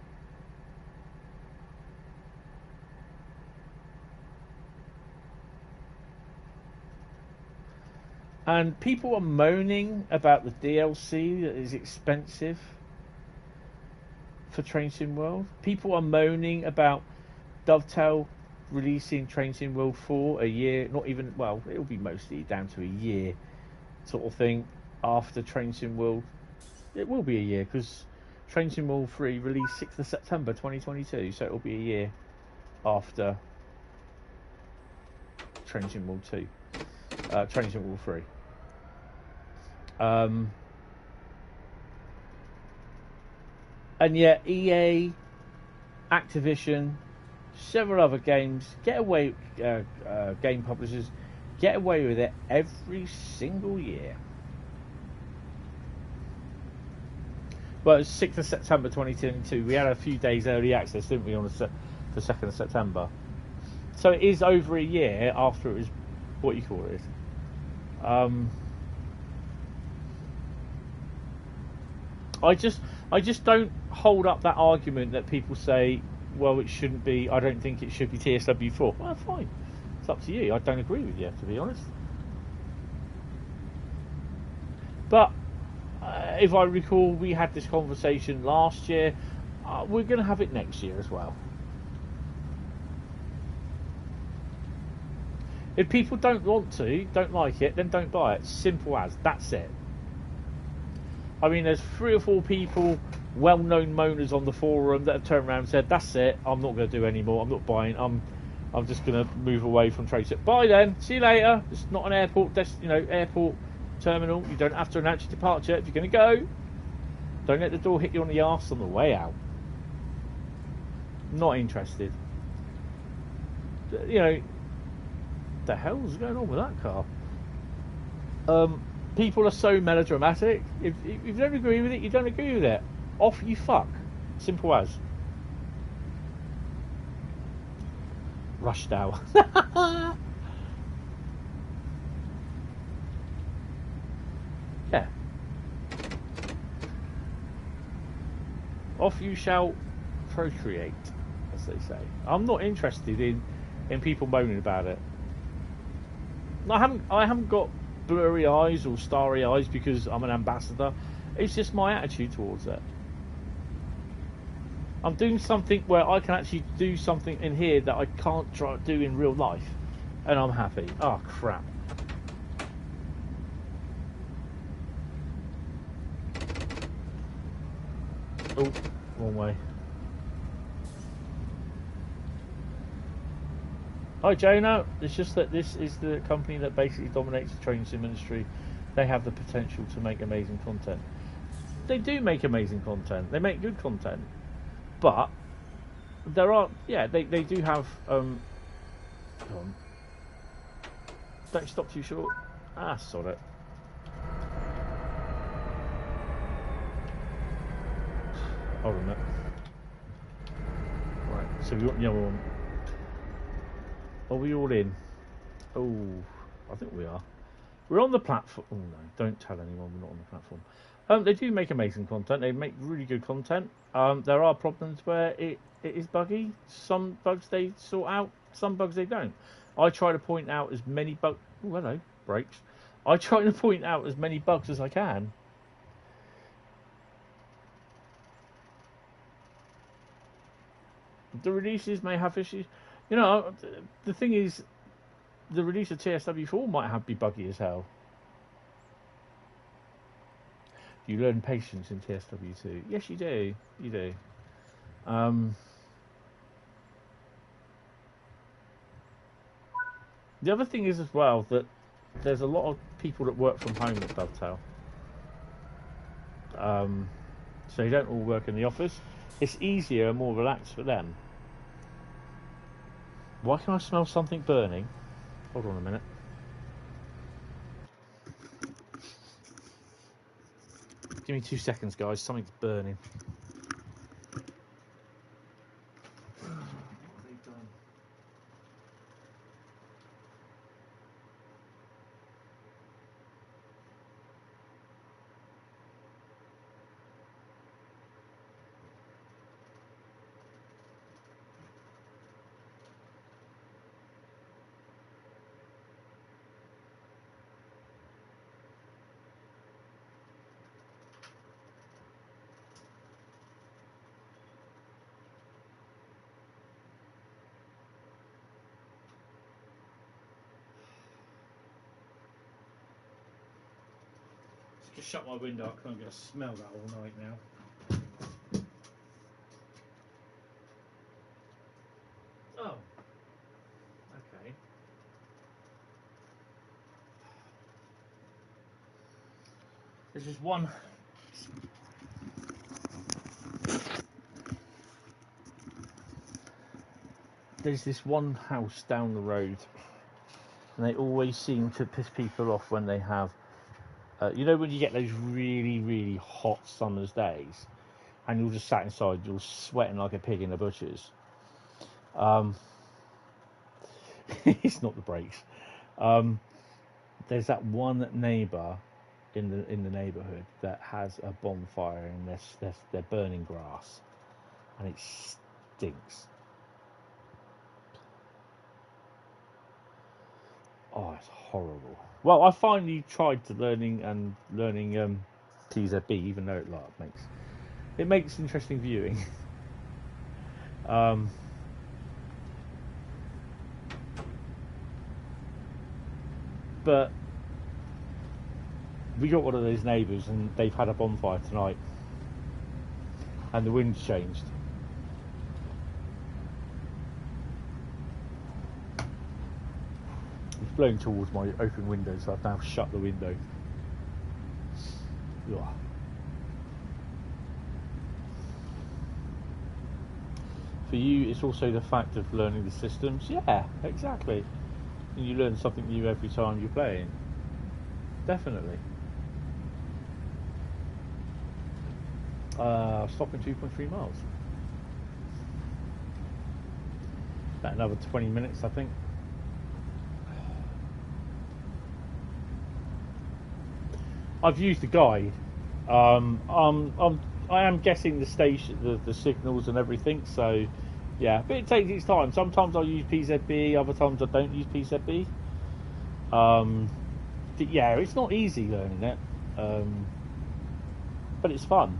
And people are moaning about the DLC that is expensive for Train Sim World. People are moaning about Dovetail releasing Train Sim World 4 a year, not even, well, it'll be mostly down to a year sort of thing after Train Sim World. It will be a year because Train Sim World 3 released 6th of September 2022, so it'll be a year after Train Sim World 2. Train Sim World 3. And yet EA, Activision, several other games game publishers get away with it every single year. Well, it's 6th of September 2022. We had a few days early access, didn't we, on the 2nd of September. So it is over a year after it was, what you call it. I just don't hold up that argument that people say, well, it shouldn't be, I don't think it should be TSW4. Well, fine. It's up to you. I don't agree with you, to be honest. But if I recall, we had this conversation last year. We're going to have it next year as well. If people don't want to, don't like it, then don't buy it. Simple as. That's it. I mean, there's 3 or 4 people, well-known moaners on the forum, that have turned around and said, "That's it. I'm not going to do any more. I'm not buying. I'm just going to move away from Trace It. Bye then. See you later. It's not an airport, airport terminal. You don't have to announce your departure if you're going to go. Don't let the door hit you on the arse on the way out. Not interested. The hell's going on with that car? People are so melodramatic. If you don't agree with it, you don't agree with it. Off you fuck. Simple as. Rush hour. Yeah. Off you shall procreate, as they say. I'm not interested in people moaning about it. I haven't got blurry eyes or starry eyes because I'm an ambassador. It's just my attitude towards it. I'm doing something where I can actually do something in here that I can't try to do in real life. And I'm happy. Oh, crap. Oh, wrong way. Hi, Jonah. It's just that this is the company that basically dominates the train sim industry. They have the potential to make amazing content. They do make amazing content. They make good content. But there are, yeah, they do have, come on. Don't stop too short. Ah, sod it. Hold on a minute. Right, so we got the other one. Are we all in? Oh, I think we are. We're on the platform. Oh no, don't tell anyone we're not on the platform. They do make amazing content. They make really good content. There are problems where it is buggy. Some bugs they sort out, some bugs they don't. I try to point out as many bugs. Oh, hello, brakes. I try to point out as many bugs as I can. The releases may have issues. You know, the thing is, the release of TSW4 might be buggy as hell. You learn patience in TSW2. Yes, you do. You do. The other thing is as well that there's a lot of people that work from home at Dovetail. So you don't all work in the office. It's easier and more relaxed for them. Why can I smell something burning? Hold on a minute. Give me 2 seconds, guys. Something's burning. What have they done? Just shut my window. I can't get to smell that all night now. Oh. Okay. There's just one. There's this one house down the road, and they always seem to piss people off when they have. You know when you get those really, really hot summer's days, and you're just sat inside, you're sweating like a pig in the butchers. It's not the brakes. There's that one neighbour in the neighbourhood that has a bonfire and they're burning grass, and it stinks. Oh, it's horrible. Well, I finally tried to learning TSB, even though it makes interesting viewing. But we got one of those neighbours, and they've had a bonfire tonight, and the wind's changed. It's blowing towards my open window, so I've now shut the window. Ugh. For you, it's also the fact of learning the systems. Yeah, exactly. And you learn something new every time you're playing. Definitely. Stopping 2.3 miles. About another 20 minutes, I think. I've used the guide. I am guessing the station, the signals and everything. So, yeah, but it takes its time. Sometimes I use PZB, other times I don't use PZB. Yeah, it's not easy learning it, but it's fun.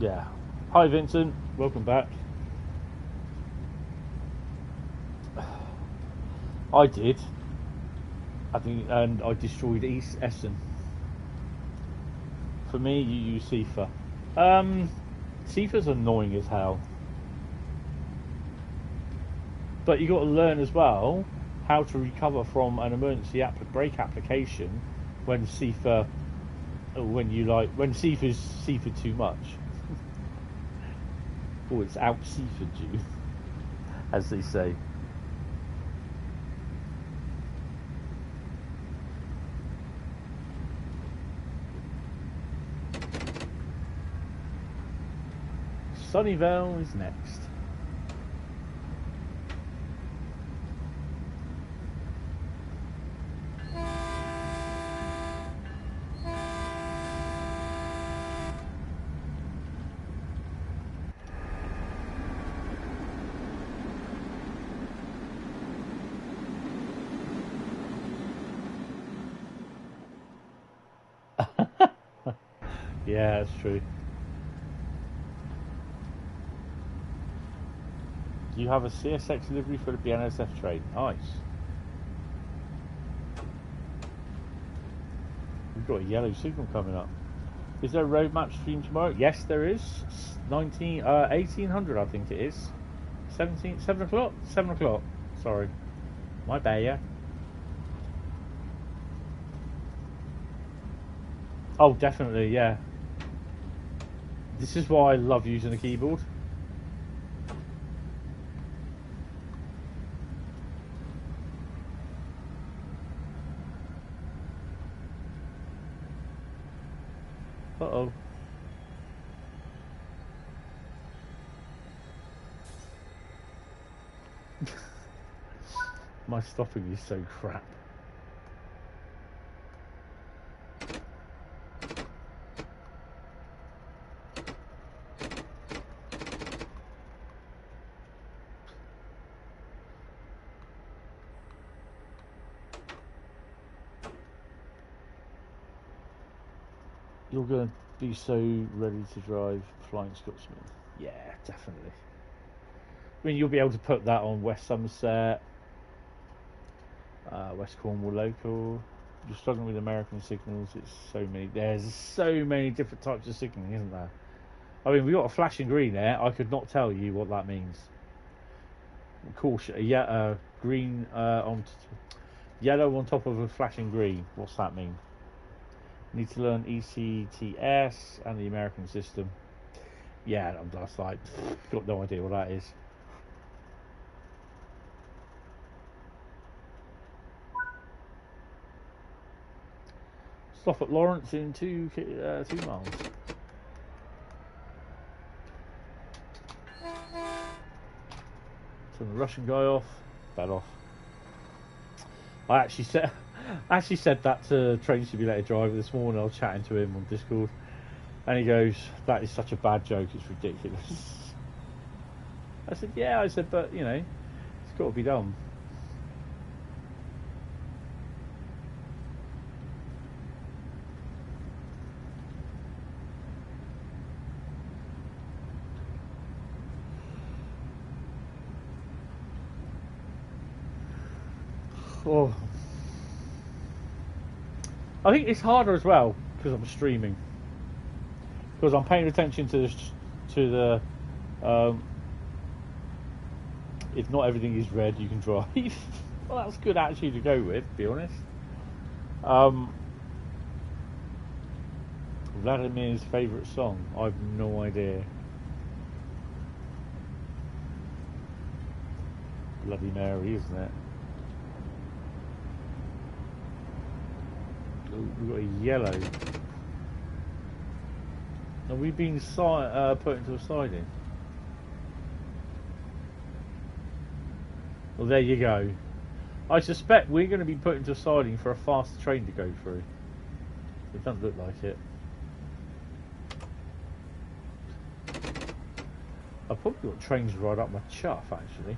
Yeah, Hi Vincent, welcome back. I did. I think, and I destroyed East Essen. For me, you use FIFA. FIFA's annoying as hell. But you got to learn as well how to recover from an emergency brake application when FIFA, when FIFA's FIFA too much. Oh, it's out FIFA you, as they say. Sunnyvale is next. Yeah, that's true. You have a CSX delivery for the BNSF train. Nice. We've got a yellow signal coming up. Is there a road map stream tomorrow? Yes, there is. 1800, I think it is. 7 o'clock? 7 o'clock. Sorry. My bad, yeah. Oh, definitely, yeah. This is why I love using the keyboard. Uh-oh. My stopping is so crap. You're going to be so ready to drive Flying Scotsman. Yeah, definitely. I mean, you'll be able to put that on West Somerset, West Cornwall local. You're struggling with American signals. It's so many. There's so many different types of signaling, isn't there? I mean, we got a flashing green there. I could not tell you what that means. Caution. Yeah, green on yellow on top of a flashing green. What's that mean? Need to learn ECTS and the American system. Yeah, I'm just like, got no idea what that is. Stop at Lawrence in 2 miles. Turn the Russian guy off. Bad off. I actually said that to Train Simulator Driver this morning. I was chatting to him on Discord, and he goes, "That is such a bad joke. It's ridiculous." I said, "Yeah." I said, "But you know, it's got to be done." Oh. I think it's harder as well because I'm streaming, because I'm paying attention to the if not everything is red, you can drive. Well, that's good actually to go with, to be honest. Vladimir's favourite song? I've no idea. Bloody Mary, isn't it? Oh, we've got a yellow. Are we being put into a siding? Well, there you go. I suspect we're going to be put into a siding for a fast train to go through. It doesn't look like it. I've probably got trains right up my chuff, actually.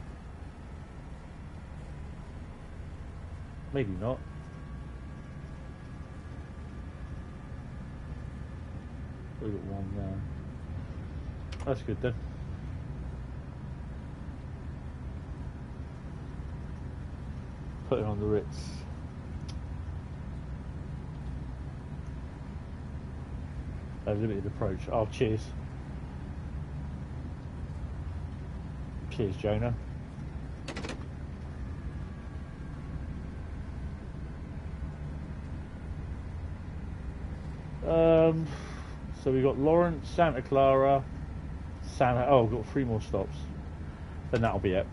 Maybe not. We've got one there. That's good then. Put it on the Ritz. A limited approach. Oh, cheers. Cheers, Jonah. So we got Lawrence, Santa Clara, oh, we've got 3 more stops. Then that'll be it.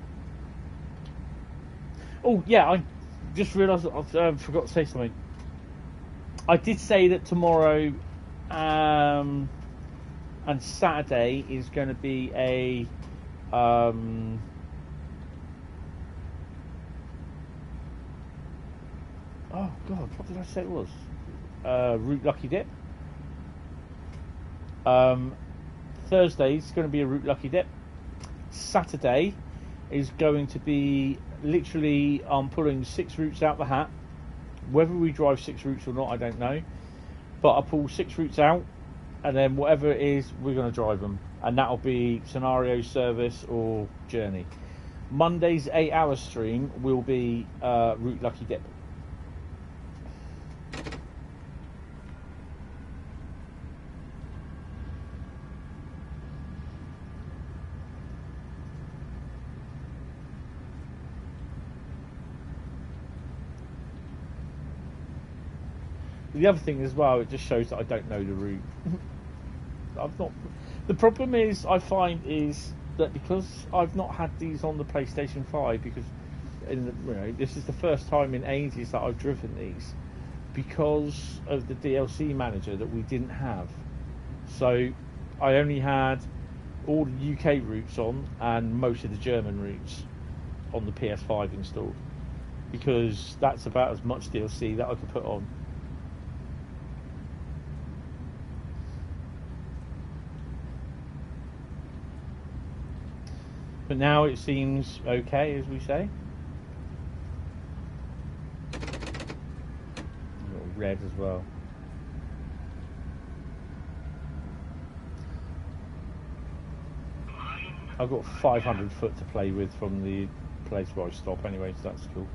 Oh, yeah, I just realised I forgot to say something. I did say that tomorrow and Saturday is going to be a oh God, what did I say it was? Route Lucky Dip. Thursday is going to be a Route Lucky Dip. Saturday is going to be literally I'm pulling 6 routes out the hat. Whether we drive 6 routes or not, I don't know. But I pull 6 routes out, and then whatever it is, we're going to drive them, and that'll be scenario, service, or journey. Monday's 8-hour stream will be Route Lucky Dip. The other thing as well, it just shows that I don't know the route. I've not. The problem is, I find is that because I've not had these on the PlayStation 5, because this is the first time in ages that I've driven these, because of the DLC manager that we didn't have. So I only had all the UK routes on and most of the German routes on the PS5 installed, because that's about as much DLC that I could put on. But now it seems okay, as we say. A little red as well. I've got 500 foot to play with from the place where I stop anyway, so that's cool.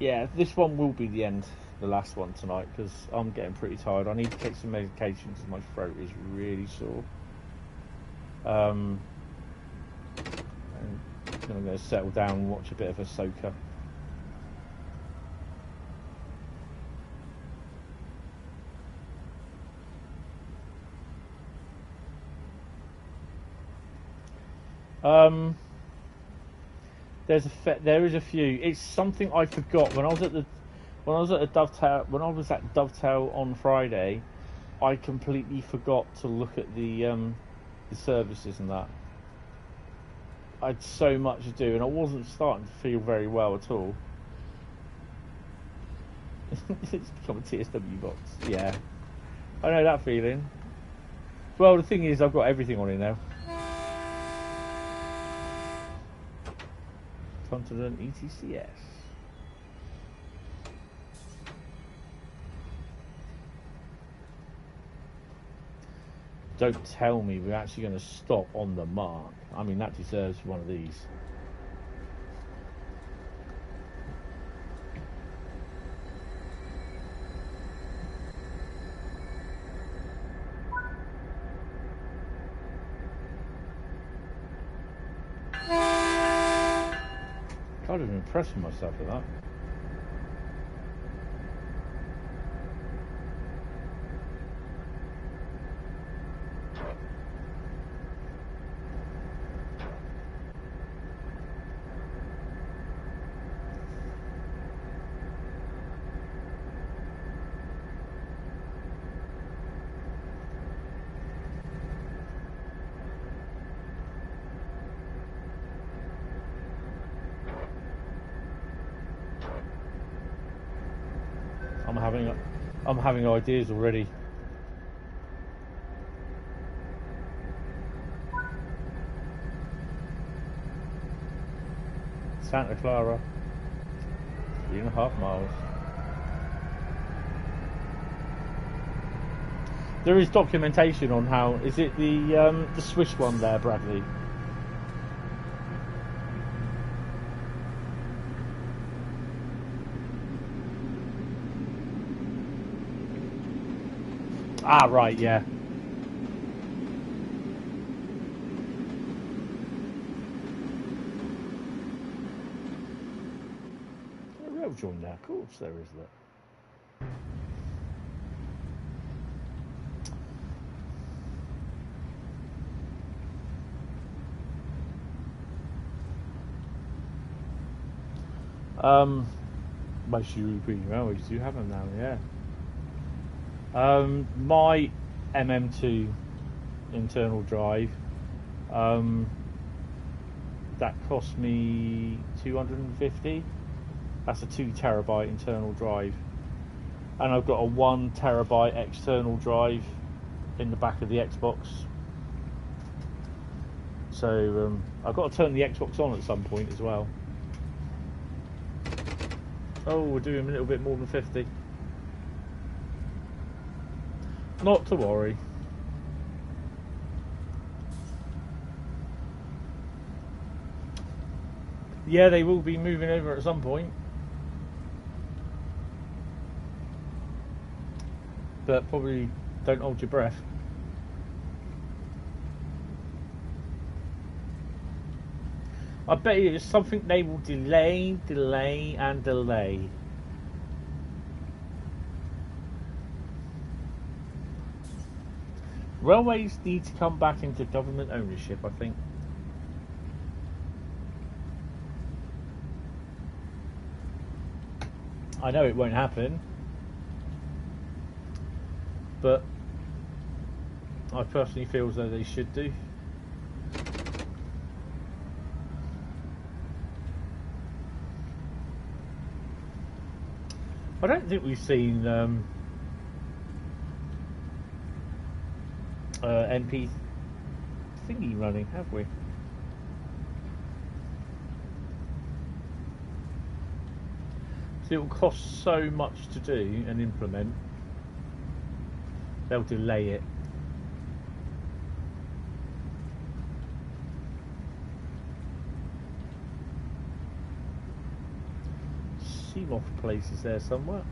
Yeah, this one will be the end, the last one tonight, because I'm getting pretty tired. I need to take some medication because my throat is really sore. And I'm going to settle down and watch a bit of Ahsoka. There is a few. It's something I forgot when I was at Dovetail on Friday. I completely forgot to look at the services and that. I had so much to do, and I wasn't starting to feel very well at all. It's become a TSW box. Yeah, I know that feeling. Well, the thing is, I've got everything on it now. Continent ETCS. Don't tell me we're actually going to stop on the mark. I mean, that deserves one of these. I'd have been impressed with myself with that. I'm having ideas already. Santa Clara, 3.5 miles. There is documentation on how. Is it the Swiss one there, Bradley? Ah, right, yeah. A rail join there, of course there is that. Most European railways do have them now, yeah. My MM2 internal drive, that cost me 250. That's a 2 terabyte internal drive, and I've got a 1 terabyte external drive in the back of the Xbox. So I've got to turn the Xbox on at some point as well. Oh, we're doing a little bit more than 50. Not to worry. Yeah, they will be moving over at some point. But probably don't hold your breath. I bet you it's something they will delay. Railways need to come back into government ownership, I think. I know it won't happen, but I personally feel as though they should do. I don't think we've seen NP thingy running, have we? So it will cost so much to do and implement, they'll delay it. Seamoth place is there somewhere.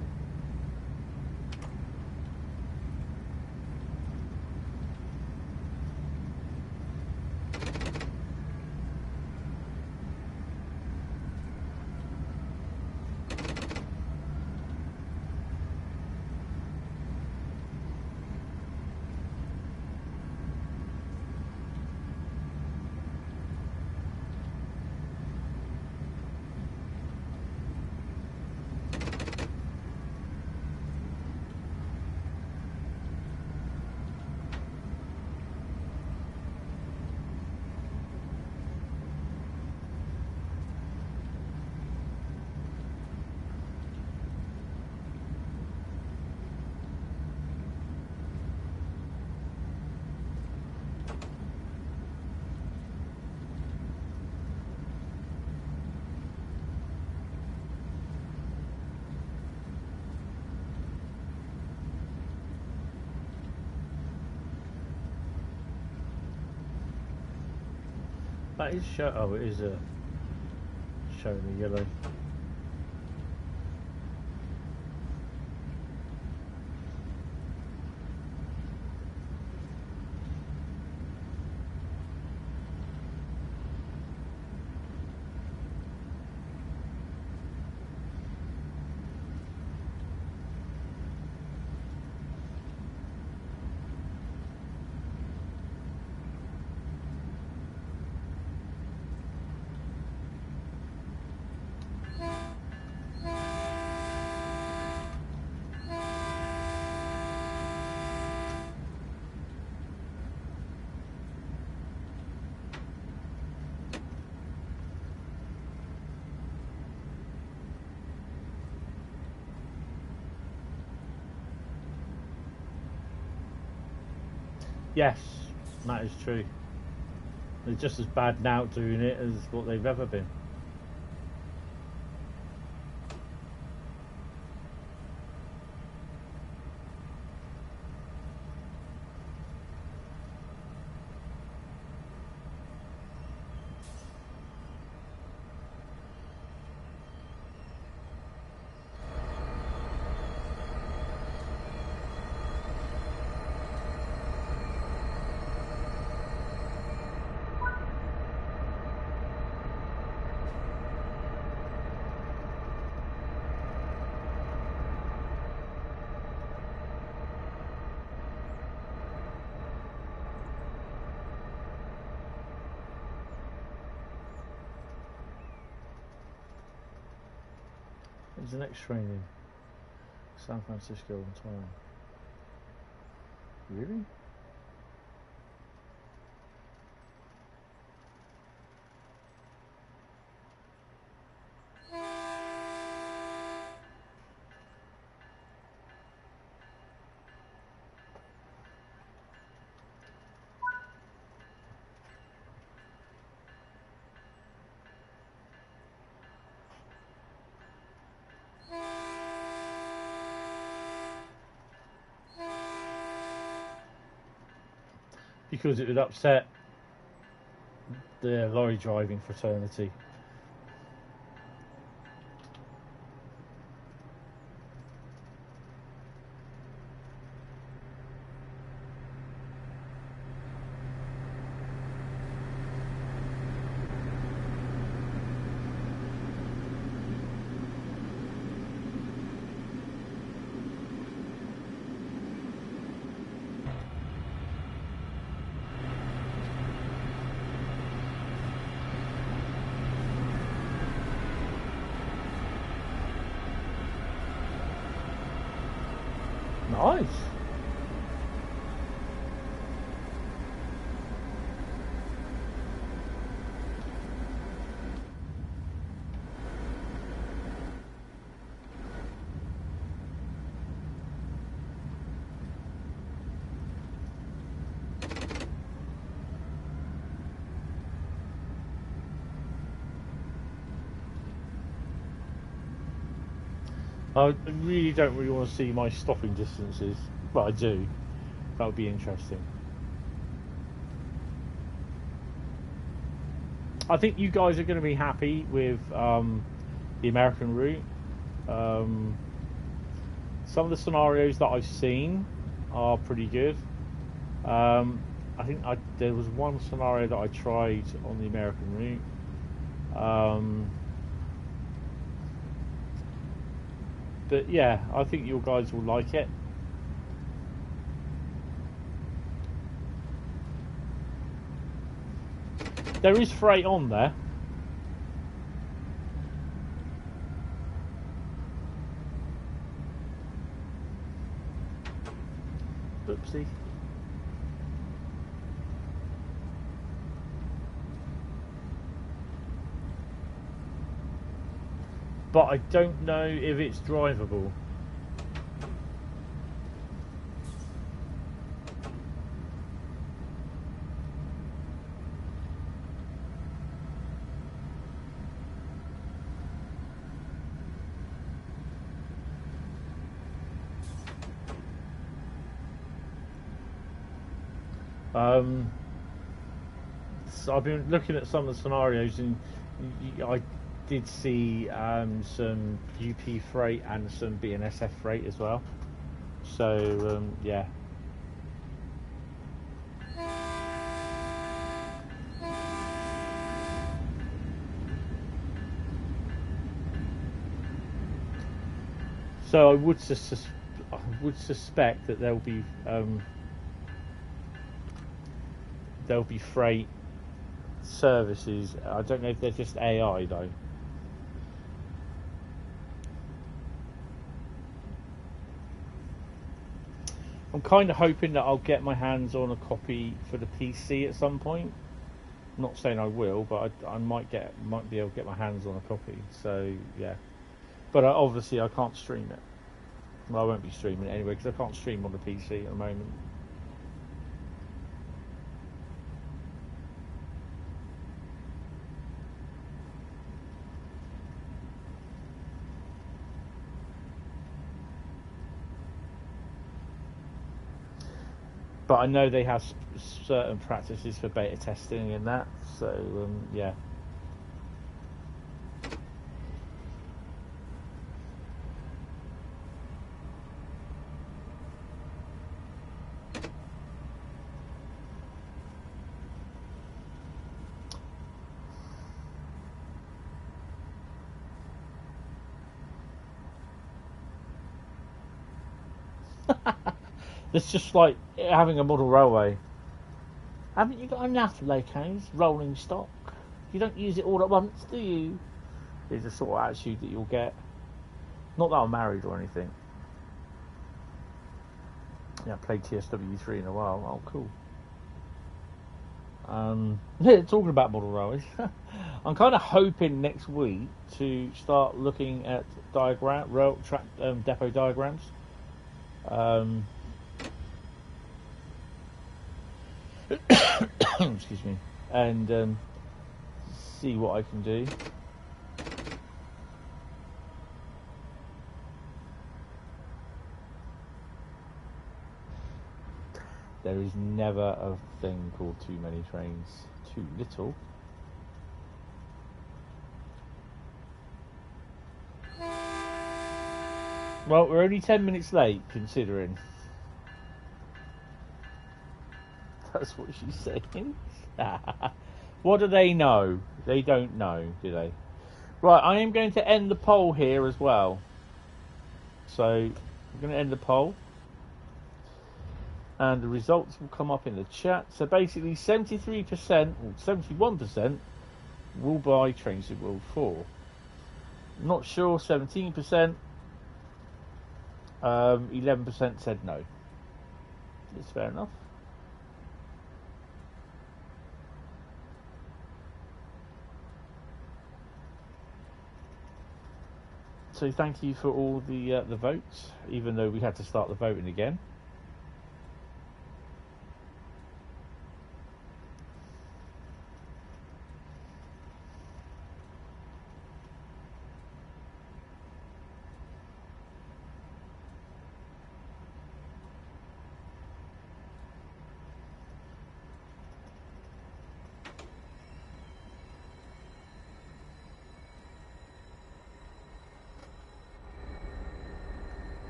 That is show. Oh, it is showing the yellow. Yes, that is true. They're just as bad now doing it as what they've ever been. Is the next train in? San Francisco on time. Really? Because it would upset the lorry driving fraternity. Nice. I really don't want to see my stopping distances, but I do. That would be interesting. I think you guys are going to be happy with the American route. Some of the scenarios that I've seen are pretty good. I think there was one scenario that I tried on the American route. But yeah, I think you guys will like it. There is freight on there. Oopsie. But I don't know if it's drivable. So I've been looking at some of the scenarios, and I did see some UP freight and some BNSF freight as well. So yeah. So I would suspect that there'll be freight services. I don't know if they're just AI though. I'm kind of hoping that I'll get my hands on a copy for the PC at some point. I'm not saying I will, but I might be able to get my hands on a copy. So yeah, but obviously I can't stream it. Well, I won't be streaming it anyway because I can't stream on the PC at the moment. But I know they have certain practices for beta testing and that, so yeah. It's just like having a model railway. Haven't you got enough locos, rolling stock? You don't use it all at once, do you? It's the sort of attitude that you'll get. Not that I'm married or anything. Yeah, I played TSW3 in a while. Oh, cool. Yeah, talking about model railways, I'm kind of hoping next week to start looking at rail track depot diagrams. Excuse me, and see what I can do. There is never a thing called too many trains, too little. Well, we're only 10 minutes late, considering. That's what she's saying. What do they know? They don't know, do they? Right, I am going to end the poll here as well. So, I'm going to end the poll. And the results will come up in the chat. So basically 73% or 71% will buy Trains of World 4. Not sure, 17%. 11% said no. It's fair enough. So thank you for all the votes, even though we had to start the voting again.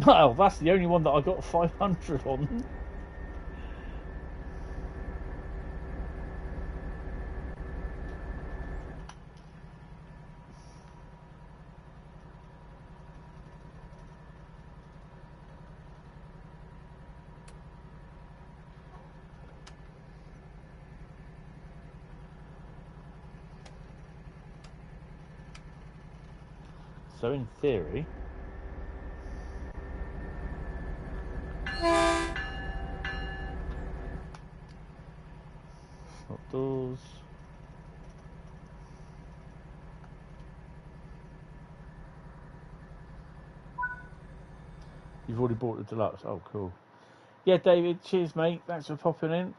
Well, that's the only one that I got 500 on. So in theory, outdoors. You've already bought the deluxe. Oh, cool. Yeah, David. Cheers, mate. Thanks for popping in.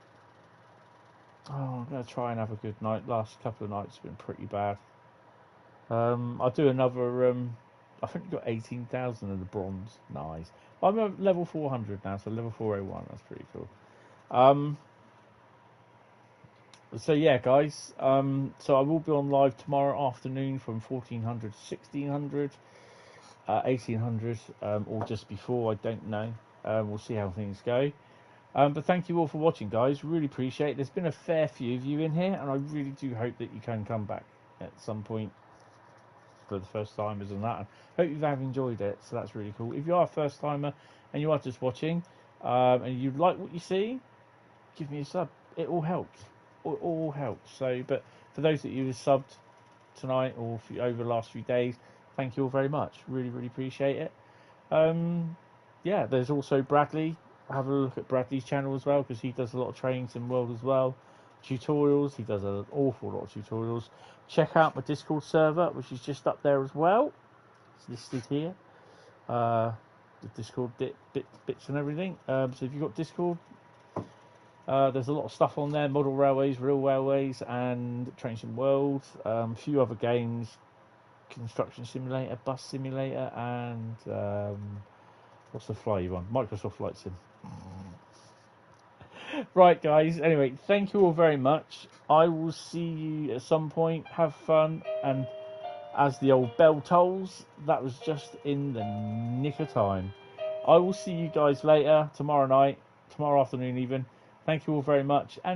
Oh, I'm gonna try and have a good night. Last couple of nights have been pretty bad. I'll do another. I think you got 18,000 of the bronze. Nice. I'm at level 400 now, so level 401. That's pretty cool. So yeah, guys. So I will be on live tomorrow afternoon from 1400 to 1600, 1800, or just before. I don't know. We'll see how things go. But thank you all for watching, guys. Really appreciate it. There's been a fair few of you in here, and I really do hope that you can come back at some point for the first timers and that. And hope you have enjoyed it. So that's really cool. If you are a first timer and you are just watching, and you like what you see, give me a sub. It all helps. It all helps. So, but for those that you have subbed tonight or over the last few days, thank you all very much. Really, really appreciate it. Yeah, there's also Bradley. Have a look at Bradley's channel as well, because he does a lot of trains in World as well. Tutorials. He does an awful lot of tutorials. Check out my Discord server, which is just up there as well. It's listed here. The Discord bits and everything. So if you've got Discord, there's a lot of stuff on there. Model railways, real railways, and Trains in World. A few other games. Construction Simulator, Bus Simulator, and what's the fly one? Microsoft Flight Sim. Right, guys. Anyway, thank you all very much. I will see you at some point. Have fun, and as the old bell tolls, that was just in the nick of time. I will see you guys later, tomorrow night, tomorrow afternoon even. Thank you all very much. And